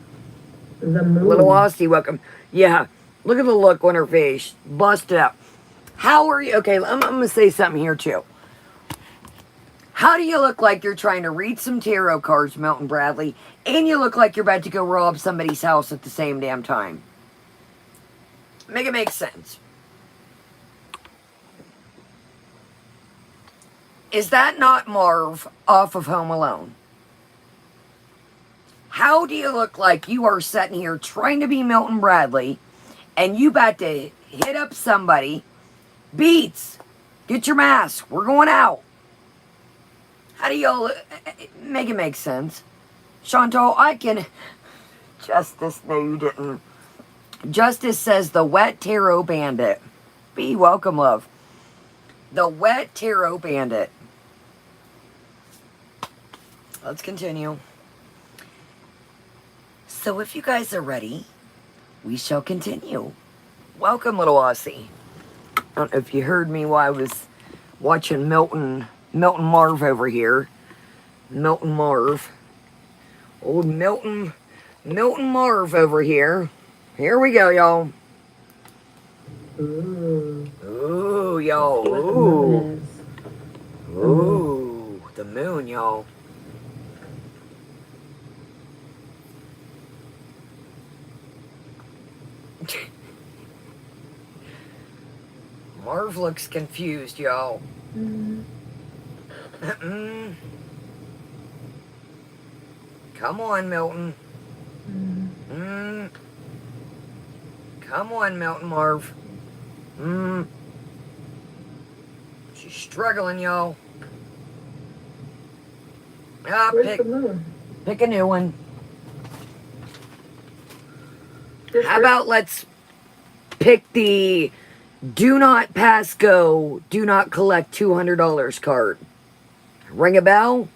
The moon. Little Aussie, welcome. Yeah, look at the look on her face. Busted up. How are you? Okay, I'm going to say something here, too. How do you look like you're trying to read some tarot cards, Milton Bradley, and you look like you're about to go rob somebody's house at the same damn time? Make it make sense. Is that not Marv off of Home Alone? How do you look like you are sitting here trying to be Milton Bradley and you about to hit up somebody? Beats, get your mask. We're going out. How do y'all make it make sense? Chantal, I can... Justice, no you didn't. Justice says the wet tarot bandit. Be welcome, love. The wet tarot bandit. Let's continue. So if you guys are ready, we shall continue. Welcome, little Aussie. I don't know if you heard me while I was watching Milton Marv over here. Milton Marv. Old Milton Marv over here. Here we go, y'all. Ooh. Ooh, y'all. Let's see what the moon Ooh. is. Ooh. The moon, y'all. Marv looks confused, y'all. Mm. Come on, Milton. Mm. Come on, Milton Marv. She's struggling, y'all. Where's the moon? Pick a new one. This How about let's pick the do not pass go, do not collect $200 card. Ring a bell?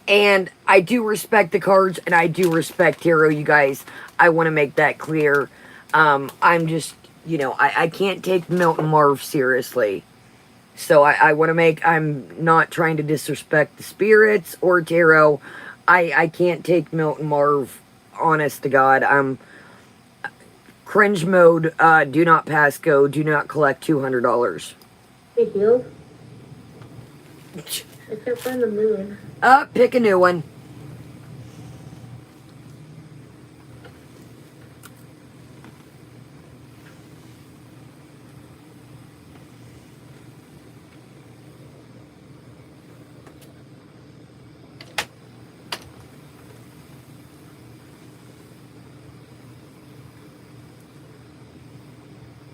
And I do respect the cards, and I do respect Tarot, you guys. I want to make that clear. I'm just, I can't take Milton Marv seriously. So I want to make, I'm not trying to disrespect the spirits or Tarot. I can't take Milton Marv, honest to God. I'm cringe mode, do not pass go, do not collect $200. Hey, healed? I can't find the moon. Pick a new one.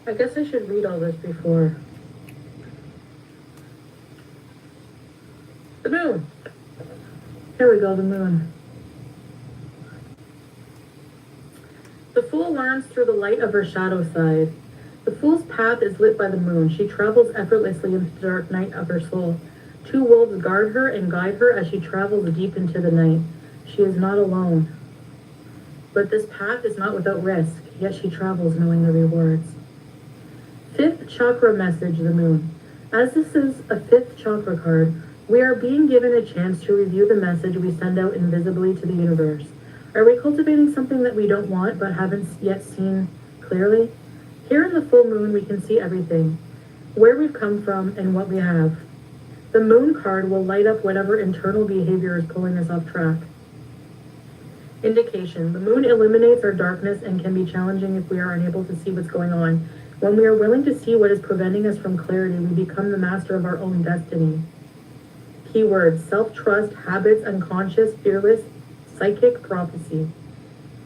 I guess I should read all this before. The moon! Here we go, the moon. The fool learns through the light of her shadow side. The fool's path is lit by the moon. She travels effortlessly in the dark night of her soul. Two wolves guard her and guide her as she travels deep into the night. She is not alone. But this path is not without risk, yet she travels knowing the rewards. Fifth chakra message, the moon. As this is a fifth chakra card, we are being given a chance to review the message we send out invisibly to the universe. Are we cultivating something that we don't want but haven't yet seen clearly? Here in the full moon, we can see everything, where we've come from and what we have. The moon card will light up whatever internal behavior is pulling us off track. Indication. The moon eliminates our darkness and can be challenging if we are unable to see what's going on. When we are willing to see what is preventing us from clarity, we become the master of our own destiny. Keywords: self-trust, habits, unconscious, fearless, psychic, prophecy.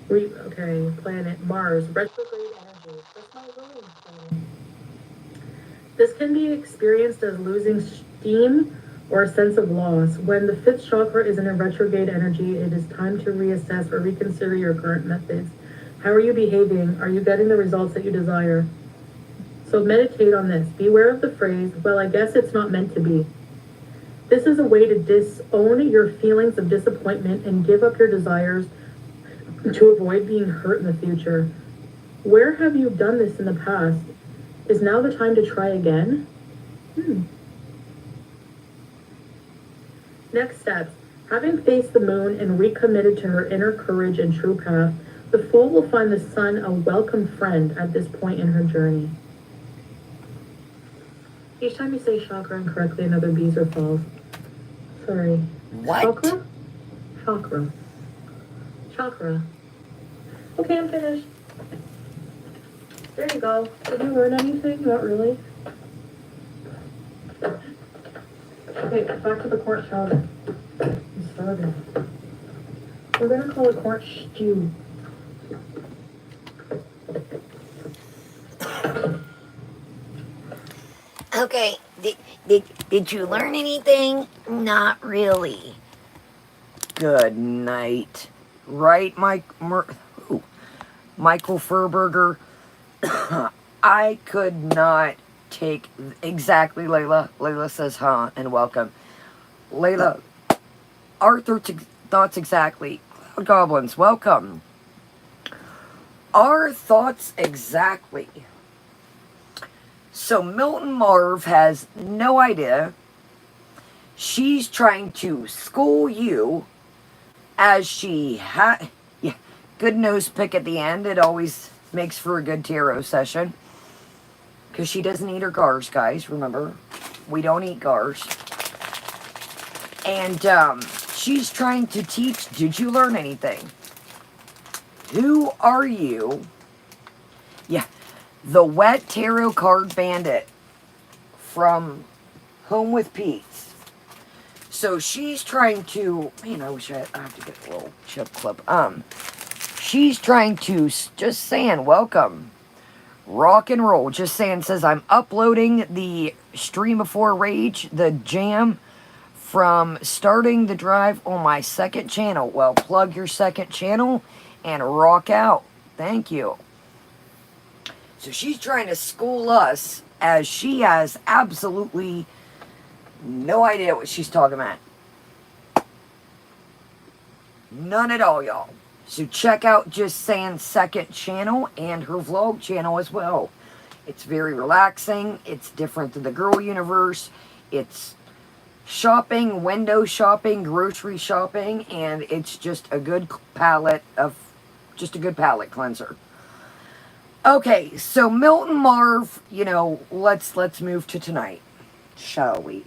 Planet Mars, retrograde energy. That's my ruling planet. This can be experienced as losing steam or a sense of loss. When the fifth chakra is in a retrograde energy, it is time to reassess or reconsider your current methods. How are you behaving? Are you getting the results that you desire? So meditate on this. Beware of the phrase, well, I guess it's not meant to be. This is a way to disown your feelings of disappointment and give up your desires to avoid being hurt in the future. Where have you done this in the past? Is now the time to try again? Next steps. Having faced the moon and recommitted to her inner courage and true path, the fool will find the sun a welcome friend at this point in her journey. Each time you say chakra incorrectly, another beezer falls. Sorry. What? Chakra? Chakra. Chakra. Okay, I'm finished. There you go. Did you learn anything? Not really. Okay, back to the court chowder. I'm starving. We're gonna call it court stew. Okay, did you learn anything? Not really. Good night. Right, Michael Furberger? I could not take exactly, Layla. Layla says, huh, and welcome. Layla, Arthur thoughts exactly. Goblins, welcome. Our thoughts exactly. So Milton Marv has no idea. She's trying to school you as she yeah, good nose pick at the end. It always makes for a good tarot session. Because she doesn't eat her gars, guys. Remember, we don't eat gars. And she's trying to teach, did you learn anything? Who are you? Yeah, the Wet Tarot Card Bandit from Home with Pete's. So she's trying to, man, I wish I have to get a little chip clip. She's trying to, just saying, welcome. Rock and roll. Just saying, says I'm uploading the Stream Before Rage, the jam, from starting the drive on my second channel. Well, plug your second channel and rock out. Thank you. So she's trying to school us as she has absolutely no idea what she's talking about. None at all, y'all. So check out Just Saying second channel and her vlog channel as well. It's very relaxing. It's different than the girl universe. It's shopping, window shopping, grocery shopping, and it's just a good palette cleanser. Okay, so Milton Marv, you know, let's move to tonight. Shall we?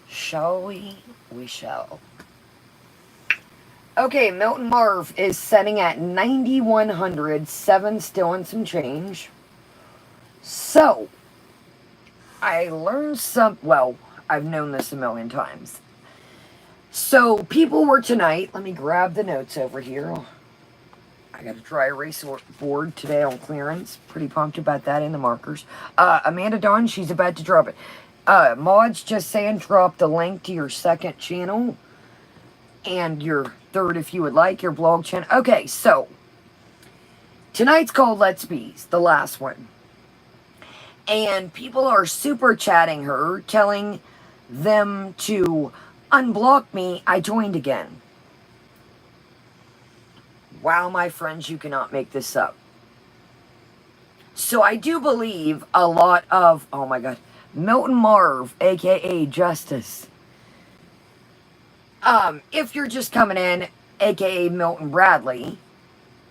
Shall we? We shall. Okay, Milton Marv is setting at 9,100, 7 still and some change. So, I learned well, I've known this a million times. So, people were tonight, let me grab the notes over here. I got a dry erase board today on clearance. Pretty pumped about that and the markers. Amanda Dawn, she's about to drop it. Maud's just saying drop the link to your second channel. And your third if you would like, your blog channel. Okay, so. Tonight's called Let's Be's, the last one. And people are super chatting her, telling them to unblock me. I joined again. Wow, my friends, you cannot make this up. So I do believe a lot of, oh my God, Milton Marv, aka Justice. If you're just coming in, aka Milton Bradley,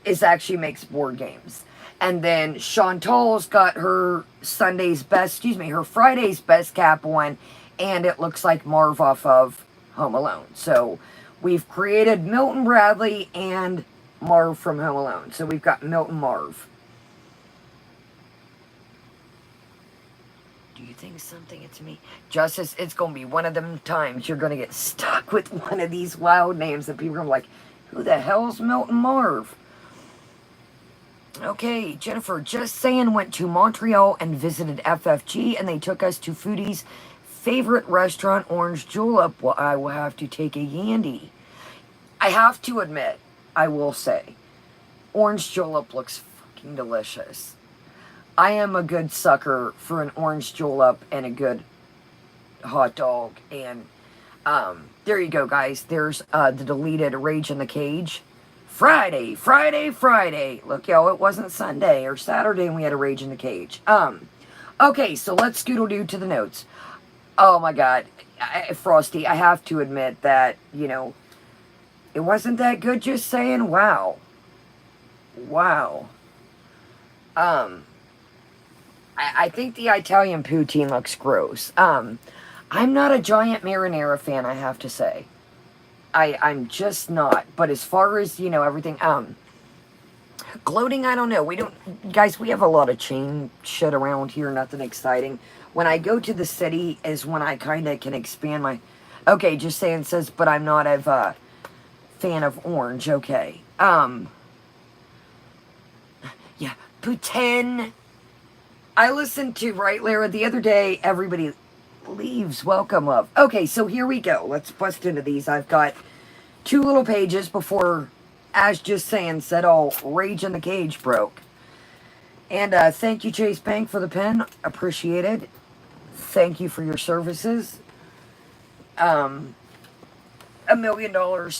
is actually makes board games. And then Chantal's got her her Friday's best cap one, and it looks like Marv off of Home Alone. So we've created Milton Bradley and Marv from Home Alone. So we've got Milton Marv. Do you think something it's me? Justice, it's going to be one of them times you're going to get stuck with one of these wild names that people are like, who the hell's Milton Marv? Okay, Jennifer, just saying, went to Montreal and visited FFG, and they took us to Foodie's favorite restaurant, Orange Julep. Well, I will have to take a Yandy. I have to admit, I will say, Orange Julep looks fucking delicious. I am a good sucker for an orange julep and a good hot dog. And there you go, guys. There's the deleted Rage in the Cage. Friday. Look, yo, it wasn't Sunday or Saturday and we had a Rage in the Cage. Okay, so let's scoodle-doo to the notes. Oh, my God. Frosty, I have to admit that, you know, it wasn't that good, just saying. Wow. I think the Italian poutine looks gross. I'm not a giant marinara fan, I have to say. I'm just not. But as far as, you know, everything, gloating, I don't know. Guys, we have a lot of chain shit around here, nothing exciting. When I go to the city is when I kind of can expand my, okay, just saying says, but I'm not a fan of orange, okay. Yeah, poutine. I listened to, right, Lara, the other day, everybody leaves. Welcome, love. Okay, so here we go. Let's bust into these. I've got 2 little pages before, as just saying, said, oh, Rage in the Cage broke. And thank you, Chase Bank, for the pen. Appreciate it. Thank you for your services. $1 million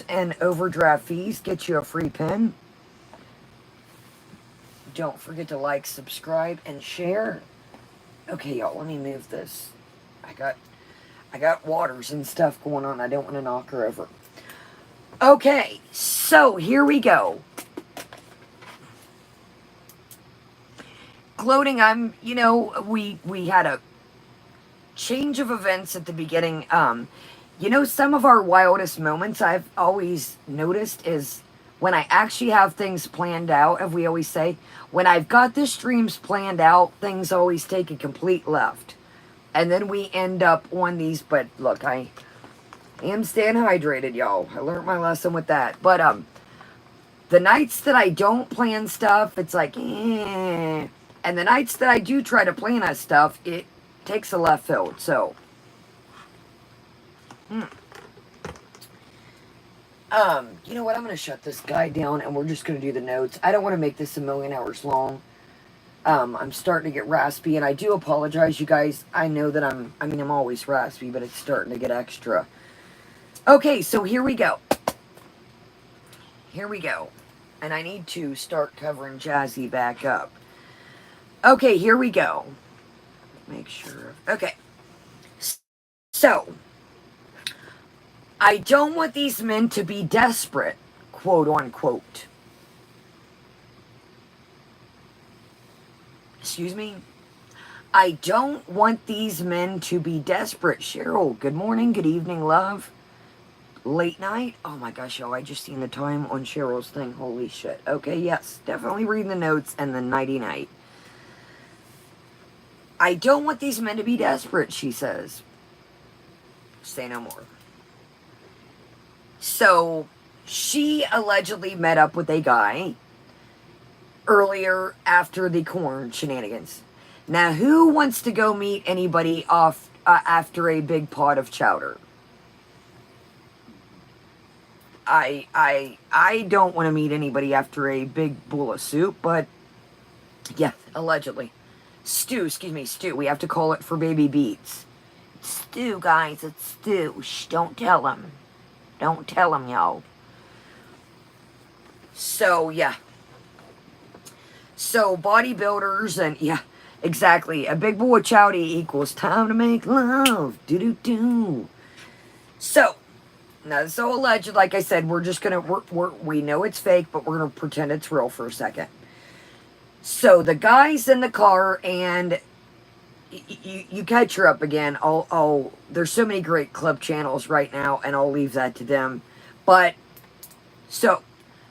in overdraft fees. Get you a free pen. Don't forget to like, subscribe, and share. Okay, y'all, let me move this. I got waters and stuff going on. I don't want to knock her over. Okay, so here we go. Gloating, we had a change of events at the beginning. Some of our wildest moments I've always noticed is when I actually have things planned out, as we always say, when I've got the streams planned out, things always take a complete left. And then we end up on these, but look, I am staying hydrated, y'all. I learned my lesson with that. But the nights that I don't plan stuff, it's like, eh. And the nights that I do try to plan that stuff, it takes a left field. So, you know what? I'm going to shut this guy down and we're just going to do the notes. I don't want to make this a million hours long. I'm starting to get raspy and I do apologize, you guys. I know that I'm always raspy, but it's starting to get extra. Okay, so here we go. Here we go. And I need to start covering Jazzy back up. Okay, here we go. Make sure. Okay. So, I don't want these men to be desperate, quote unquote. Excuse me? I don't want these men to be desperate. Cheryl, good morning, good evening, love. Late night? Oh my gosh, y'all, I just seen the time on Cheryl's thing. Holy shit. Okay, yes, definitely reading the notes and the nighty-night. I don't want these men to be desperate, she says. Say no more. So, she allegedly met up with a guy earlier after the corn shenanigans. Now, who wants to go meet anybody off after a big pot of chowder? I don't want to meet anybody after a big bowl of soup, but yeah, allegedly. Stew. We have to call it for baby beets. Stew, guys, it's stew. Shh, don't tell him. Don't tell him, y'all. So, yeah. So, bodybuilders and, yeah, exactly. A big bowl of chowdy equals time to make love. Do-do-do. So, now it's so alleged, like I said, we're just gonna, we know it's fake, but we're gonna pretend it's real for a second. So, the guy's in the car, and you catch her up again. There's so many great club channels right now, and I'll leave that to them. But, so,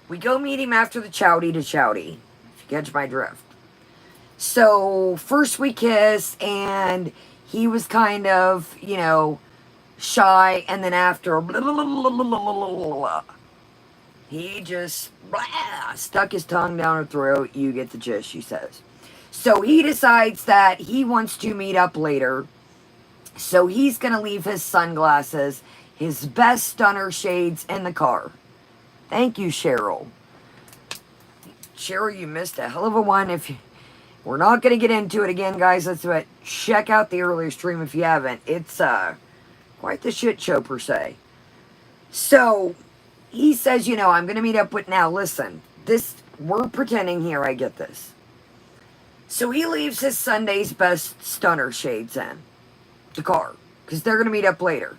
we go meet him after the chowdy to chowdy, if you catch my drift. So, first we kiss, and he was kind of, shy, and then after, he just stuck his tongue down her throat. You get the gist, she says. So he decides that he wants to meet up later. So he's going to leave his sunglasses, his best stunner shades in the car. Thank you, Cheryl. Cheryl, you missed a hell of a one. We're not going to get into it again, guys. Let's do it. Check out the earlier stream if you haven't. It's quite the shit show, per se. So he says, I'm going to meet up with, now listen, we're pretending here, I get this. So he leaves his Sunday's best stunner shades in the car, because they're going to meet up later.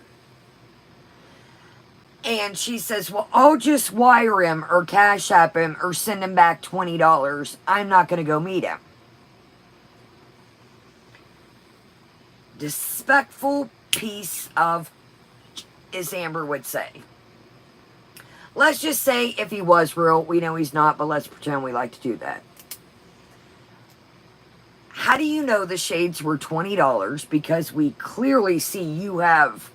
And she says, well, I'll just wire him or cash app him or send him back $20. I'm not going to go meet him. Disrespectful piece of, as Amber would say. Let's just say if he was real, we know he's not, but let's pretend we like to do that. How do you know the shades were $20? Because we clearly see you have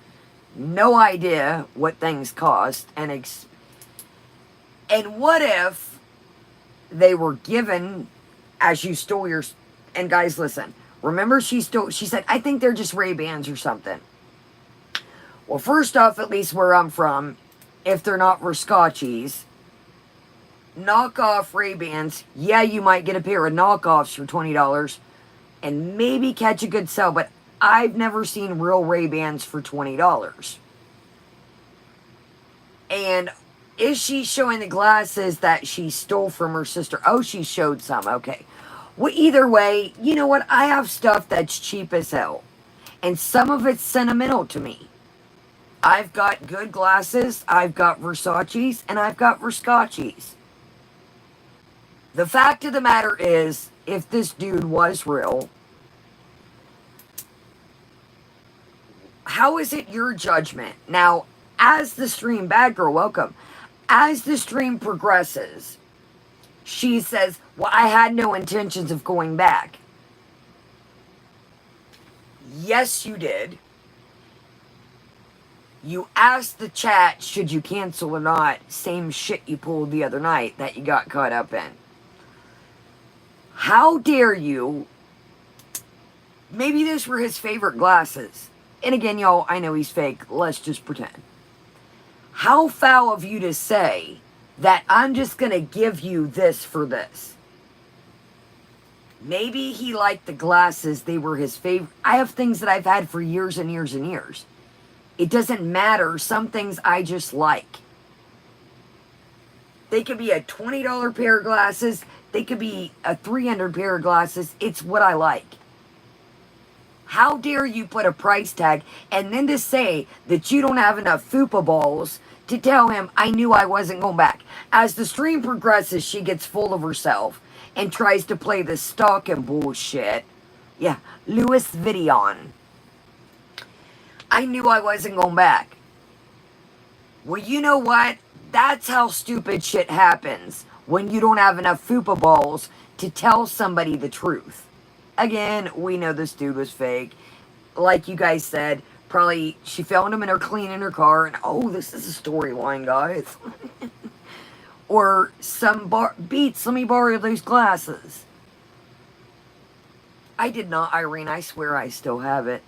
no idea what things cost. And what if they were given as you stole your... And guys, listen. Remember she said, I think they're just Ray-Bans or something. Well, first off, at least where I'm from, if they're not Versace's, knockoff Ray-Bans, yeah, you might get a pair of knockoffs for $20 and maybe catch a good sell, but I've never seen real Ray-Bans for $20. And is she showing the glasses that she stole from her sister? Oh, she showed some. Okay. Well, either way, you know what? I have stuff that's cheap as hell. And some of it's sentimental to me. I've got good glasses, I've got Versace's, and I've got Versace's. The fact of the matter is, if this dude was real, how is it your judgment? Now, as the stream, bad girl, welcome. As the stream progresses, she says, well, I had no intentions of going back. Yes, you did. You asked the chat, should you cancel or not? Same shit you pulled the other night that you got caught up in. How dare you? Maybe those were his favorite glasses. And again, y'all, I know he's fake. Let's just pretend. How foul of you to say that I'm just going to give you this for this. Maybe he liked the glasses. They were his favorite. I have things that I've had for years and years and years. It doesn't matter. Some things I just like. They could be a $20 pair of glasses. They could be a $300 pair of glasses. It's what I like. How dare you put a price tag and then to say that you don't have enough fupa balls to tell him I knew I wasn't going back. As the stream progresses, she gets full of herself and tries to play the stalking bullshit. Yeah, Louis Vuitton. I knew I wasn't going back. Well, you know what? That's how stupid shit happens when you don't have enough fupa balls to tell somebody the truth. Again, we know this dude was fake. Like you guys said, probably she found him in her cleaning her car and, oh, this is a storyline, guys. Or some Beats, let me borrow those glasses. I did not, Irene. I swear I still have it.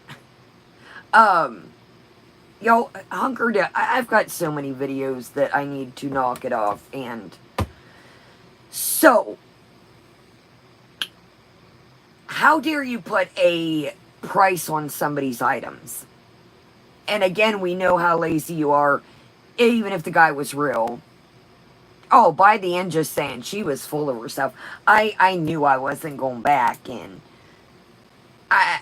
Y'all, hunker down. I've got so many videos that I need to knock it off. And so, how dare you put a price on somebody's items? And again, we know how lazy you are, even if the guy was real. Oh, by the end, just saying, she was full of herself. I knew I wasn't going back, and I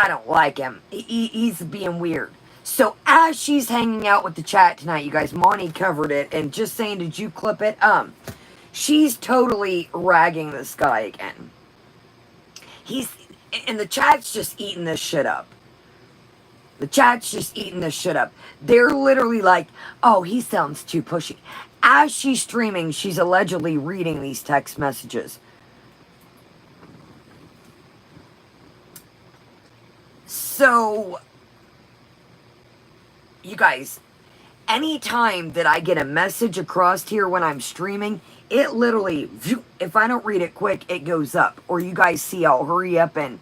don't like him. He's being weird. So as she's hanging out with the chat tonight, you guys, Monty covered it, and just saying, did you clip it? She's totally ragging this guy again. And the chat's just eating this shit up. The chat's just eating this shit up. They're literally like, oh, he sounds too pushy. As she's streaming, she's allegedly reading these text messages. So, you guys, anytime that I get a message across here when I'm streaming, it literally, if I don't read it quick, it goes up. Or you guys see, I'll hurry up and...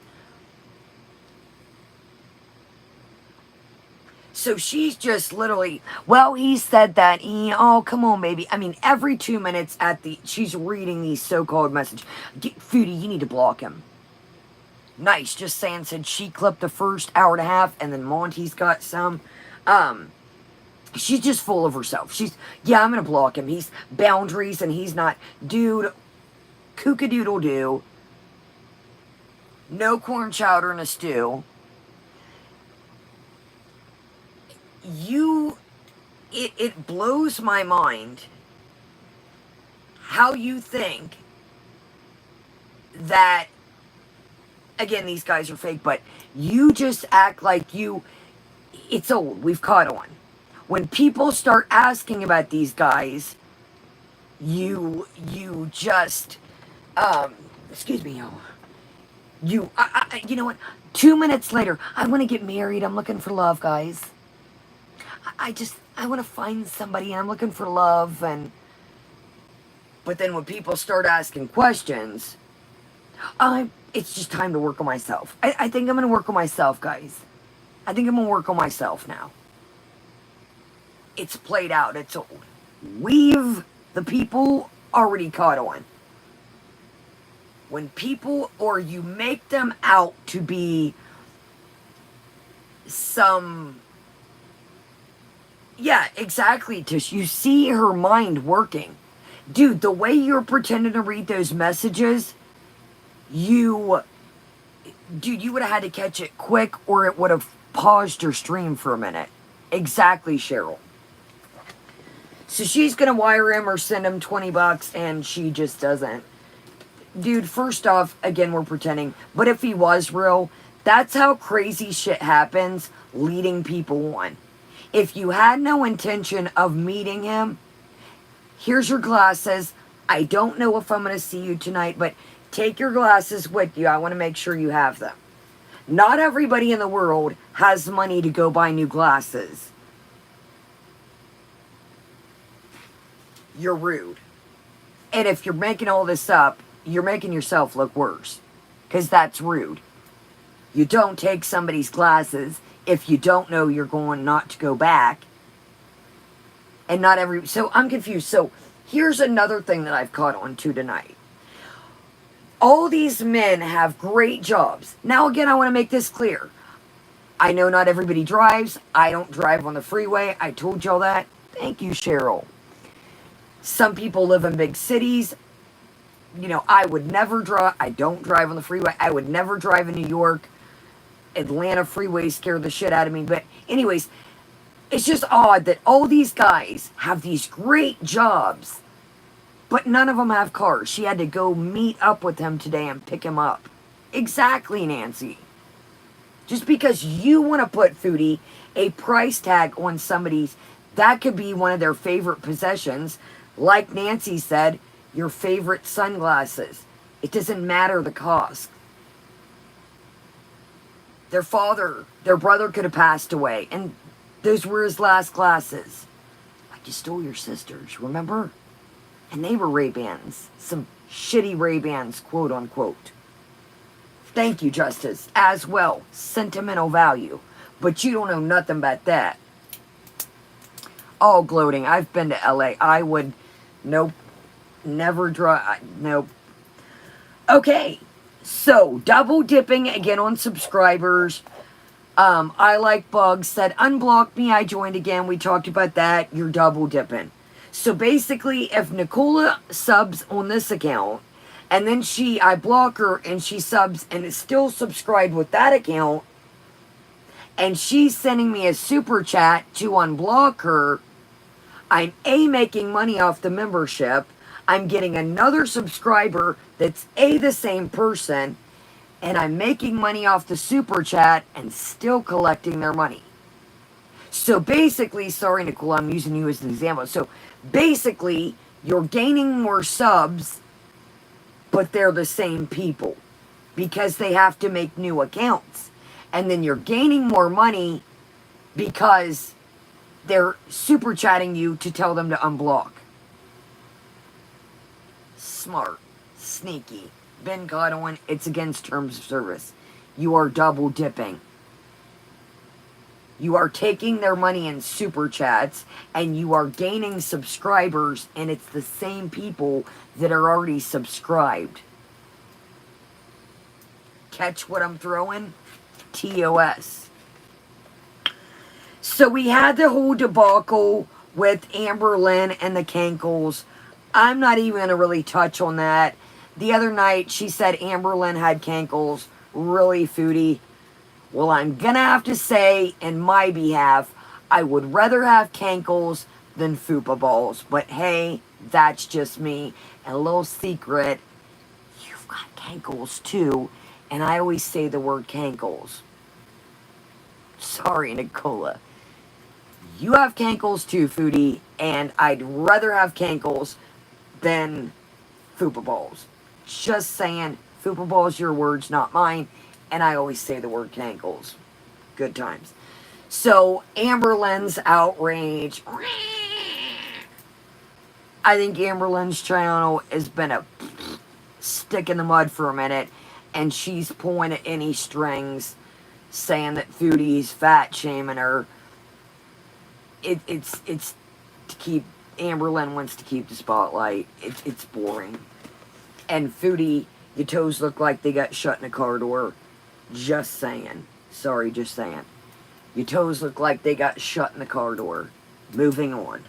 So she's just literally, well, he said that, oh, come on, baby. I mean, every 2 minutes she's reading these so-called messages. Foodie, you need to block him. Nice, just saying, said she clipped the first hour and a half, and then Monty's got some. She's just full of herself. Yeah, I'm going to block him. He's boundaries, and he's not. Dude, kookadoodle-doo. No corn chowder in a stew. It blows my mind how you think that, again, these guys are fake, but you just act like it's old. We've caught on. When people start asking about these guys, you just, excuse me, y'all. You know what? 2 minutes later, I want to get married. I'm looking for love, guys. I want to find somebody, and I'm looking for love, but then when people start asking questions, it's just time to work on myself. I think I'm going to work on myself, guys. I think I'm going to work on myself now. It's played out. It's old. The people already caught on. When people, or you make them out to be some... Yeah, exactly, Tish. You see her mind working. Dude, the way you're pretending to read those messages, dude, you would have had to catch it quick or it would have paused your stream for a minute. Exactly, Cheryl. So she's going to wire him or send him 20 bucks and she just doesn't. Dude, first off, again, we're pretending. But if he was real, that's how crazy shit happens, leading people on. If you had no intention of meeting him, here's your glasses. I don't know if I'm going to see you tonight, but take your glasses with you. I want to make sure you have them. Not everybody in the world has money to go buy new glasses. You're rude. And if you're making all this up, you're making yourself look worse. Because that's rude. You don't take somebody's glasses if you don't know you're going not to go back. And not every... So I'm confused. So here's another thing that I've caught on to tonight. All these men have great jobs. Now again, I want to make this clear. I know not everybody drives. I don't drive on the freeway. I told y'all that. Thank you, Cheryl. Some people live in big cities. You know, I would never drive. I don't drive on the freeway. I would never drive in New York. Atlanta freeways scare the shit out of me. But anyways, it's just odd that all these guys have these great jobs, but none of them have cars. She had to go meet up with him today and pick him up. Exactly, Nancy. Just because you want to put, Foodie, a price tag on somebody's, that could be one of their favorite possessions. Like Nancy said, your favorite sunglasses. It doesn't matter the cost. Their brother could have passed away, and those were his last glasses. Like you stole your sister's, remember? And they were Ray-Bans. Some shitty Ray-Bans, quote unquote. Thank you, Justice. As well, sentimental value. But you don't know nothing about that. All gloating. I've been to LA. I would... Nope. Never drive. Nope. Okay. So, double dipping again on subscribers. I Like Bugs said, unblock me. I joined again. We talked about that. You're double dipping. So, basically, if Nicola subs on this account, and then I block her and she subs and is still subscribed with that account, and she's sending me a super chat to unblock her, I'm A, making money off the membership. I'm getting another subscriber that's A, the same person, and I'm making money off the super chat and still collecting their money. So basically, sorry, Nicole, I'm using you as an example. So basically, you're gaining more subs, but they're the same people because they have to make new accounts. And then you're gaining more money because they're super chatting you to tell them to unblock. Smart. Sneaky. Been caught on. It's against terms of service. You are double dipping. You are taking their money in super chats and you are gaining subscribers, and it's the same people that are already subscribed. Catch what I'm throwing? TOS. So we had the whole debacle with Amber Lynn and the Cankles. I'm not even going to really touch on that. The other night, she said Amber Lynn had Cankles. Really, Foodie? Well, I'm going to have to say, in my behalf, I would rather have Cankles than Fupa Balls. But hey, that's just me. And a little secret, you've got Cankles too. And I always say the word Cankles. Sorry, Nicola. You have Cankles too, Foodie. And I'd rather have Cankles than Fupa Balls. Just saying, Fupa Balls, your words, not mine. And I always say the word Cankles. Good times. So, Amber Lynn's outrage. I think Amber Lynn's channel has been a stick in the mud for a minute. And she's pulling at any strings, saying that Foodie's fat shaming her. It's to keep... Amber Lynn wants to keep the spotlight. It's boring. And Foodie, your toes look like they got shut in a car door. Just saying. Sorry, just saying. Your toes look like they got shut in the car door. Moving on.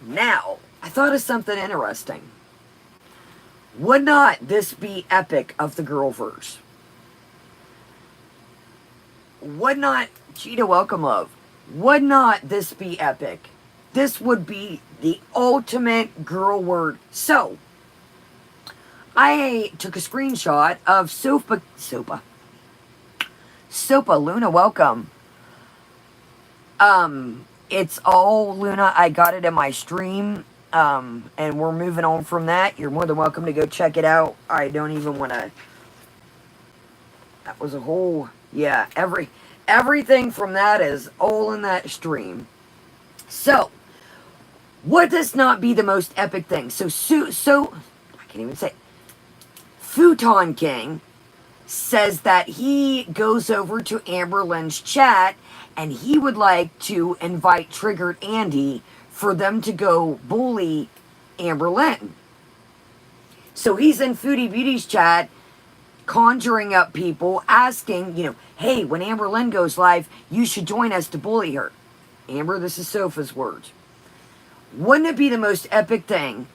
Now, I thought of something interesting. Would not this be epic of the girlverse? Would not, Cheetah, welcome love. Would not this be epic? This would be the ultimate girl word. So, I took a screenshot of Sopa, Luna, welcome. It's all Luna. I got it in my stream. And we're moving on from that. You're more than welcome to go check it out. I don't even want to. That was a whole, yeah, everything from that is all in that stream. So, would this not be the most epic thing? So I can't even say it. Futon King says that he goes over to Amber Lynn's chat and he would like to invite Triggered Andy for them to go bully Amber Lynn. So he's in Foodie Beauty's chat, conjuring up people, asking, hey, when Amber Lynn goes live, you should join us to bully her. Amber, this is Sofa's words. Wouldn't it be the most epic thing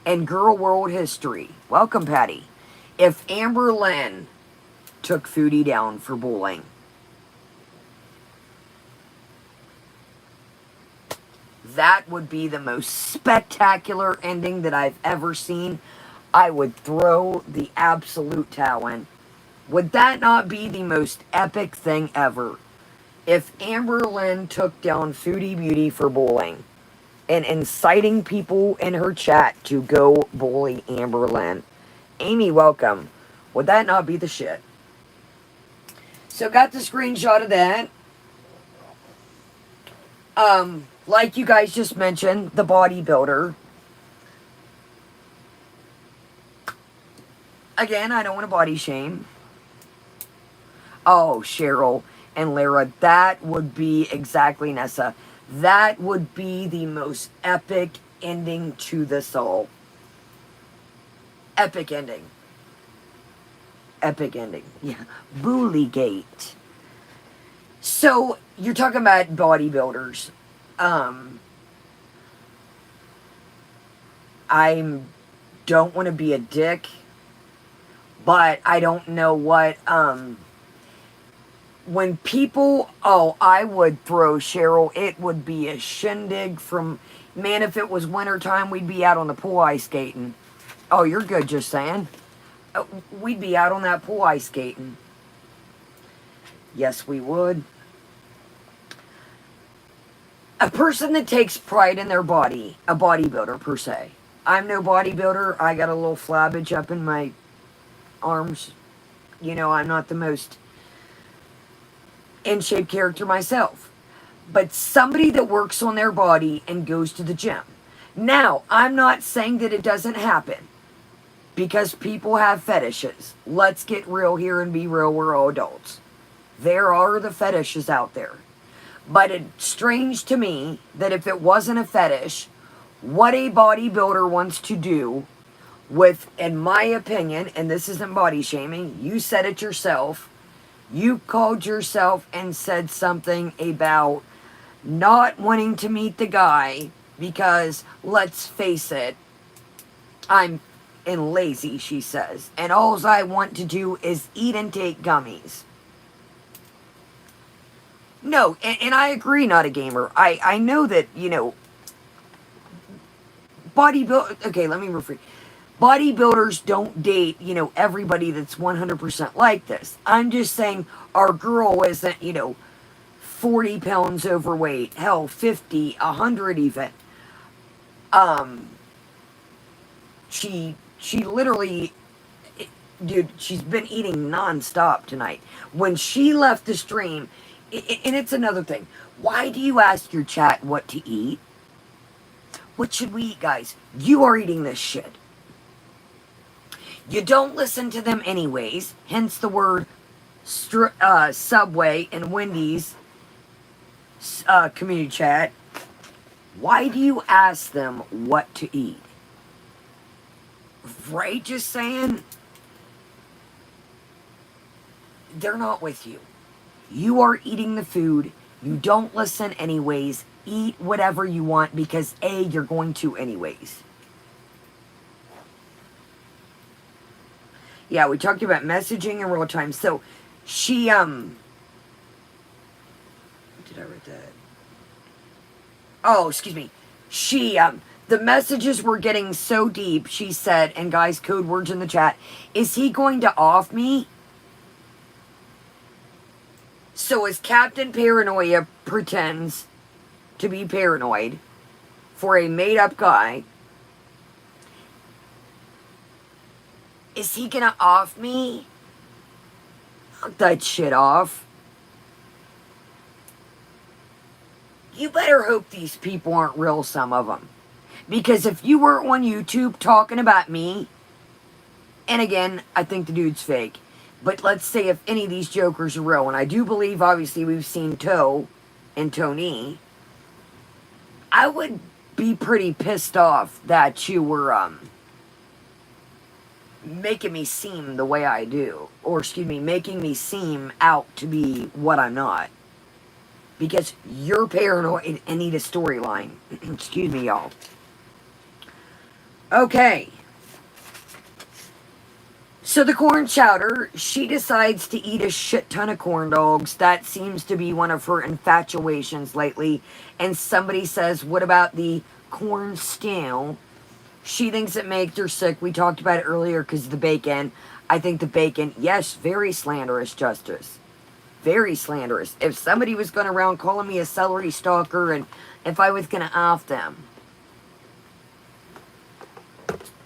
in girl world history? Welcome, Patty. If Amber Lynn took Foodie down for bullying. That would be the most spectacular ending that I've ever seen. I would throw the absolute towel in. Would that not be the most epic thing ever? If Amber Lynn took down Foodie Beauty for bullying and inciting people in her chat to go bully Amber Lynn. Amy, welcome. Would that not be the shit? So got the screenshot of that. Like you guys just mentioned, the bodybuilder. Again, I don't want to body shame. Oh, Cheryl and Lara, that would be exactly, Nessa. That would be the most epic ending to this all. Epic ending. Epic ending. Yeah. Bullygate. So, you're talking about bodybuilders. I don't want to be a dick, but I don't know what, when people, I would throw Cheryl, it would be a shindig from, man, if it was wintertime, we'd be out on the pool ice skating. Oh, you're good, just saying. We'd be out on that pool ice skating. Yes, we would. A person that takes pride in their body, a bodybuilder per se. I'm no bodybuilder. I got a little flabbage up in my arms. I'm not the most in shape character myself. But somebody that works on their body and goes to the gym. Now, I'm not saying that it doesn't happen. Because people have fetishes. Let's get real here and be real. We're all adults. There are the fetishes out there. But it's strange to me that if it wasn't a fetish, what a bodybuilder wants to do with, in my opinion, and this isn't body shaming, you said it yourself, you called yourself and said something about not wanting to meet the guy because, let's face it, I'm lazy, she says, and all I want to do is eat and take gummies. No, and I agree, not a gamer. I know that, okay, let me rephrase. Bodybuilders don't date, everybody that's 100% like this. I'm just saying our girl isn't, 40 pounds overweight. Hell, 50, 100 even. She literally, dude, she's been eating nonstop tonight. When she left the stream, and it's another thing. Why do you ask your chat what to eat? What should we eat, guys? You are eating this shit. You don't listen to them anyways. Hence the word Subway and Wendy's community chat. Why do you ask them what to eat? Right? Just saying. They're not with you. You are eating the food. You don't listen anyways. Eat whatever you want because A, you're going to anyways. Yeah, we talked about messaging in real time. So, she, did I write that? Oh, excuse me. She, the messages were getting so deep, she said, and guys, code words in the chat, is he going to off me? So as Captain Paranoia pretends to be paranoid for a made-up guy, is he gonna off me? Knock that shit off. You better hope these people aren't real, some of them. Because if you were on YouTube talking about me, and again, I think the dude's fake, but let's say if any of these jokers are real, and I do believe, obviously, we've seen Toe and Tony, I would be pretty pissed off that you were, making me seem the way I do. Or, excuse me, making me seem out to be what I'm not. Because you're paranoid and need a storyline. Excuse me, y'all. Okay. So the corn chowder, she decides to eat a shit ton of corn dogs. That seems to be one of her infatuations lately. And somebody says, what about the corn stew? She thinks it makes her sick. We talked about it earlier because of the bacon. I think the bacon, yes, very slanderous, Justice. Very slanderous. If somebody was going around calling me a celery stalker and if I was going to off them.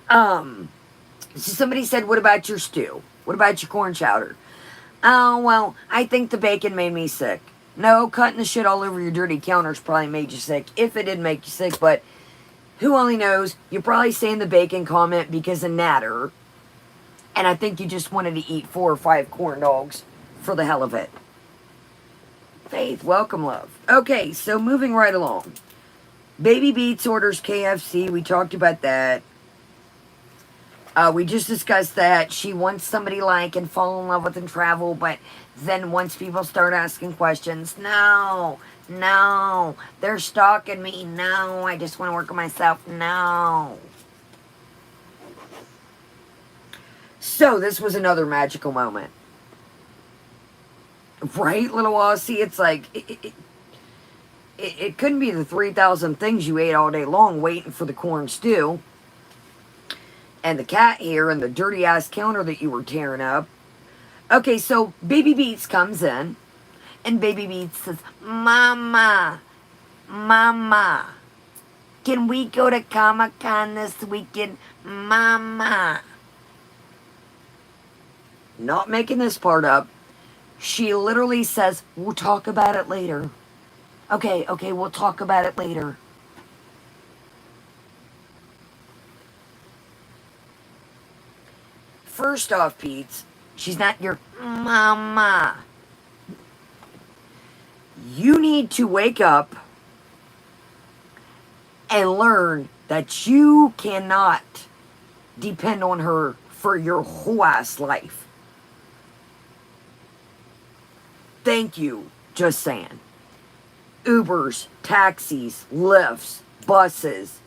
So somebody said, what about your stew? What about your corn chowder? Oh, well, I think the bacon made me sick. No, cutting the shit all over your dirty counters probably made you sick. If it did make you sick, but who only knows? You're probably saying the bacon comment because of Natter. And I think you just wanted to eat 4 or 5 corn dogs for the hell of it. Faith, welcome, love. Okay, so moving right along. Baby Beats orders KFC. We talked about that. We just discussed that she wants somebody like and fall in love with and travel, but then once people start asking questions, no, they're stalking me, no, I just want to work on myself, no. So this was another magical moment. Right, little Aussie? It's like, it couldn't be the 3,000 things you ate all day long waiting for the corn stew. And the cat here and the dirty ass counter that you were tearing up. Okay, so Baby Beats comes in. And Baby Beats says, Mama, can we go to Comic-Con this weekend? Mama. Not making this part up. She literally says, we'll talk about it later. Okay, we'll talk about it later. First off, Pete, she's not your mama. You need to wake up and learn that you cannot depend on her for your whole ass life. Thank you, just saying. Ubers, taxis, Lyfts, buses.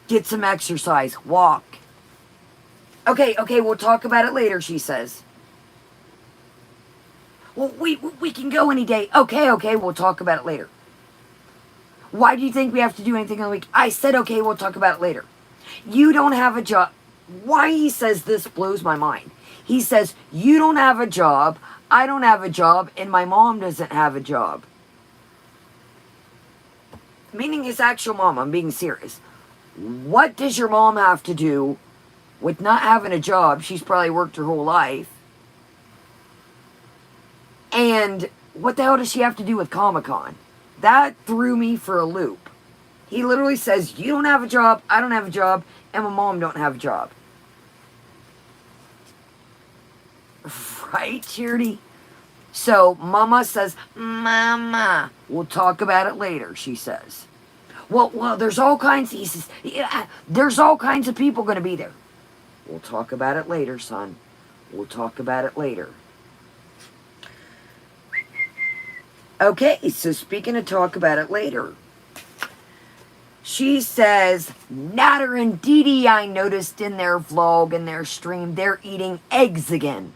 Get some exercise, walk. Okay, we'll talk about it later, she says. Well, we can go any day. Okay, we'll talk about it later. Why do you think we have to do anything on the week? I said, okay, we'll talk about it later. You don't have a job. Why he says this blows my mind. He says, you don't have a job, I don't have a job, and my mom doesn't have a job. Meaning his actual mom, I'm being serious. What does your mom have to do with not having a job? She's probably worked her whole life. And what the hell does she have to do with Comic-Con? That threw me for a loop. He literally says, you don't have a job, I don't have a job, and my mom don't have a job. Right, Charity? So, Mama says, Mama, we'll talk about it later, she says. Well, there's all kinds, he says, yeah, there's all kinds of people going to be there. We'll talk about it later, son. We'll talk about it later. Okay, so speaking of talk about it later, She says, Natter and Dee Dee, I noticed in their vlog and their stream, they're eating eggs again.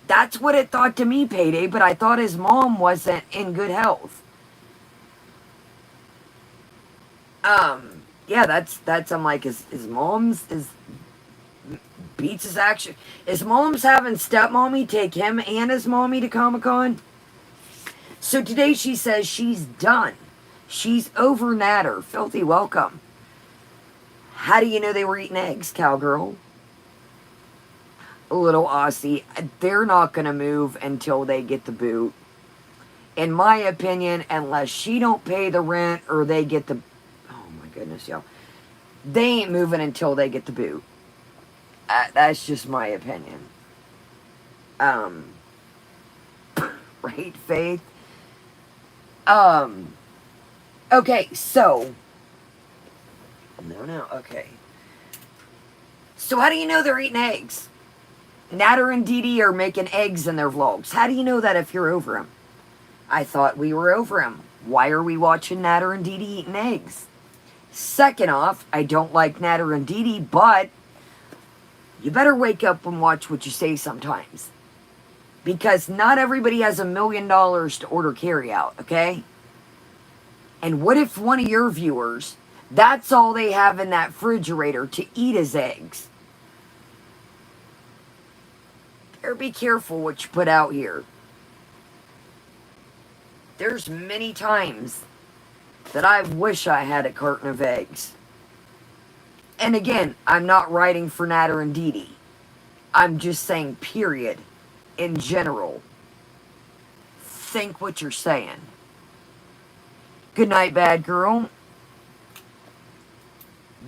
That's what it thought to me, Payday, but I thought his mom wasn't in good health. Yeah, that's, I'm like, his mom's, beats his action. His mom's having stepmommy take him and his mommy to Comic-Con. So today she says she's done. She's over Natter. Filthy welcome. How do you know they were eating eggs, cowgirl? Little Aussie. They're not going to move until they get the boot. In my opinion, unless she don't pay the rent or they get the... Oh my goodness, y'all. They ain't moving until they get the boot. That's just my opinion. Right, Faith? Okay, so... No, okay. So how do you know they're eating eggs? Natter and Dee Dee are making eggs in their vlogs. How do you know that if you're over them? I thought we were over them. Why are we watching Natter and Dee Dee eating eggs? Second off, I don't like Natter and Dee Dee, but you better wake up and watch what you say sometimes. Because not everybody has $1 million to order carryout, okay? And what if one of your viewers, that's all they have in that refrigerator to eat is eggs? Better be careful what you put out here. There's many times that I wish I had a carton of eggs. And again, I'm not writing for Natter and Dee Dee. I'm just saying, period, in general. Think what you're saying. Good night, bad girl.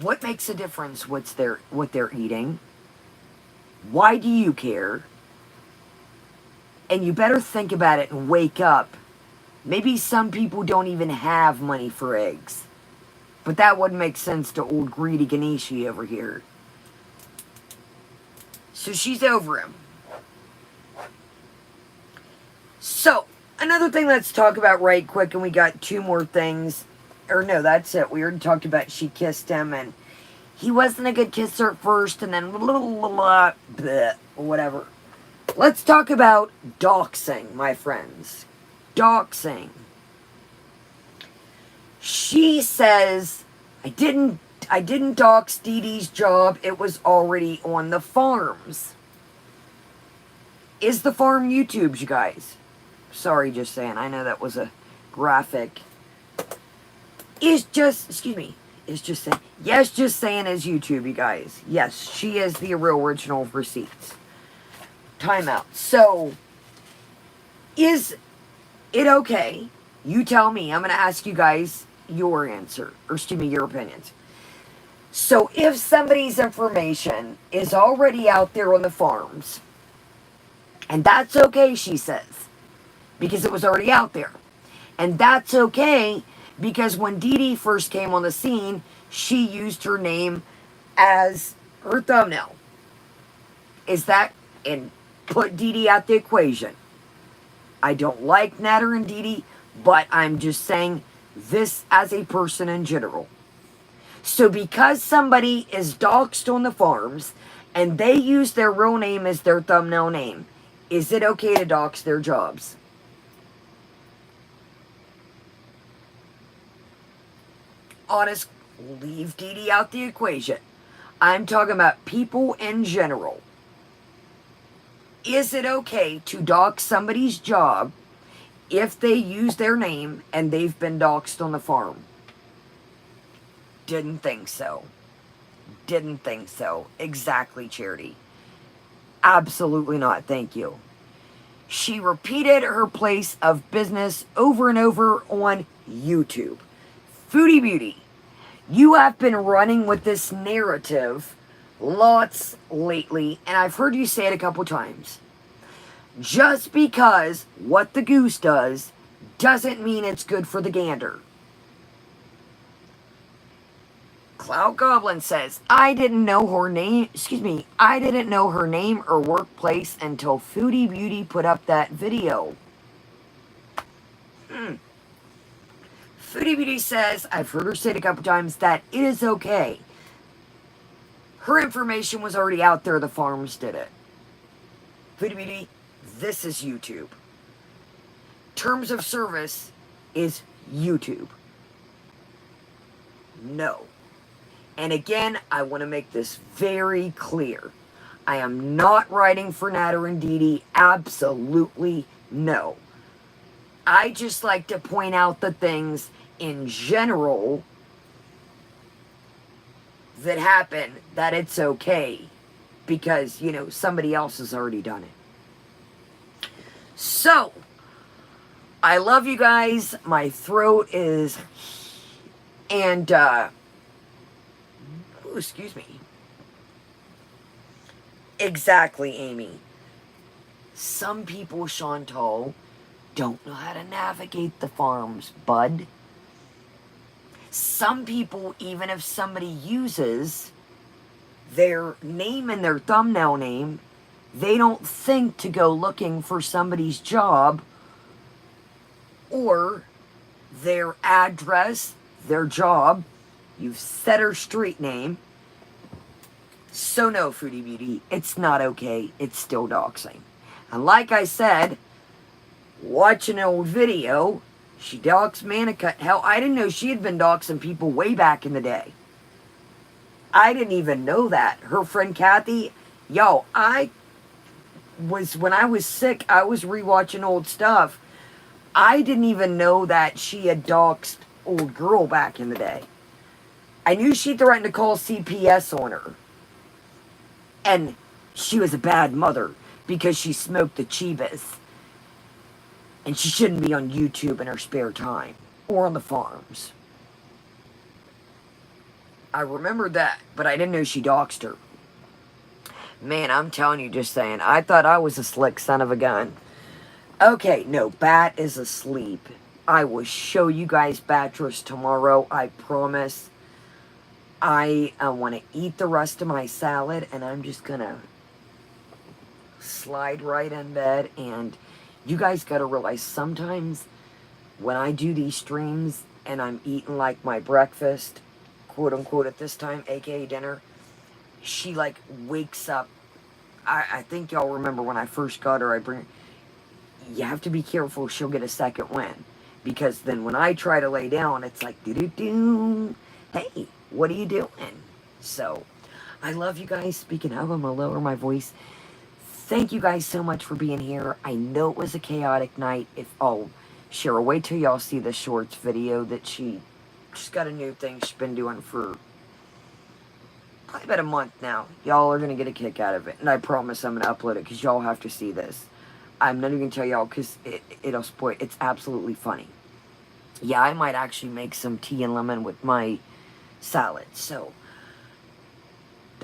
What makes a difference what they're eating? Why do you care? And you better think about it and wake up. Maybe some people don't even have money for eggs. But that wouldn't make sense to old greedy Ganeshi over here. So she's over him. So, another thing let's talk about right quick, and we got two more things. Or no, that's it. We already talked about she kissed him, and he wasn't a good kisser at first, and then bleh, whatever. Let's talk about doxing, my friends. Doxing. She says, I didn't dox Dee Dee's job. It was already on the farms. Is the farm YouTube's, you guys? Sorry, just saying. I know that was a graphic. Is just saying. Yes, just saying is YouTube, you guys. Yes, she is the real original receipts. Timeout. So, is it okay? You tell me. I'm going to ask you guys your answer. Or excuse me, your opinions. So, if somebody's information is already out there on the farms, and that's okay, she says, because it was already out there. And that's okay because when Dee Dee first came on the scene, she used her name as her thumbnail. Is that, and put Dee Dee out the equation. I don't like Natter and Dee Dee, but I'm just saying this as a person in general. So because somebody is doxxed on the farms and they use their real name as their thumbnail name, is it okay to dox their jobs? Honest, leave Dee Dee out the equation. I'm talking about people in general. Is it okay to dox somebody's job if they use their name and they've been doxed on the farm? Didn't think so. Didn't think so. Exactly, Charity. Absolutely not. Thank you. She repeated her place of business over and over on YouTube. Foodie Beauty, you have been running with this narrative lots lately, and I've heard you say it a couple times. Just because what the goose does doesn't mean it's good for the gander. Cloud Goblin says, I didn't know her name or workplace until Foodie Beauty put up that video. Foodie Beauty says, I've heard her say it a couple times, that it is okay. Her information was already out there. The farms did it. Foodie Beauty, this is YouTube. Terms of service is YouTube. No. And again, I want to make this very clear. I am not writing for Natter and Dee. Absolutely no. I just like to point out the things in general that happen, that it's okay. Because, you know, somebody else has already done it. So, I love you guys. My throat is... And, ooh, excuse me. Exactly, Amy. Some people, Chantal, don't know how to navigate the farms, bud. Some people, even if somebody uses their name and their thumbnail name, they don't think to go looking for somebody's job or their address, their job. You've said her street name. So no, Foodie Beauty, it's not okay. It's still doxing. And like I said, watching an old video, she doxed Manica. Hell, I didn't know she had been doxing people way back in the day. I didn't even know that. Her friend Kathy, yo, when I was sick, I was rewatching old stuff. I didn't even know that she had doxed old girl back in the day. I knew she threatened to call CPS on her. And she was a bad mother because she smoked the Chivas. And she shouldn't be on YouTube in her spare time or on the farms. I remember that, but I didn't know she doxed her. Man, I'm telling you, just saying, I thought I was a slick son of a gun. Okay, no, Bat is asleep. I will show you guys Batress tomorrow, I promise. I want to eat the rest of my salad, and I'm just going to slide right in bed. And you guys got to realize sometimes when I do these streams and I'm eating like my breakfast, quote unquote, at this time, aka dinner, she like wakes up. I think y'all remember when I first got her, you have to be careful, she'll get a second wind. Because then when I try to lay down, it's like, doo-doo-doo. Hey, what are you doing? So, I love you guys. Speaking of, I'm going to lower my voice. Thank you guys so much for being here. I know it was a chaotic night. Cheryl, wait till y'all see the shorts video that she's got a new thing she's been doing for probably about a month now. Y'all are going to get a kick out of it. And I promise I'm going to upload it because y'all have to see this. I'm not even going to tell y'all because it'll spoil. It's absolutely funny. Yeah, I might actually make some tea and lemon with my salad. So,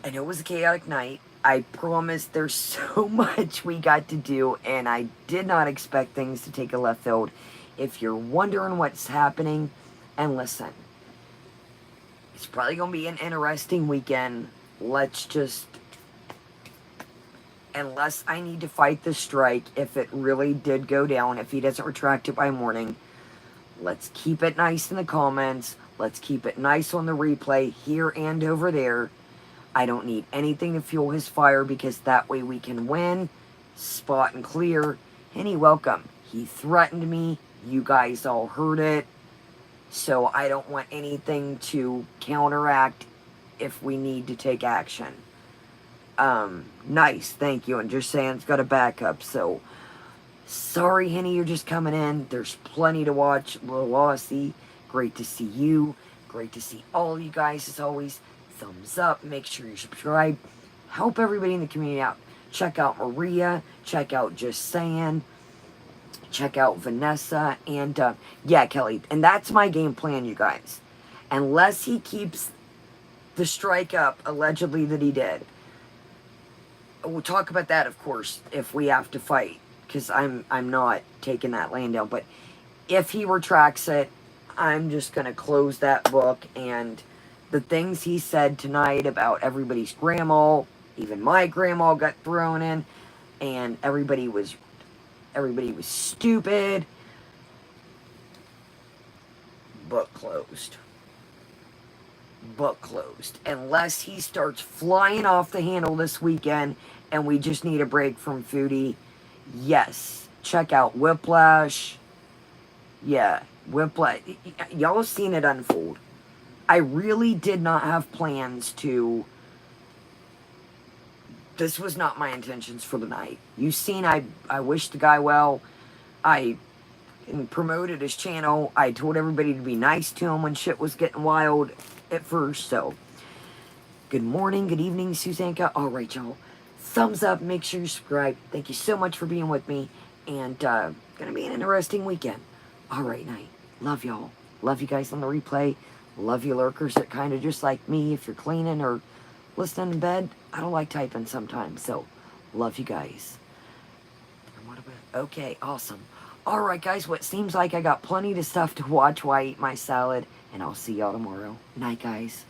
I know it was a chaotic night. I promise there's so much we got to do, and I did not expect things to take a left field. If you're wondering what's happening, and listen, it's probably going to be an interesting weekend. Let's just, unless I need to fight the strike, if it really did go down, if he doesn't retract it by morning, let's keep it nice in the comments. Let's keep it nice on the replay here and over there. I don't need anything to fuel his fire because that way we can win, spot and clear. And welcome. He threatened me. You guys all heard it. So I don't want anything to counteract if we need to take action. Nice, thank you. And just saying it's got a backup. So, sorry, Henny, you're just coming in. There's plenty to watch. Little Aussie, great to see you. Great to see all you guys as always. Thumbs up. Make sure you subscribe. Help everybody in the community out. Check out Maria. Check out Just Saying. Check out Vanessa. And, yeah, Kelly. And that's my game plan, you guys. Unless he keeps the strike up, allegedly, that he did. We'll talk about that, of course, if we have to fight. Because I'm not taking that land down. But if he retracts it, I'm just going to close that book. And the things he said tonight about everybody's grandma, even my grandma got thrown in. And everybody was stupid. Book closed. Book closed. Unless he starts flying off the handle this weekend and we just need a break from Foodie. Yes. Check out Whiplash. Yeah. Whiplash. Y'all have seen it unfold. I really did not have plans to... This was not my intentions for the night. You've seen I wished the guy well. I promoted his channel. I told everybody to be nice to him when shit was getting wild at first. So, good morning, good evening, Suzanka. All right, y'all. Thumbs up. Make sure you subscribe. Thank you so much for being with me. And gonna be an interesting weekend. All right, night. Love y'all. Love you guys on the replay. Love you lurkers that kind of just like me. If you're cleaning or listening in bed, I don't like typing sometimes. So, love you guys. Okay, awesome. Alright guys, what seems like I got plenty of stuff to watch while I eat my salad, and I'll see y'all tomorrow. Night guys.